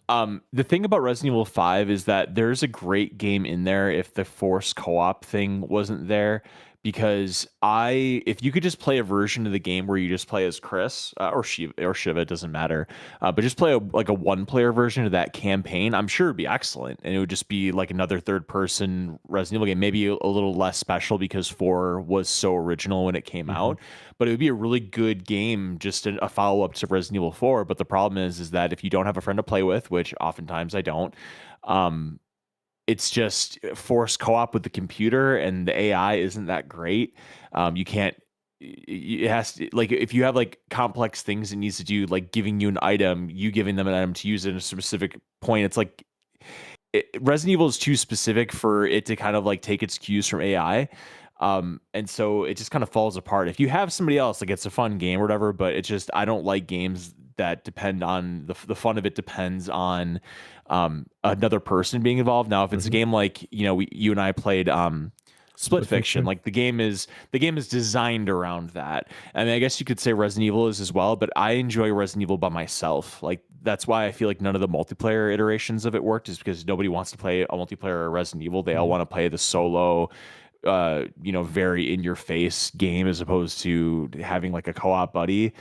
The thing about Resident Evil 5 is that there's a great game in there if the forced co-op thing wasn't there. Because if you could just play a version of the game where you just play as Chris or Shiva, it doesn't matter, but just play a one-player version of that campaign, I'm sure it'd be excellent, and it would just be like another third-person Resident Evil game, maybe a little less special because 4 was so original when it came out, but it would be a really good game, just a follow-up to Resident Evil 4. But the problem is that if you don't have a friend to play with, which oftentimes I don't, it's just forced co-op with the computer, and the AI isn't that great. You can't it has to, like, if you have like complex things it needs to do, like giving you an item, you giving them an item to use at a specific point. It's like Resident Evil is too specific for it to kind of like take its cues from AI. And so it just kind of falls apart. If you have somebody else, like it's a fun game or whatever, but it's just, I don't like games that depend on the fun of it depends on another person being involved. Now, if it's a game like, you and I played Split Fiction, like the game is designed around that. I mean, I guess you could say Resident Evil is as well, but I enjoy Resident Evil by myself. Like that's why I feel like none of the multiplayer iterations of it worked, is because nobody wants to play a multiplayer Resident Evil. They all want to play the solo, very in your face game, as opposed to having like a co-op buddy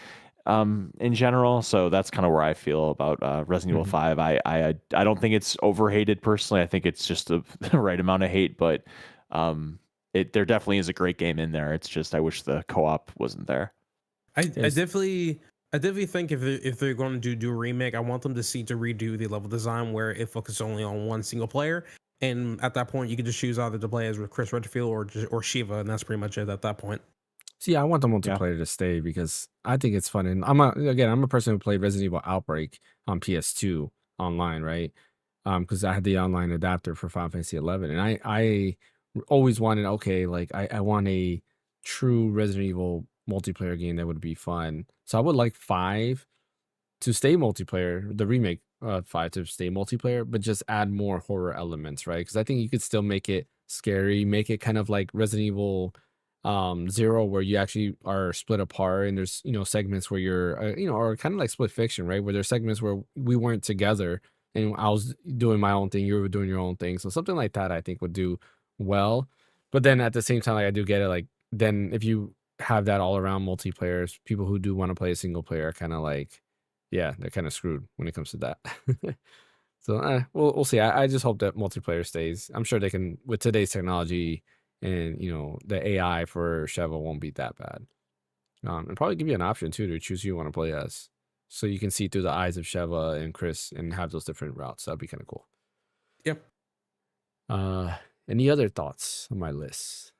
in general. So that's kind of where I feel about Resident Evil 5. I don't think it's overhated personally. I think it's just the right amount of hate, but there definitely is a great game in there. It's just I wish the co-op wasn't there. I definitely think if they're going to do a remake, I want them to redo the level design where it focuses only on one single player, and at that point you can just choose either to play as with Chris Redfield or Shiva, and that's pretty much it at that point. See, I want the multiplayer to stay because I think it's fun, and I'm a person who played Resident Evil Outbreak on PS2 online, right? Because I had the online adapter for Final Fantasy 11, and I always wanted, I want a true Resident Evil multiplayer game that would be fun. So I would like 5 to stay multiplayer, the remake 5 to stay multiplayer, but just add more horror elements, right? Because I think you could still make it scary, make it kind of like Resident Evil 0, where you actually are split apart, and there's segments where you're or kind of like Split Fiction, right, where there's segments where we weren't together and I was doing my own thing, you were doing your own thing. So something like that I think would do well. But then at the same time, like, I do get it, like, then if you have that all around multiplayers, people who do want to play a single player are kind of like, yeah, they're kind of screwed when it comes to that. So we'll see. I just hope that multiplayer stays. I'm sure they can, with today's technology, and the AI for Sheva won't be that bad. And probably give you an option too to choose who you want to play as, so you can see through the eyes of Sheva and Chris and have those different routes. That'd be kind of cool. Yep. Any other thoughts on my list?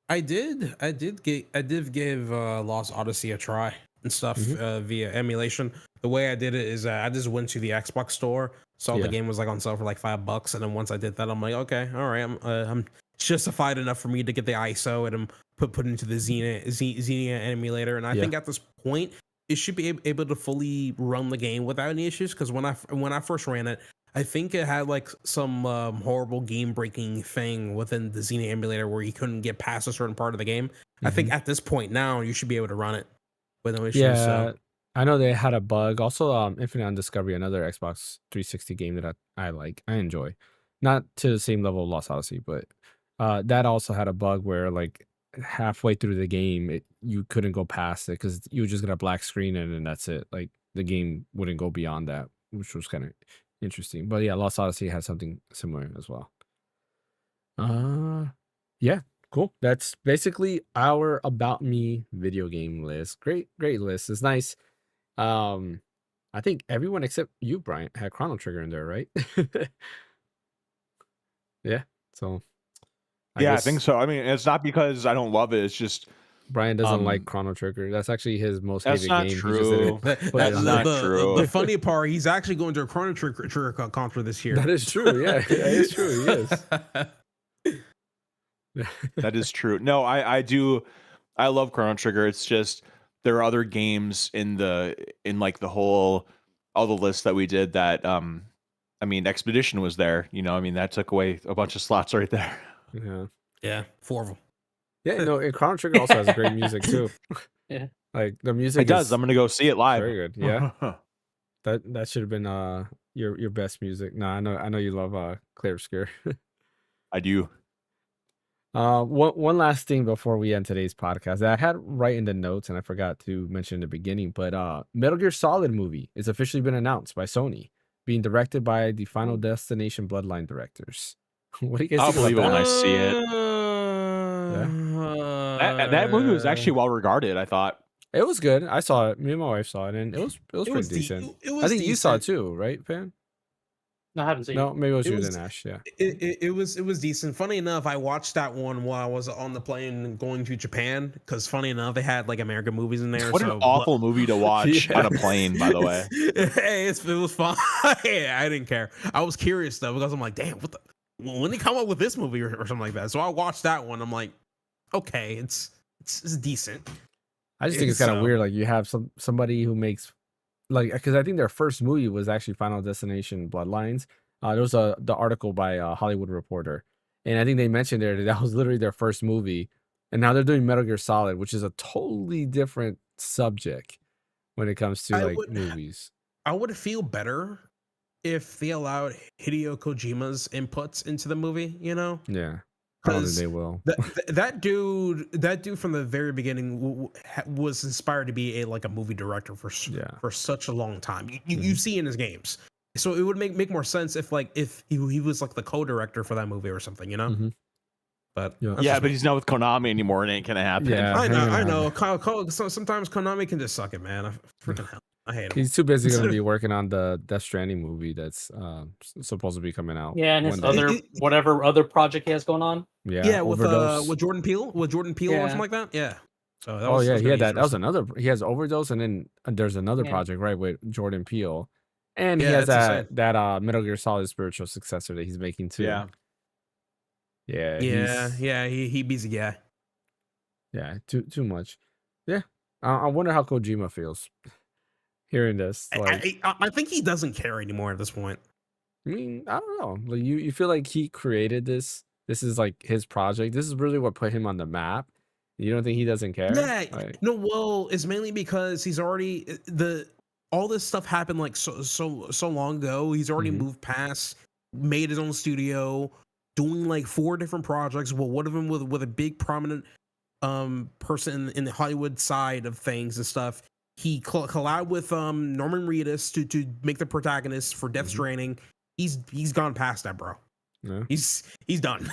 I did give Lost Odyssey a try and stuff via emulation. The way I did it is I just went to the Xbox store, saw the game was like on sale for like $5, and then once I did that, I'm like, okay, all right, I'm justified enough for me to get the ISO and put into the Xenia emulator, and I think at this point it should be able to fully run the game without any issues. Because when I first ran it, I think it had like some horrible game breaking thing within the Xenia emulator where you couldn't get past a certain part of the game. I think at this point now you should be able to run it with no issues. Yeah, so. I know they had a bug. Also, Infinite Undiscovery, another Xbox 360 game that I enjoy. Not to the same level of Lost Odyssey, but that also had a bug where like halfway through the game, you couldn't go past it because you would just get a black screen and that's it. Like the game wouldn't go beyond that, which was kind of interesting. But yeah, Lost Odyssey had something similar as well. Yeah, cool. That's basically our About Me video game list. Great list. It's nice. I think everyone except you, Brian, had Chrono Trigger in there, right? Yeah. So I think so. I mean, it's not because I don't love it. It's just Brian doesn't like Chrono Trigger. That's actually his most hated not game. True. That's not true. The funny part, he's actually going to a Chrono Trigger concert this year. That is true. Yeah, that is true. He is. That is true. No, I do. I love Chrono Trigger. It's just there are other games in like the whole all the lists that we did that I mean, Expedition was there. I mean, that took away a bunch of slots right there. Yeah, 4 of them. Yeah, no, and Chrono Trigger also has great music too. Yeah, like the music. It does. I'm gonna go see it live. Very good. Yeah, that should have been your best music. No, I know you love Clear Obscure. I do. One last thing before we end today's podcast that I had right in the notes and I forgot to mention in the beginning, but Metal Gear Solid movie is officially been announced by Sony, being directed by the Final Destination Bloodline directors. What do you guys I'll think believe it about when I that? see it. That movie was actually well regarded, I thought. It was good. I saw it. Me and my wife saw it, and it was pretty decent. I think you saw it too, right, Pan? No, I haven't seen it. No, maybe it was It you was then, Ash. Yeah. it was decent. Funny enough, I watched that one while I was on the plane going to Japan because funny enough, they had like American movies in there. What an so awful movie to watch Yeah. on a plane, by the way. Hey, it was fun. Yeah, I didn't care. I was curious though because I'm like, damn, what the when they come up with this movie or something like that. So I watched that one. I'm like, okay, it's decent. I just think it's kind of So- weird. Like you have somebody who makes because I think their first movie was actually Final Destination Bloodlines. There was the article by Hollywood Reporter, and I think they mentioned there that was literally their first movie, and now they're doing Metal Gear Solid, which is a totally different subject when it comes to I like would- movies. I would feel better if they allowed Hideo Kojima's inputs into the movie. You know, Yeah, I don't think 'Cause they will. that dude from the very beginning was inspired to be a movie director for such a long time. You see in his games, so it would make more sense if he was like the co-director for that movie or something, you know. Mhm. But Yeah. that's Yeah, just but me. he's not with Konami anymore, and it ain't gonna happen. Yeah. I know. Sometimes Konami can just suck it, man. Freaking hell, I hate him. He's too busy going to be working on the Death Stranding movie that's supposed to be coming out. Yeah, and his one day. other whatever other project he has going on. Yeah, with Jordan Peele, or Yeah. something like that. Yeah. So that Oh was, yeah, that's he gonna had be that. That was interesting. another. He has Overdose, and then there's another Yeah. project right with Jordan Peele, and he Yeah, has that's insane. that Metal Gear Solid spiritual successor that he's making too. Yeah. yeah, Yeah. He beats a guy. yeah. Too much. Yeah, I wonder how Kojima feels hearing this. Like, I think he doesn't care anymore at this point. I mean, I don't know. Like, you feel like he created this. This is like his project. This is really what put him on the map. You don't think he doesn't care? Yeah, Like, no. Well, it's mainly because he's already all this stuff happened like so long ago. He's already Mhm. moved past, made his own studio, doing like 4 different projects. Well, one of them with a big prominent person in the Hollywood side of things and stuff. He collabed with Norman Reedus to make the protagonist for Death Mhm. Stranding. He's gone past that, bro. yeah. He's done.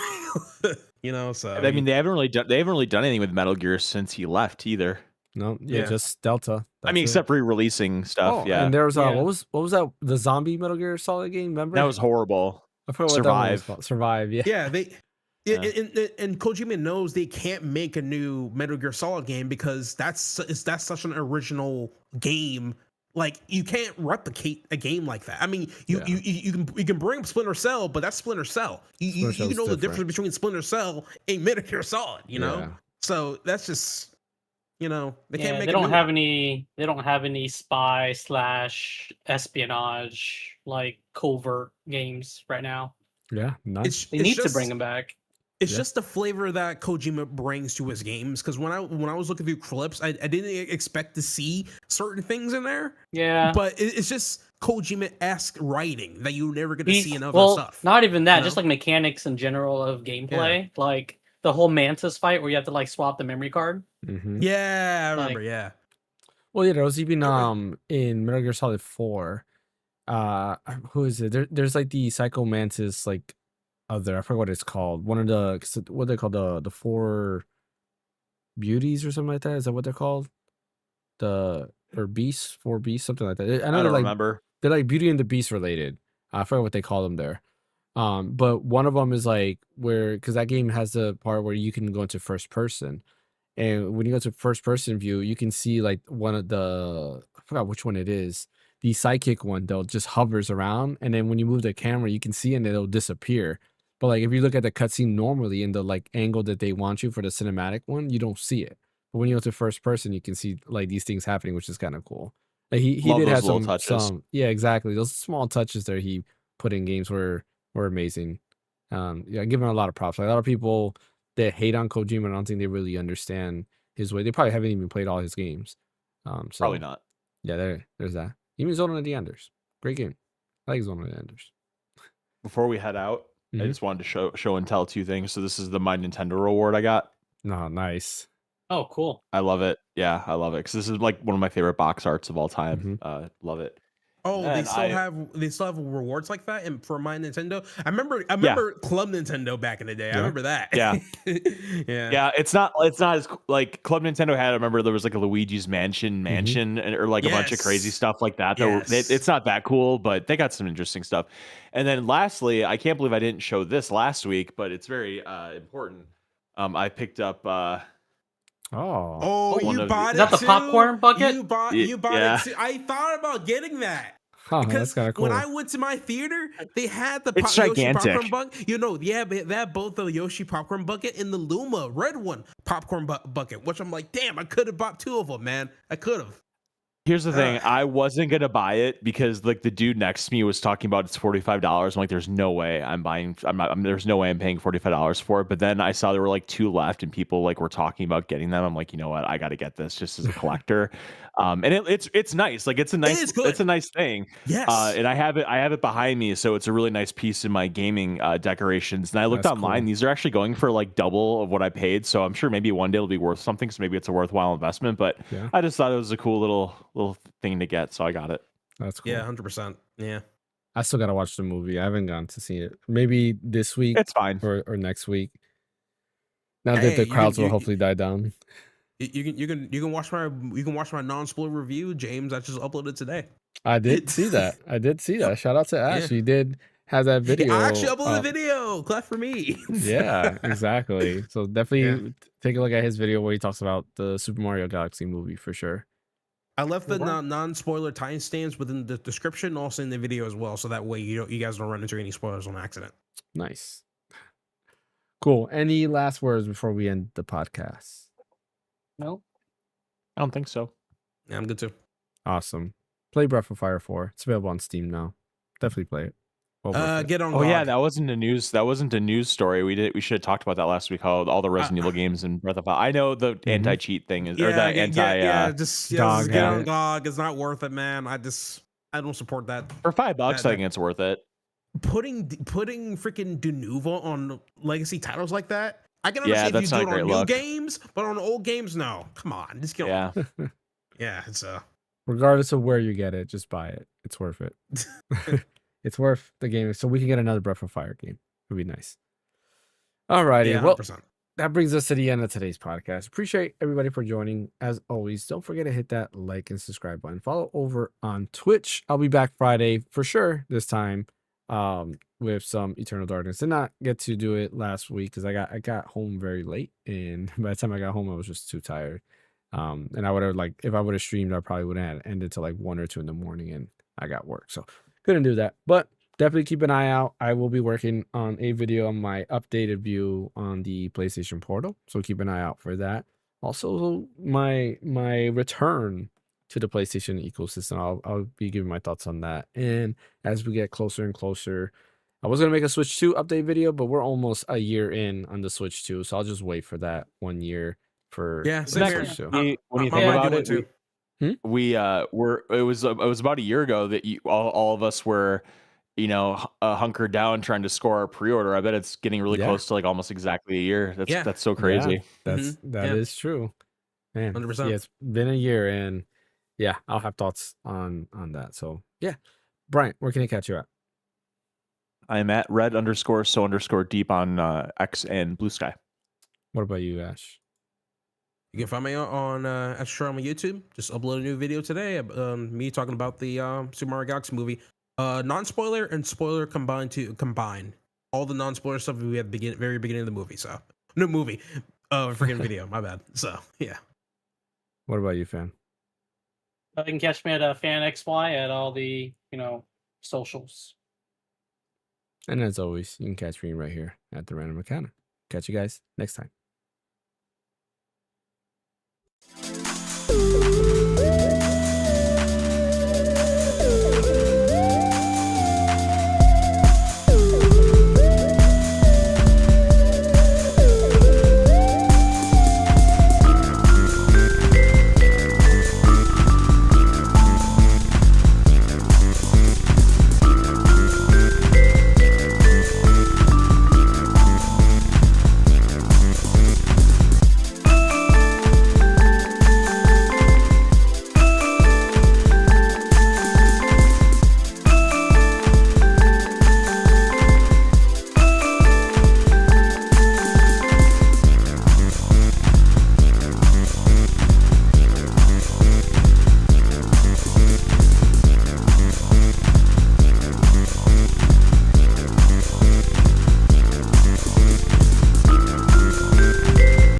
You know, so I mean, they haven't really done anything with Metal Gear since he left either. No, yeah, Yeah. just Delta. I mean, That's it. except releasing stuff. Oh, Yeah, and there was Yeah. what was that? The zombie Metal Gear Solid game. Remember? that was horrible. I forgot what that one was Survive. called. Survive. Yeah. yeah, they Yeah. and Kojima knows they can't make a new Metal Gear Solid game because that's such an original game. Like you can't replicate a game like that. I mean, you can bring up Splinter Cell, but that's Splinter Cell. You Splinter Cell's know the different. difference between Splinter Cell and Metal Gear Solid. You know, Yeah. so that's just they can't Yeah, make. they a don't new have one. any. They don't have any spy / espionage like covert games right now. Yeah. Nice. It's They it's need to just- bring them back. It's Yeah. just the flavor that Kojima brings to his games. Because when I was looking through clips, I didn't expect to see certain things in there. Yeah, But it's just Kojima-esque writing that you never get to see in other well, stuff. not even that. you Just know? like mechanics in general of gameplay, like the whole Mantis fight where you have to like swap the memory card. Hmm. Yeah, I remember. like- Yeah, Well, yeah, there was even Okay. in Metal Gear Solid 4. Who is it? There's like the Psycho Mantis like other. I forget what it's called. One of the what they call the 4 beauties or something like that. Is that what they're called? Or beasts, 4 beasts, something like that. I know I they're don't like remember. they're like Beauty and the Beast related. I forget what they call them there. But one of them is like because that game has the part where you can go into first person, and when you go to first person view, you can see like one of I forgot which one it is. The sidekick one though just hovers around, and then when you move the camera, you can see and it'll disappear. But like if you look at the cutscene normally in the like angle that they want you for the cinematic one, you don't see it. But when you go to first person, you can see like these things happening, which is kind of cool. Like he Love did those have little touches. some yeah, exactly. Those small touches there he put in games were amazing. Yeah, give him a lot of props. Like a lot of people that hate on Kojima, I don't think they really understand his way. They probably haven't even played all his games. So Probably not. Yeah, there's that. Even Zone of the Enders. Great game. I like Zone of the Enders. Before we head out, I Mhm. just wanted to show and tell 2 things. So this is the My Nintendo reward I got. No, nice. Oh, cool. I love it. Yeah, I love it because this is like one of my favorite box arts of all time. Love it. Oh, And they still have rewards like that, and for my Nintendo, I remember Yeah. Club Nintendo back in the day. I Yeah. remember that. Yeah. Yeah. Yeah, it's not as like Club Nintendo had. I remember there was like a Luigi's Mansion, or like a bunch of crazy Yes. stuff like that. Yes. It's not that cool, but they got some interesting stuff. And then lastly, I can't believe I didn't show this last week, but it's very important. I picked up. Oh, Oh, one you of the- bought Is it that the too? popcorn bucket? You bought Yeah. it too. I thought about getting that. huh, that's Because kind of cool. when I went to my theater, they had the It's Yoshi gigantic. popcorn bucket. Yeah, they had both the Yoshi popcorn bucket and the Luma red one popcorn bucket, which I'm like, damn, I could have bought two of them, man. I could have. Here's the thing. I wasn't gonna buy it because like the dude next to me was talking about it's $45. I'm like, there's no way I'm buying. There's no way I'm paying $45 for it. But then I saw there were like two left, and people like were talking about getting them. I'm like, you know what? I got to get this just as a collector. And it's nice. Like it's a nice. is good. It's a nice thing. Yes. And I have it behind me, so it's a really nice piece in my gaming decorations. And I looked That's online; cool. these are actually going for like double of what I paid. So I'm sure maybe one day it'll be worth something. So maybe it's a worthwhile investment. But Yeah. I just thought it was a cool little thing to get, so I got it. That's cool. Yeah, 100%. Yeah. I still gotta watch the movie. I haven't gone to see it. Maybe this week It's fine. or next week. Now Hey, that the you crowds can- will you- hopefully die down. You can watch my non-spoiler review, James. I just uploaded today. I did see that. I did see that. Shout out to Ash. Yeah. You did have that video. I actually uploaded a up. video. Clap for me. Yeah, exactly. So definitely Yeah. take a look at his video where he talks about the Super Mario Galaxy movie for sure. I left the Wow. non-spoiler timestamps within the description, also in the video as well, so that way you guys don't run into any spoilers on accident. Nice. Cool. Any last words before we end the podcast? No. I don't think so. Yeah, I'm good too. Awesome. Play Breath of Fire 4. It's available on Steam now. Definitely play it. Well worth it. Get on. Oh yeah, GOG. that wasn't a news story. We should have talked about that last week. How all the Resident Evil games and Breath of Fire. I know the anti-cheat thing is, or the anti. Just dog get on habit. GOG. It's not worth it, man. I don't support that. For $5, I that- think it's worth it. Putting freaking Denuvo on legacy titles like that. I can Yeah, understand if that's you not do a it great on new look. games, but on old games, no. Come on, just get on. Yeah. Yeah, it's Regardless of where you get it, just buy it. It's worth it. It's worth the game. So we can get another Breath of Fire game. It would be nice. Alrighty. yeah, Well, 100%. that brings us to the end of today's podcast. Appreciate everybody for joining. As always, don't forget to hit that like and subscribe button. Follow over on Twitch. I'll be back Friday for sure this time with some Eternal Darkness. Did not get to do it last week because I got home very late, and by the time I got home I was just too tired. And I would have if I would have streamed, I probably would have ended till like 1 or 2 in the morning, and I got work, so couldn't do that. But definitely keep an eye out. I will be working on a video on my updated view on the PlayStation Portal, so keep an eye out for that. Also, my return to the PlayStation ecosystem. I'll be giving my thoughts on that. And as we get closer and closer, I was gonna make a Switch 2 update video, but we're almost a year in on the Switch 2, so I'll just wait for that 1 year for Yeah, the same here. Switch 2. When you I think might about do it, it too. we it was about a year ago that all of us were hunkered down trying to score our pre-order. I bet it's getting really Yeah. close to like almost exactly a year. Yeah. That's so crazy. That Yeah. is true, man. 100%. Yeah, it's been a year, and yeah, I'll have thoughts on that. So yeah, Brian, where can I catch you at? I'm at red_so_deep on X and Blue Sky. What about you, Ash? You can find me on Extra on my YouTube. Just upload a new video today. Me talking about the Super Mario Galaxy movie. Non-spoiler and spoiler combine all the non-spoiler stuff we had at the very beginning of the movie. So no movie, freaking video. My bad. So yeah. What about you, fan? You can catch me at Phaneckswhy at all the socials. And as always, you can catch me right here at the Random Mechanic. Catch you guys next time.